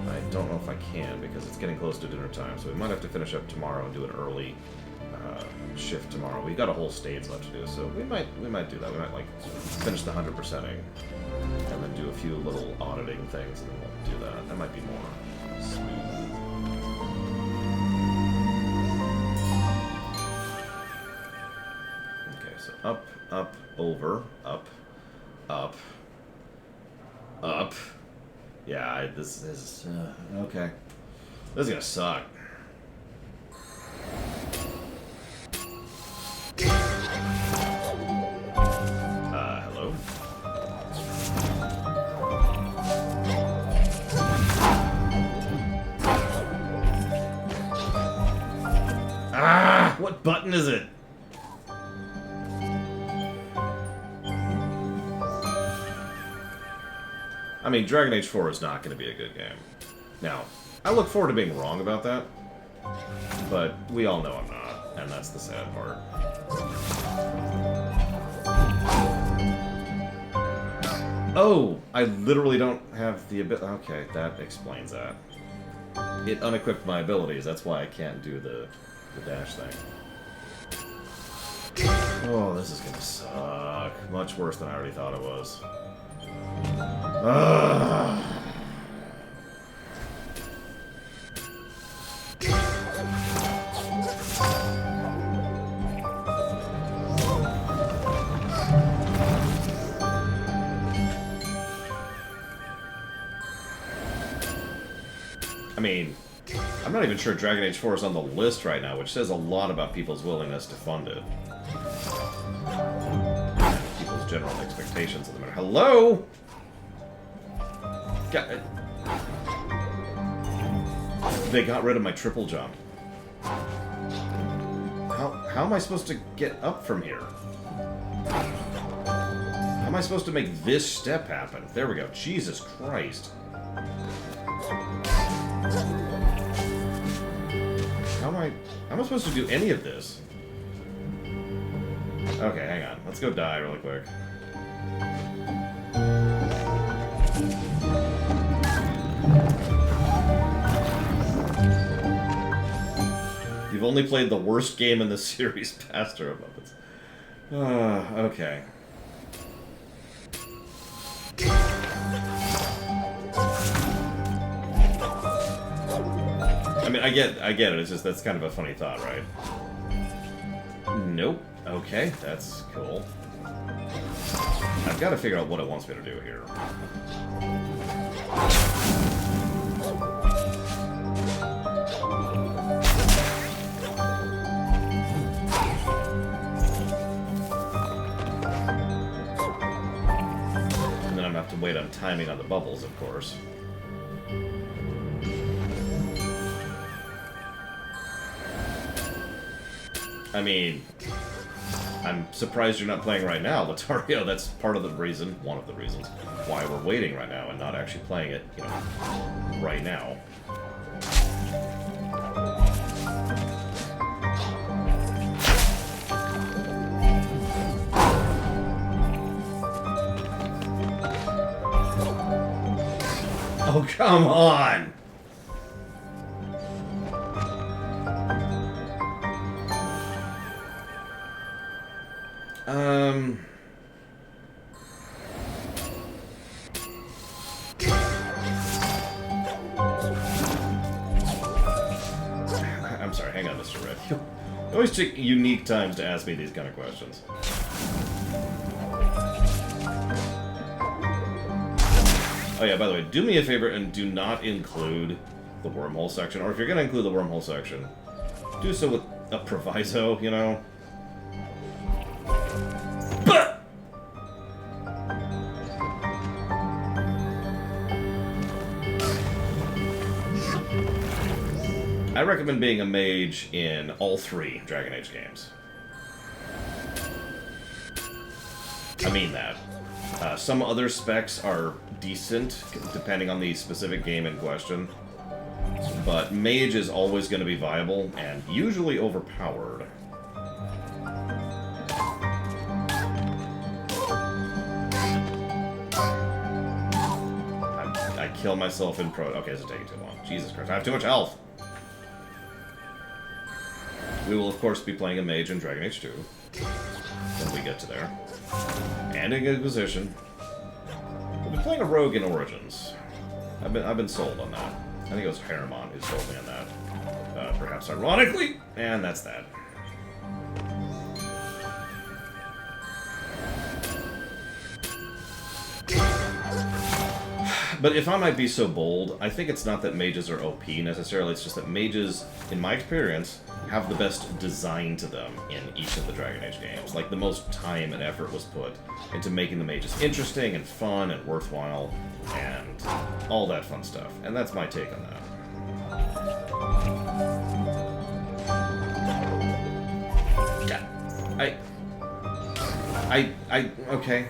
I don't know if I can because it's getting close to dinner time. So we might have to finish up tomorrow and do an early shift tomorrow. We've got a whole stage left to do, so we might do that. We might like finish the 100%ing and then do a few little auditing things, and then we'll do that. That might be more smooth. Okay, so up, up, over, up, up, up. Yeah, this is okay. This is gonna suck. Hello? Ah! What button is it? I mean, Dragon Age 4 is not going to be a good game. Now, I look forward to being wrong about that, but we all know I'm not, and that's the sad part. Oh, I literally don't have the ability. Okay, that explains that. It unequipped my abilities, that's why I can't do the dash thing. Oh, this is gonna suck. Much worse than I already thought it was. I mean, I'm not even sure Dragon Age 4 is on the list right now, which says a lot about people's willingness to fund it. People's general expectations of the matter. Hello? They got rid of my triple jump. How am I supposed to get up from here? How am I supposed to make this step happen? There we go. Jesus Christ. How am I supposed to do any of this? Okay, hang on. Let's go die really quick. You've only played the worst game in the series, Pastor of Muppets. Okay. I mean, I get it. It's just that's kind of a funny thought, right? Nope. Okay, that's cool. I've got to figure out what it wants me to do here. And then I'm gonna have to wait on timing on the bubbles, of course. I mean, I'm surprised you're not playing right now, Latario. That's part of the reason, one of the reasons, why we're waiting right now and not actually playing it, you know, right now. Oh, come on! I'm sorry, hang on, Mr. Red. You always take unique times to ask me these kind of questions. Oh yeah, by the way, do me a favor and do not include the wormhole section. Or if you're going to include the wormhole section, do so with a proviso, you know? I recommend being a mage in all 3 Dragon Age games. I mean that. Some other specs are decent, depending on the specific game in question. But mage is always going to be viable, and usually overpowered. I kill myself in pro... Okay, this is taking too long. Jesus Christ, I have too much health! We will, of course, be playing a mage in Dragon Age 2 when we get to there. And in Inquisition. We'll be playing a rogue in Origins. I've been sold on that. I think it was Paramount who sold me on that. Perhaps ironically, and that's that. But if I might be so bold, I think it's not that mages are OP necessarily, it's just that mages, in my experience, have the best design to them in each of the Dragon Age games. Like, the most time and effort was put into making the mages interesting and fun and worthwhile and all that fun stuff. And that's my take on that. Yeah. Okay.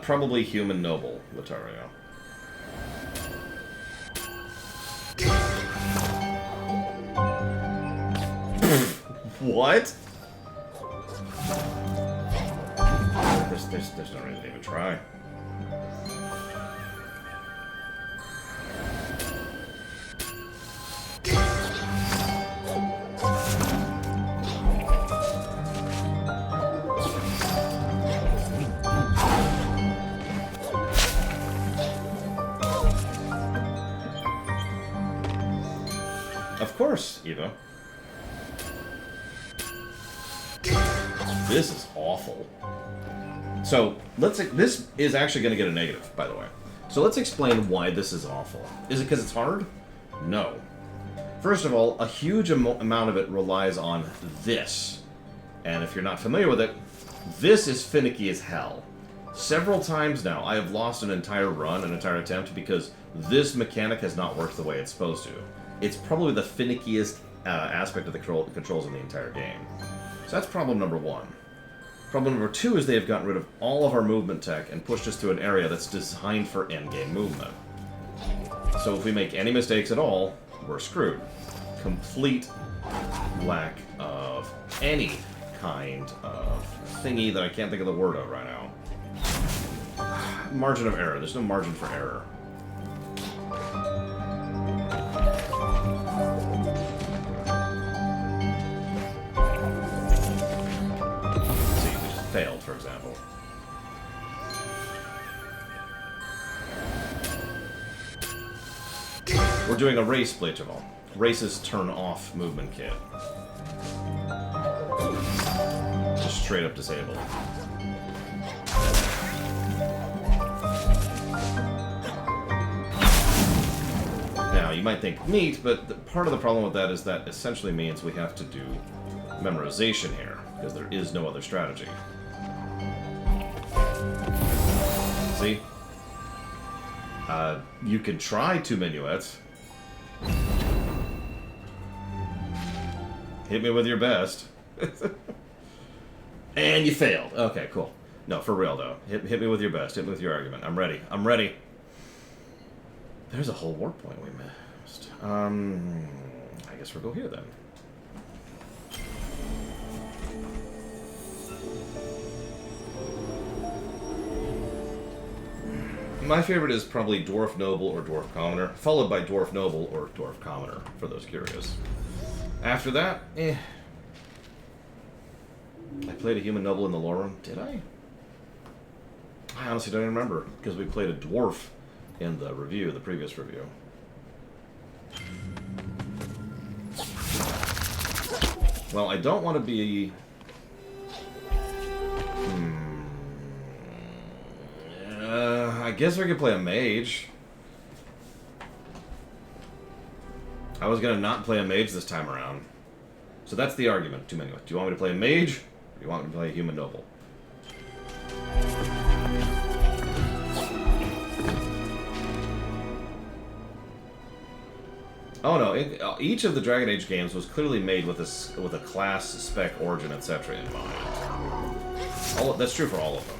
Probably human noble, Latario. What? There's no reason to even try. Of course, Eva. This is awful. So, this is actually going to get a negative, by the way. So let's explain why this is awful. Is it because it's hard? No. First of all, a huge amount of it relies on this. And if you're not familiar with it, this is finicky as hell. Several times now, I have lost an entire run, an entire attempt, because this mechanic has not worked the way it's supposed to. It's probably the finickiest aspect of the controls in the entire game. So that's problem number one. Problem number two is they have gotten rid of all of our movement tech and pushed us to an area that's designed for endgame movement. So if we make any mistakes at all, we're screwed. Complete lack of any kind of thingy that I can't think of the word of right now. Margin of error. There's no margin for error. See, we just failed, for example. We're doing a race, Bleachable. Races turn off movement kit. Just straight up disabled. Now, you might think neat, but part of the problem with that is that essentially means we have to do memorization here, because there is no other strategy. See? You can try 2 minuets. Hit me with your best. And you failed. Okay, cool. No, for real, though. Hit me with your best. Hit me with your argument. I'm ready. I'm ready. There's a whole warp point we missed. I guess we'll go here, then. My favorite is probably Dwarf Noble or Dwarf Commoner, followed by Dwarf Noble or Dwarf Commoner, for those curious. After that, I played a Human Noble in the lore room. Did I? I honestly don't even remember, because we played a Dwarf in the review, the previous review. Well, I don't want to be... I guess we could play a mage. I was gonna not play a mage this time around. So that's the argument. 2 minuets. Do you want me to play a mage, or do you want me to play a human noble? Oh no! Each of the Dragon Age games was clearly made with a class, spec, origin, etc. in mind. That's true for all of them.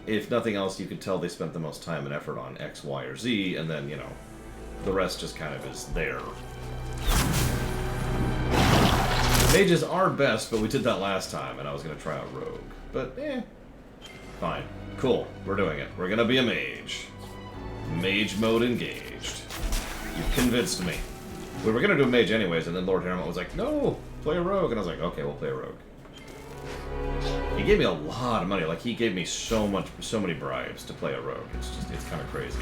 If nothing else, you could tell they spent the most time and effort on X, Y, or Z, and then, you know, the rest just kind of is there. Mages are best, but we did that last time, and I was going to try out Rogue. But, fine. Cool. We're doing it. We're going to be a mage. Mage mode engaged. You've convinced me. We were going to do a mage anyways, and then Lord Harriman was like, no, play a rogue. And I was like, okay, we'll play a rogue. He gave me a lot of money. Like, he gave me so many bribes to play a rogue. It's kind of crazy.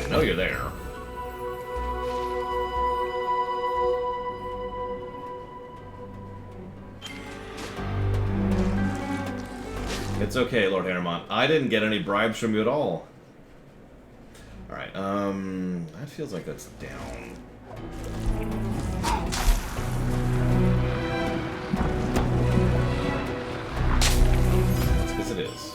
I know you're there. It's okay, Lord Harriman. I didn't get any bribes from you at all. Alright, that feels like that's down. Because it is.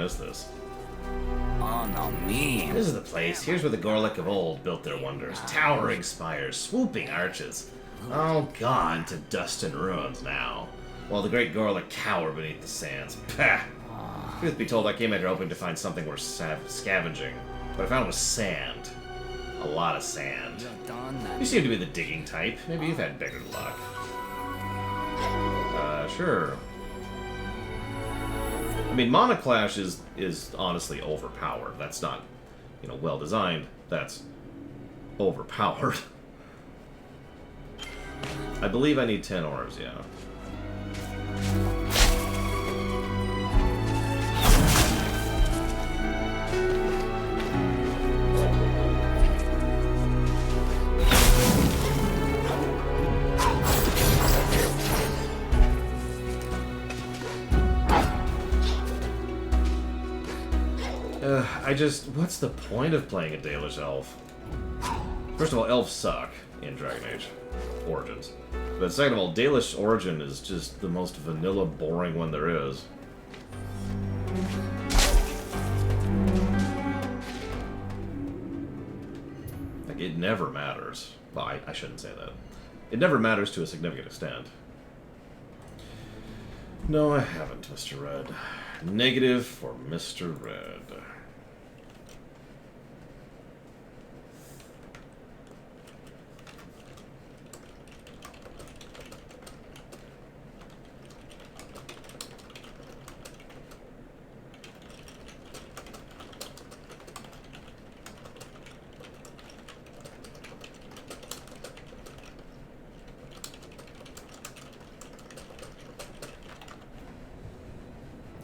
This. Oh, no, me. This is the place. Here's where the Gorlick of old built their wonders. Towering spires, swooping arches. All gone to dust and ruins now. While the great Gorlick cower beneath the sands. Pah! Truth be told, I came out here hoping to find something worth scavenging. What I found was sand. A lot of sand. You're done that. You seem to be the digging type. Maybe you've had bigger luck. Sure. I mean, Mana Clash is honestly overpowered. That's not, you know, well designed. That's overpowered. I believe I need 10 ores, yeah. What's the point of playing a Dalish Elf? First of all, elves suck in Dragon Age Origins. But second of all, Dalish Origin is just the most vanilla, boring one there is. Like, it never matters. Well, I shouldn't say that. It never matters to a significant extent. No, I haven't, Mr. Red. Negative for Mr. Red.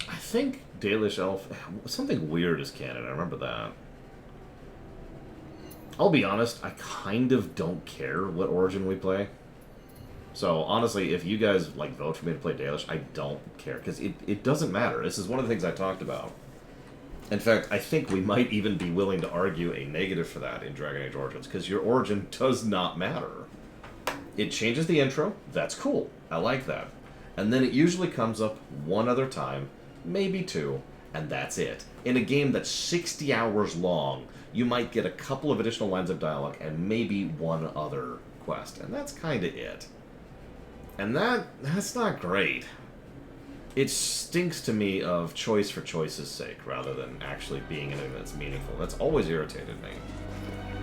I think Dalish Elf... Something weird is canon, I remember that. I'll be honest, I kind of don't care what Origin we play. So, honestly, if you guys, like, vote for me to play Dalish, I don't care, because it doesn't matter. This is one of the things I talked about. In fact, I think we might even be willing to argue a negative for that in Dragon Age Origins, because your Origin does not matter. It changes the intro, that's cool. I like that. And then it usually comes up one other time, maybe two, and that's it. In a game that's 60 hours long, you might get a couple of additional lines of dialogue and maybe one other quest, and that's kind of it. And that's not great. It stinks to me of choice for choice's sake, rather than actually being anything that's meaningful. That's always irritated me.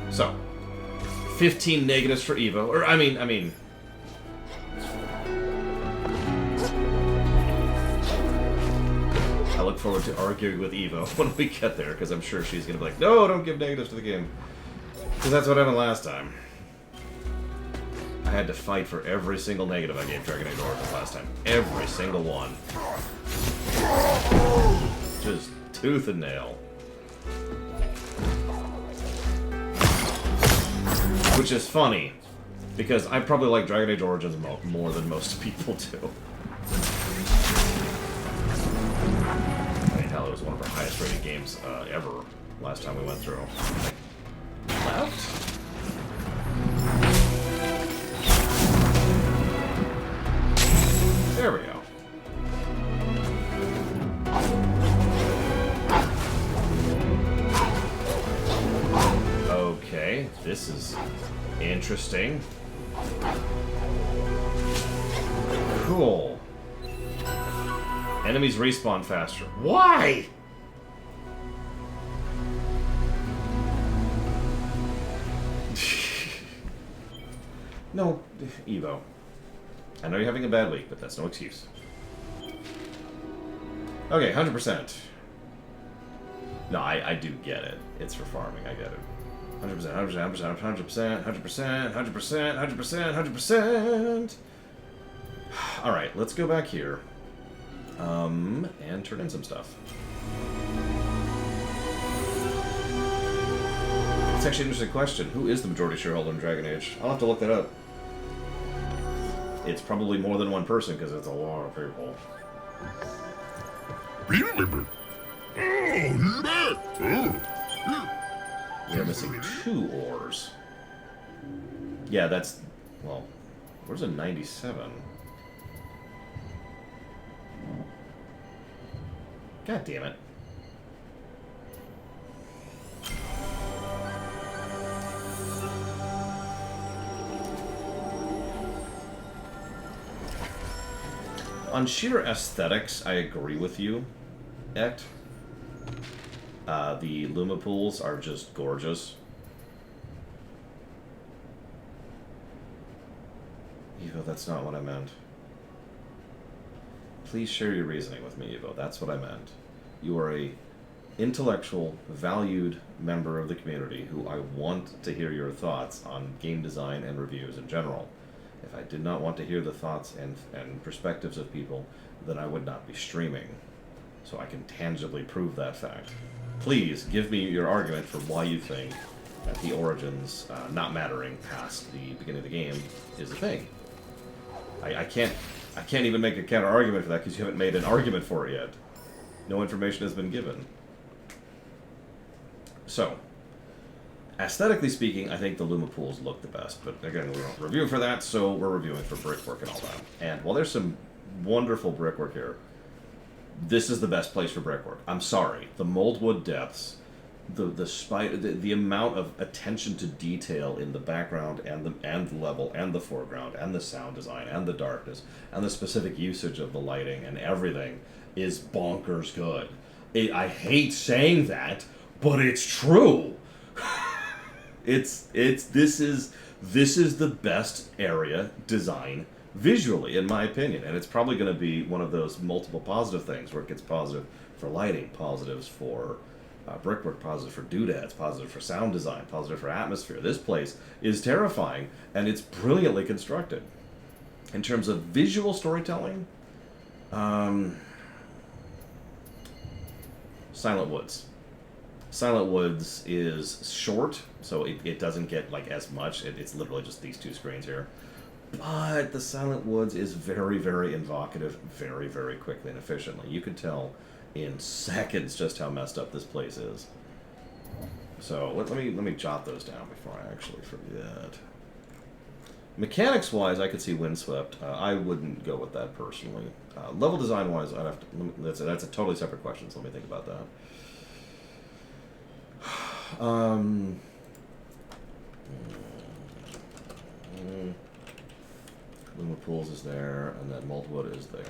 So, 15 negatives for Evo, or I mean... I look forward to arguing with Evo when we get there, because I'm sure she's going to be like, no, don't give negatives to the game. Because that's what happened last time. I had to fight for every single negative I gave Dragon Age Origins last time. Every single one. Just tooth and nail. Which is funny, because I probably like Dragon Age Origins more than most people do. Hell, it was one of our highest rated games ever last time we went through. Left? There we go. Okay, this is interesting. Cool. Enemies respawn faster. Why? No, Evo. I know you're having a bad week, but that's no excuse. Okay, 100%. No, I do get it. It's for farming, I get it. 100%, 100%, 100%, 100%, 100%, 100%, 100%. Alright, let's go back here. And turn in some stuff. It's actually an interesting question. Who is the majority shareholder in Dragon Age? I'll have to look that up. It's probably more than one person, because it's a lot of people. Remember. Oh, back. Oh. We are missing 2 ores. Yeah, that's... Well, where's a 97? God damn it. On sheer aesthetics, I agree with you, Et. The Luma pools are just gorgeous. That's not what I meant. Please share your reasoning with me, Evo. That's what I meant. You are a intellectual, valued member of the community who I want to hear your thoughts on game design and reviews in general. If I did not want to hear the thoughts and perspectives of people, then I would not be streaming. So I can tangibly prove that fact. Please give me your argument for why you think that the origins not mattering past the beginning of the game is a thing. I can't even make a counter argument for that because you haven't made an argument for it yet. No information has been given. So, aesthetically speaking, I think the Luma pools look the best. But again, we don't review for that, so we're reviewing for brickwork and all that. And while there's some wonderful brickwork here, this is the best place for brickwork. I'm sorry. The moldwood depths, the amount of attention to detail in the background and the level and the foreground and the sound design and the darkness and the specific usage of the lighting and everything is bonkers good. I hate saying that, but it's true. This is the best area design visually, in my opinion, and it's probably going to be one of those multiple positive things where it gets positive for lighting, positives for brickwork, positive for doodads, positive for sound design, positive for atmosphere. This place is terrifying, and it's brilliantly constructed. In terms of visual storytelling, Silent Woods. Silent Woods is short, so it doesn't get like as much. It's literally just these two screens here. But the Silent Woods is very, very evocative, very, very quickly and efficiently. You can tell in seconds just how messed up this place is. So let me jot those down before I actually forget. Mechanics-wise, I could see Windswept. I wouldn't go with that personally. Level design-wise, I'd have to. That's a totally separate question. So let me think about that. Luma Pools is there, and then Moldwood is there.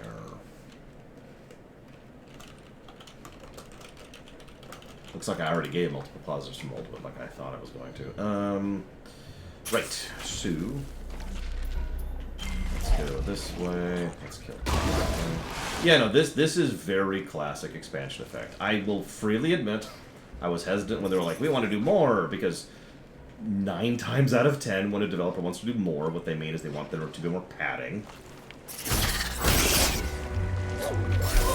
Looks like I already gave multiple positives from Moldwood, like I thought I was going to. Right, so let's go this way. Let's kill it. Yeah, no, this is very classic expansion effect. I will freely admit, I was hesitant when they were like, we want to do more, because 9 times out of 10, when a developer wants to do more, what they mean is they want there to be more padding.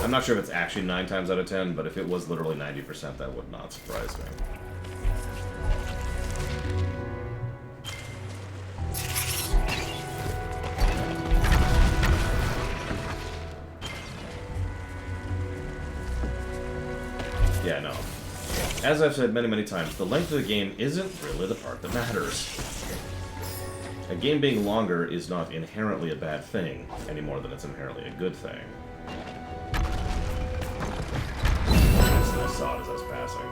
I'm not sure if it's actually 9 times out of 10, but if it was literally 90%, that would not surprise me. Yeah, no. As I've said many, many times, the length of the game isn't really the part that matters. A game being longer is not inherently a bad thing, any more than it's inherently a good thing. I saw it as I was passing.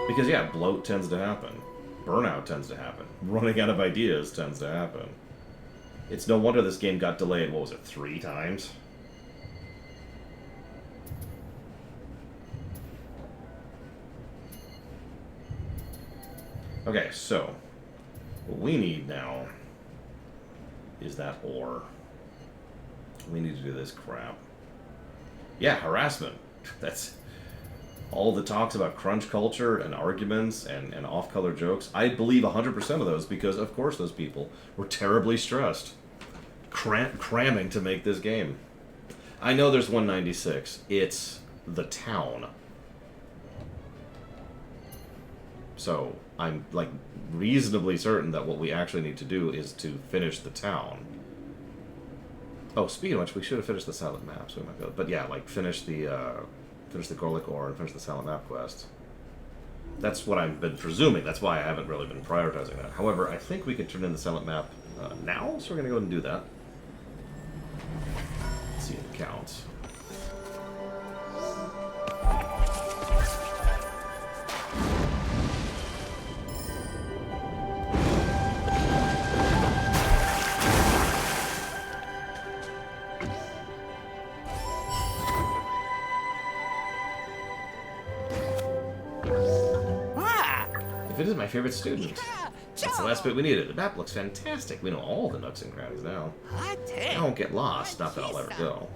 Because, yeah, bloat tends to happen. Burnout tends to happen. Running out of ideas tends to happen. It's no wonder this game got delayed, what was it, 3 times? Okay, so what we need now is that ore. We need to do this crap. Yeah, harassment. That's all the talks about crunch culture and arguments and off-color jokes. I believe 100% of those because, of course, those people were terribly stressed. Cramming to make this game. I know there's 196. It's the town. So I'm like reasonably certain that what we actually need to do is to finish the town. Oh, speaking of which, we should have finished the silent map, so we might go. But yeah, like finish the Gorlick ore and finish the silent map quest. That's what I've been presuming. That's why I haven't really been prioritizing that. However, I think we could turn in the silent map now, so we're gonna go ahead and do that. Let's see if it counts. Ah! If it is my favorite student, that's That's the last bit we needed. The map looks fantastic. We know all the nooks and crannies now. I won't get lost. Not that I'll ever go.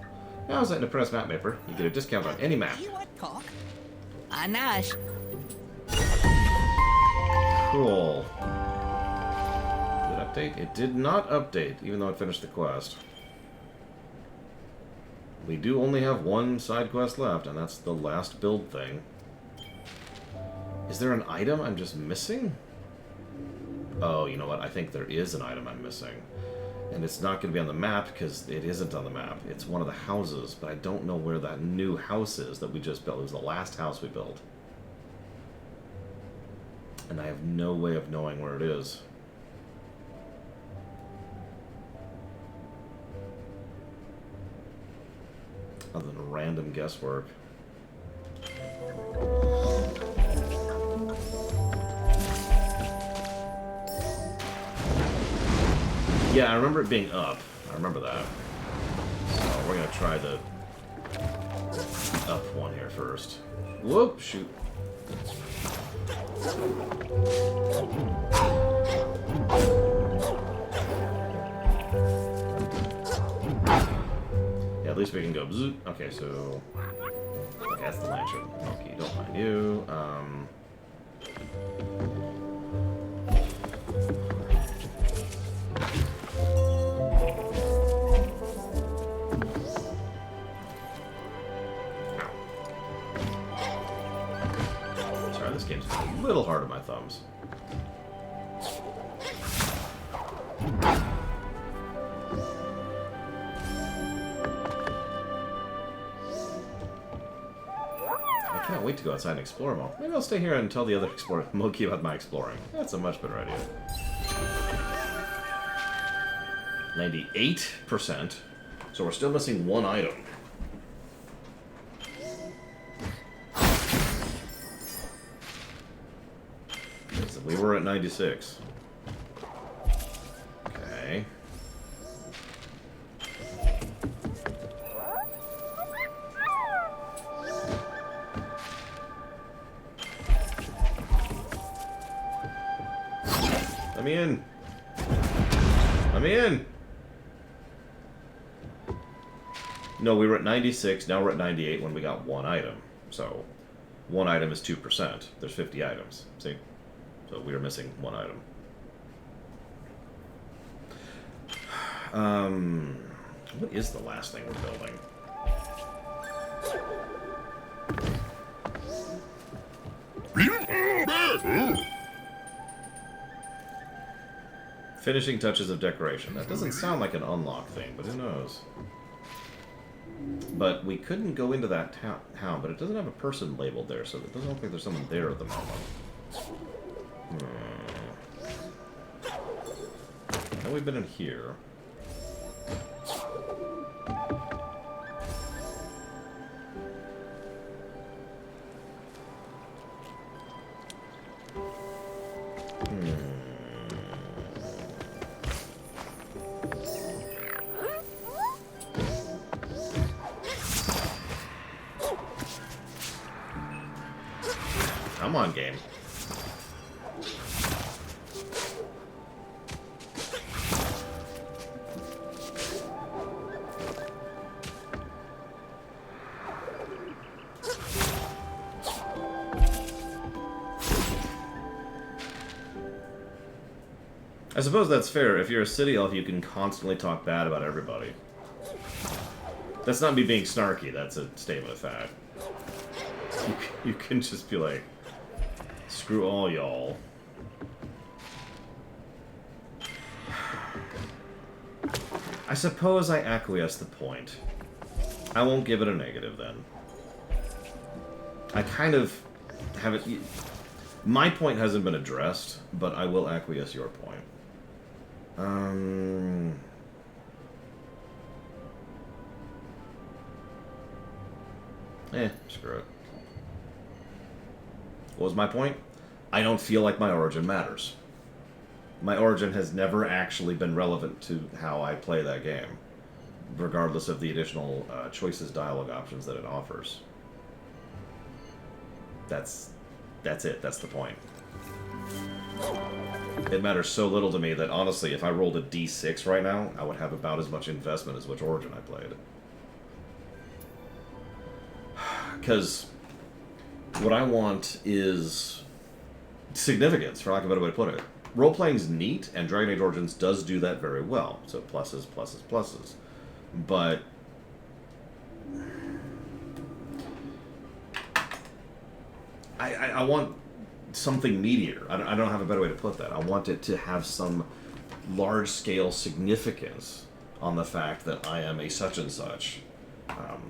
Now, as an Impress Map Maper, you get a discount on any map. Anash. Cool. Did it update? It did not update, even though it finished the quest. We do only have one side quest left, and that's the last build thing. Is there an item I'm just missing? Oh, you know what? I think there is an item I'm missing. And it's not going to be on the map because it isn't on the map. It's one of the houses, but I don't know where that new house is that we just built. It was the last house we built. And I have no way of knowing where it is. Other than random guesswork. Yeah, I remember it being up. I remember that. So we're gonna try the up one here first. Whoop! Shoot. Yeah, at least we can go bzzz. Okay, so okay, that's the lantern. Okay, don't mind you. This game's a little hard on my thumbs. I can't wait to go outside and explore more. Maybe I'll stay here and tell the other explorer monkey about my exploring. That's a much better idea. 98%. So we're still missing one item. We were at 96. Okay. Let me in. Let me in. No, we were at 96. Now we're at 98 when we got one item. So, one item is 2%. There's 50 items. See? So we are missing one item. What is the last thing we're building? Finishing touches of decoration. That doesn't sound like an unlock thing, but who knows? But we couldn't go into that town, but it doesn't have a person labeled there, so it doesn't look like there's someone there at the moment. Now we've been in here. Come on, game. I suppose that's fair. If you're a city elf, you can constantly talk bad about everybody. That's not me being snarky, that's a statement of fact. You can just be like, screw all y'all. I suppose I acquiesce the point. I won't give it a negative then. I kind of have it... My point hasn't been addressed, but I will acquiesce your point. Screw it. What was my point? I don't feel like my origin matters. My origin has never actually been relevant to how I play that game, regardless of the additional choices, dialogue options that it offers. That's it. That's the point. It matters so little to me that, honestly, if I rolled a d6 right now, I would have about as much investment as which Origin I played. Because what I want is significance, for lack of a better way to put it. Role-playing's neat, and Dragon Age Origins does do that very well. So pluses, pluses, pluses. But I want something meatier. I don't have a better way to put that. I want it to have some large-scale significance on the fact that I am a such and such.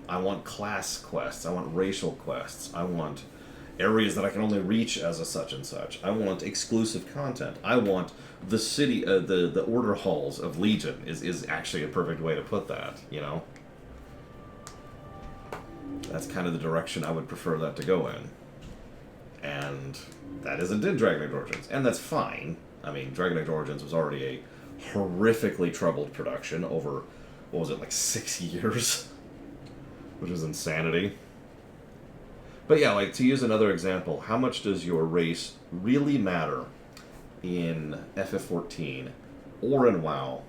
I want class quests. I want racial quests. I want areas that I can only reach as a such and such. I want exclusive content. I want the city, the order halls of Legion is actually a perfect way to put that, you know? That's kind of the direction I would prefer that to go in. And that isn't in Dragon Age Origins. And that's fine. I mean, Dragon Age Origins was already a horrifically troubled production over, what was it, like 6 years? Which is insanity. But yeah, like, to use another example, how much does your race really matter in FF14, or in WoW,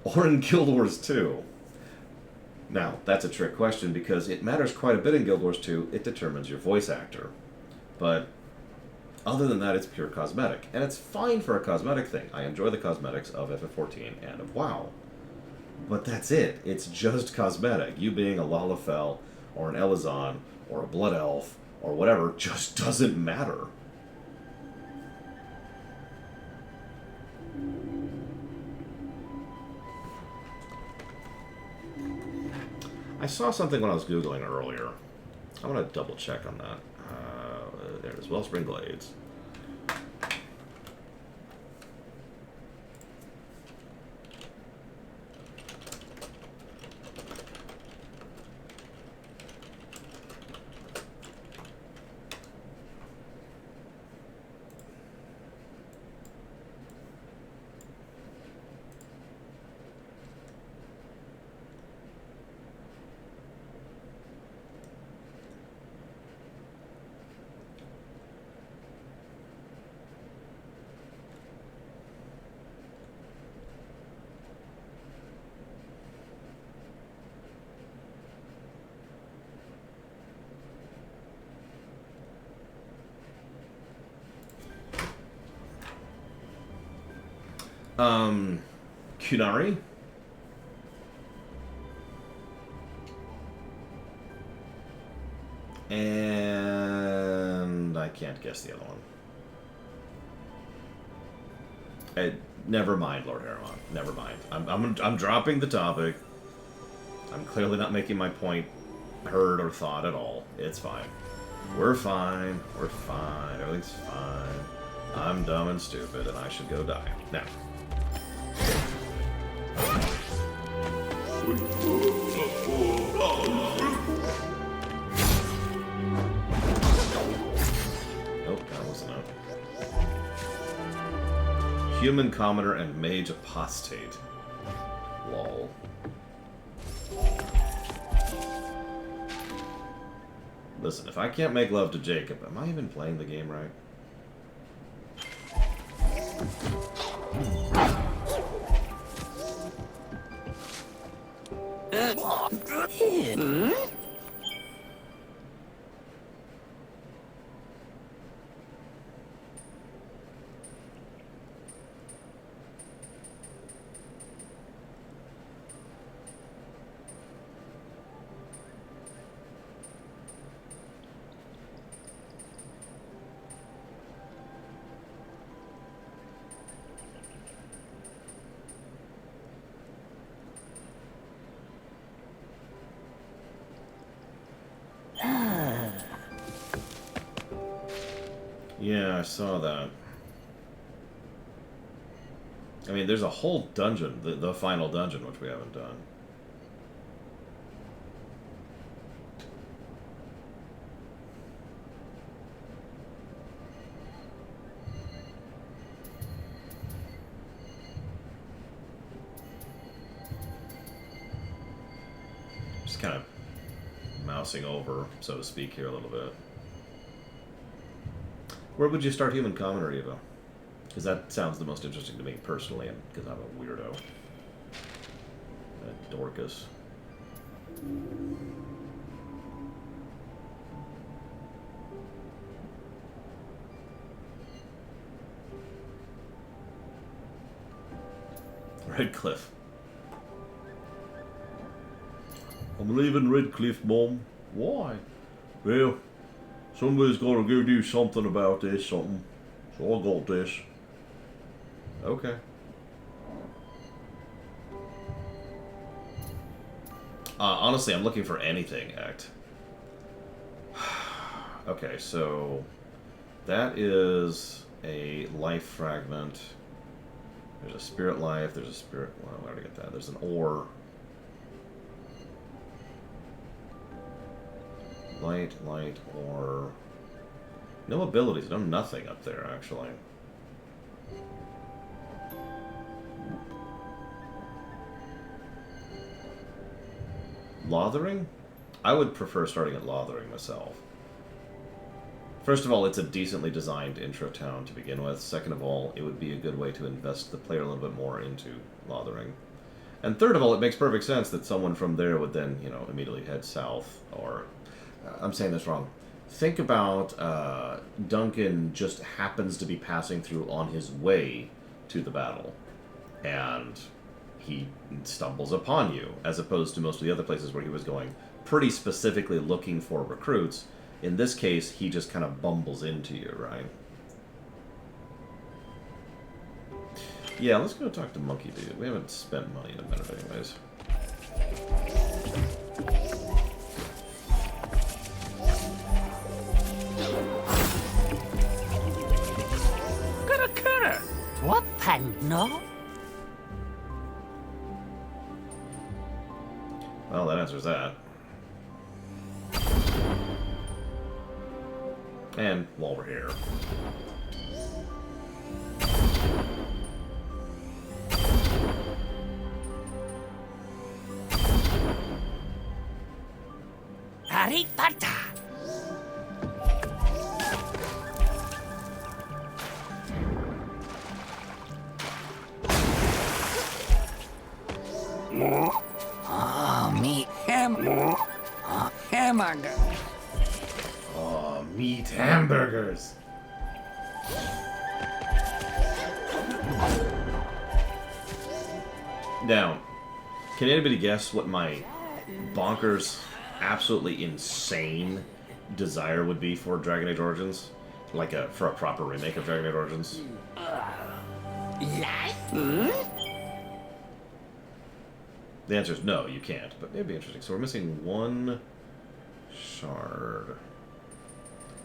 or in Guild Wars 2? Now, that's a trick question, because it matters quite a bit in Guild Wars 2. It determines your voice actor. But other than that, it's pure cosmetic. And it's fine for a cosmetic thing. I enjoy the cosmetics of FF14 and of WoW. But that's it. It's just cosmetic. You being a Lalafell, or an Elizon, or a Blood Elf, or whatever, just doesn't matter. I saw something when I was Googling earlier. I want to double check on that. There it is, Wellspring Glades. Kunari? And I can't guess the other one. Never mind, Lord Harriman. Never mind. I'm dropping the topic. I'm clearly not making my point heard or thought at all. It's fine. We're fine. We're fine. Everything's fine. I'm dumb and stupid, and I should go die. Now. Nope, that wasn't it. Human Commoner and Mage Apostate. Lol. Listen, if I can't make love to Jacob, am I even playing the game right? Yeah, I saw that. I mean, there's a whole dungeon, the final dungeon, which we haven't done. Just kind of mousing over, so to speak, here a little bit. Where would you start Human Commoner, Evo? Because that sounds the most interesting to me, personally, and because I'm a weirdo. Dorcas. Redcliffe. I'm leaving Redcliffe, Mom. Why? Well, somebody's got to go do something about this, something. So I got this. Okay. Honestly, I'm looking for anything, Act. Okay, so that is a life fragment. There's a spirit life. There's a spirit. Well, I already get that. There's an ore. Light, ore. No abilities. No nothing up there, actually. Lathering? I would prefer starting at Lathering myself. First of all, it's a decently designed intro town to begin with. Second of all, it would be a good way to invest the player a little bit more into Lathering. And third of all, it makes perfect sense that someone from there would then, you know, immediately head south. Or, I'm saying this wrong. Think about Duncan just happens to be passing through on his way to the battle. And he stumbles upon you, as opposed to most of the other places where he was going pretty specifically looking for recruits. In this case, he just kind of bumbles into you, right? Yeah, let's go talk to Monkey Dude. We haven't spent money in a minute anyways. What no? Well, that answers that. And while we're here. Aripata. Meat hamburger. Oh, meat hamburgers. Now, can anybody guess what my bonkers, absolutely insane desire would be for Dragon Age Origins? Like for a proper remake of Dragon Age Origins? The answer is no, you can't, but it'd be interesting. So we're missing one shard.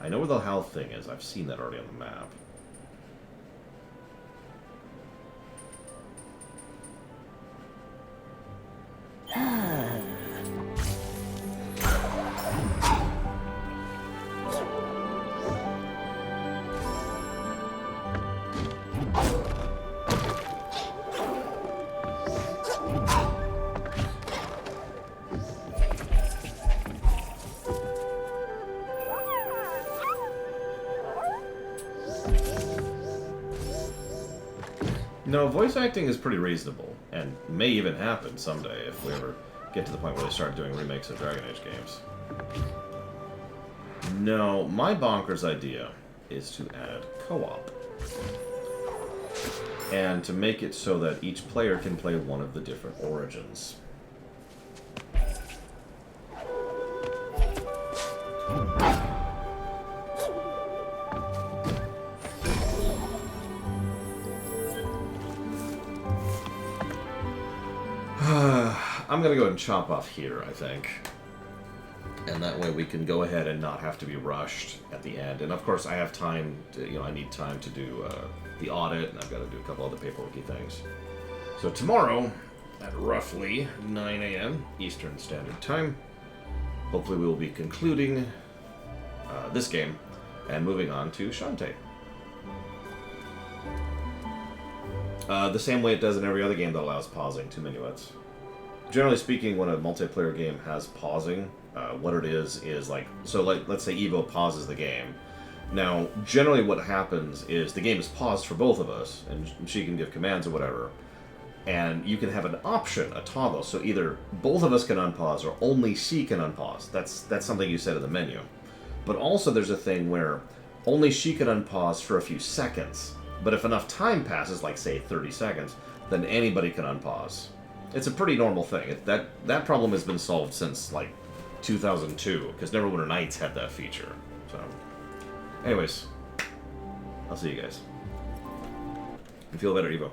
I know where the Hal thing is. I've seen that already on the map. No, voice acting is pretty reasonable, and may even happen someday if we ever get to the point where they start doing remakes of Dragon Age games. No, my bonkers idea is to add co-op. And to make it so that each player can play one of the different origins. I'm going to go ahead and chop off here, I think. And that way we can go ahead and not have to be rushed at the end. And of course I have time to, I need time to do the audit, and I've got to do a couple other paperworky things. So tomorrow, at roughly 9 a.m. Eastern Standard Time, hopefully we will be concluding this game and moving on to Shantae. The same way it does in every other game that allows pausing to minuets. Generally speaking, when a multiplayer game has pausing, what it is like, so like, let's say Evo pauses the game, Now, generally what happens is the game is paused for both of us, and she can give commands or whatever, and you can have an option, a toggle, so either both of us can unpause or only she can unpause. That's something you said in the menu. But also there's a thing where only she can unpause for a few seconds, but if enough time passes, like say 30 seconds, then anybody can unpause. It's a pretty normal thing. That problem has been solved since like 2002, because Neverwinter Nights had that feature. So, anyways, I'll see you guys. You feel better, Evo?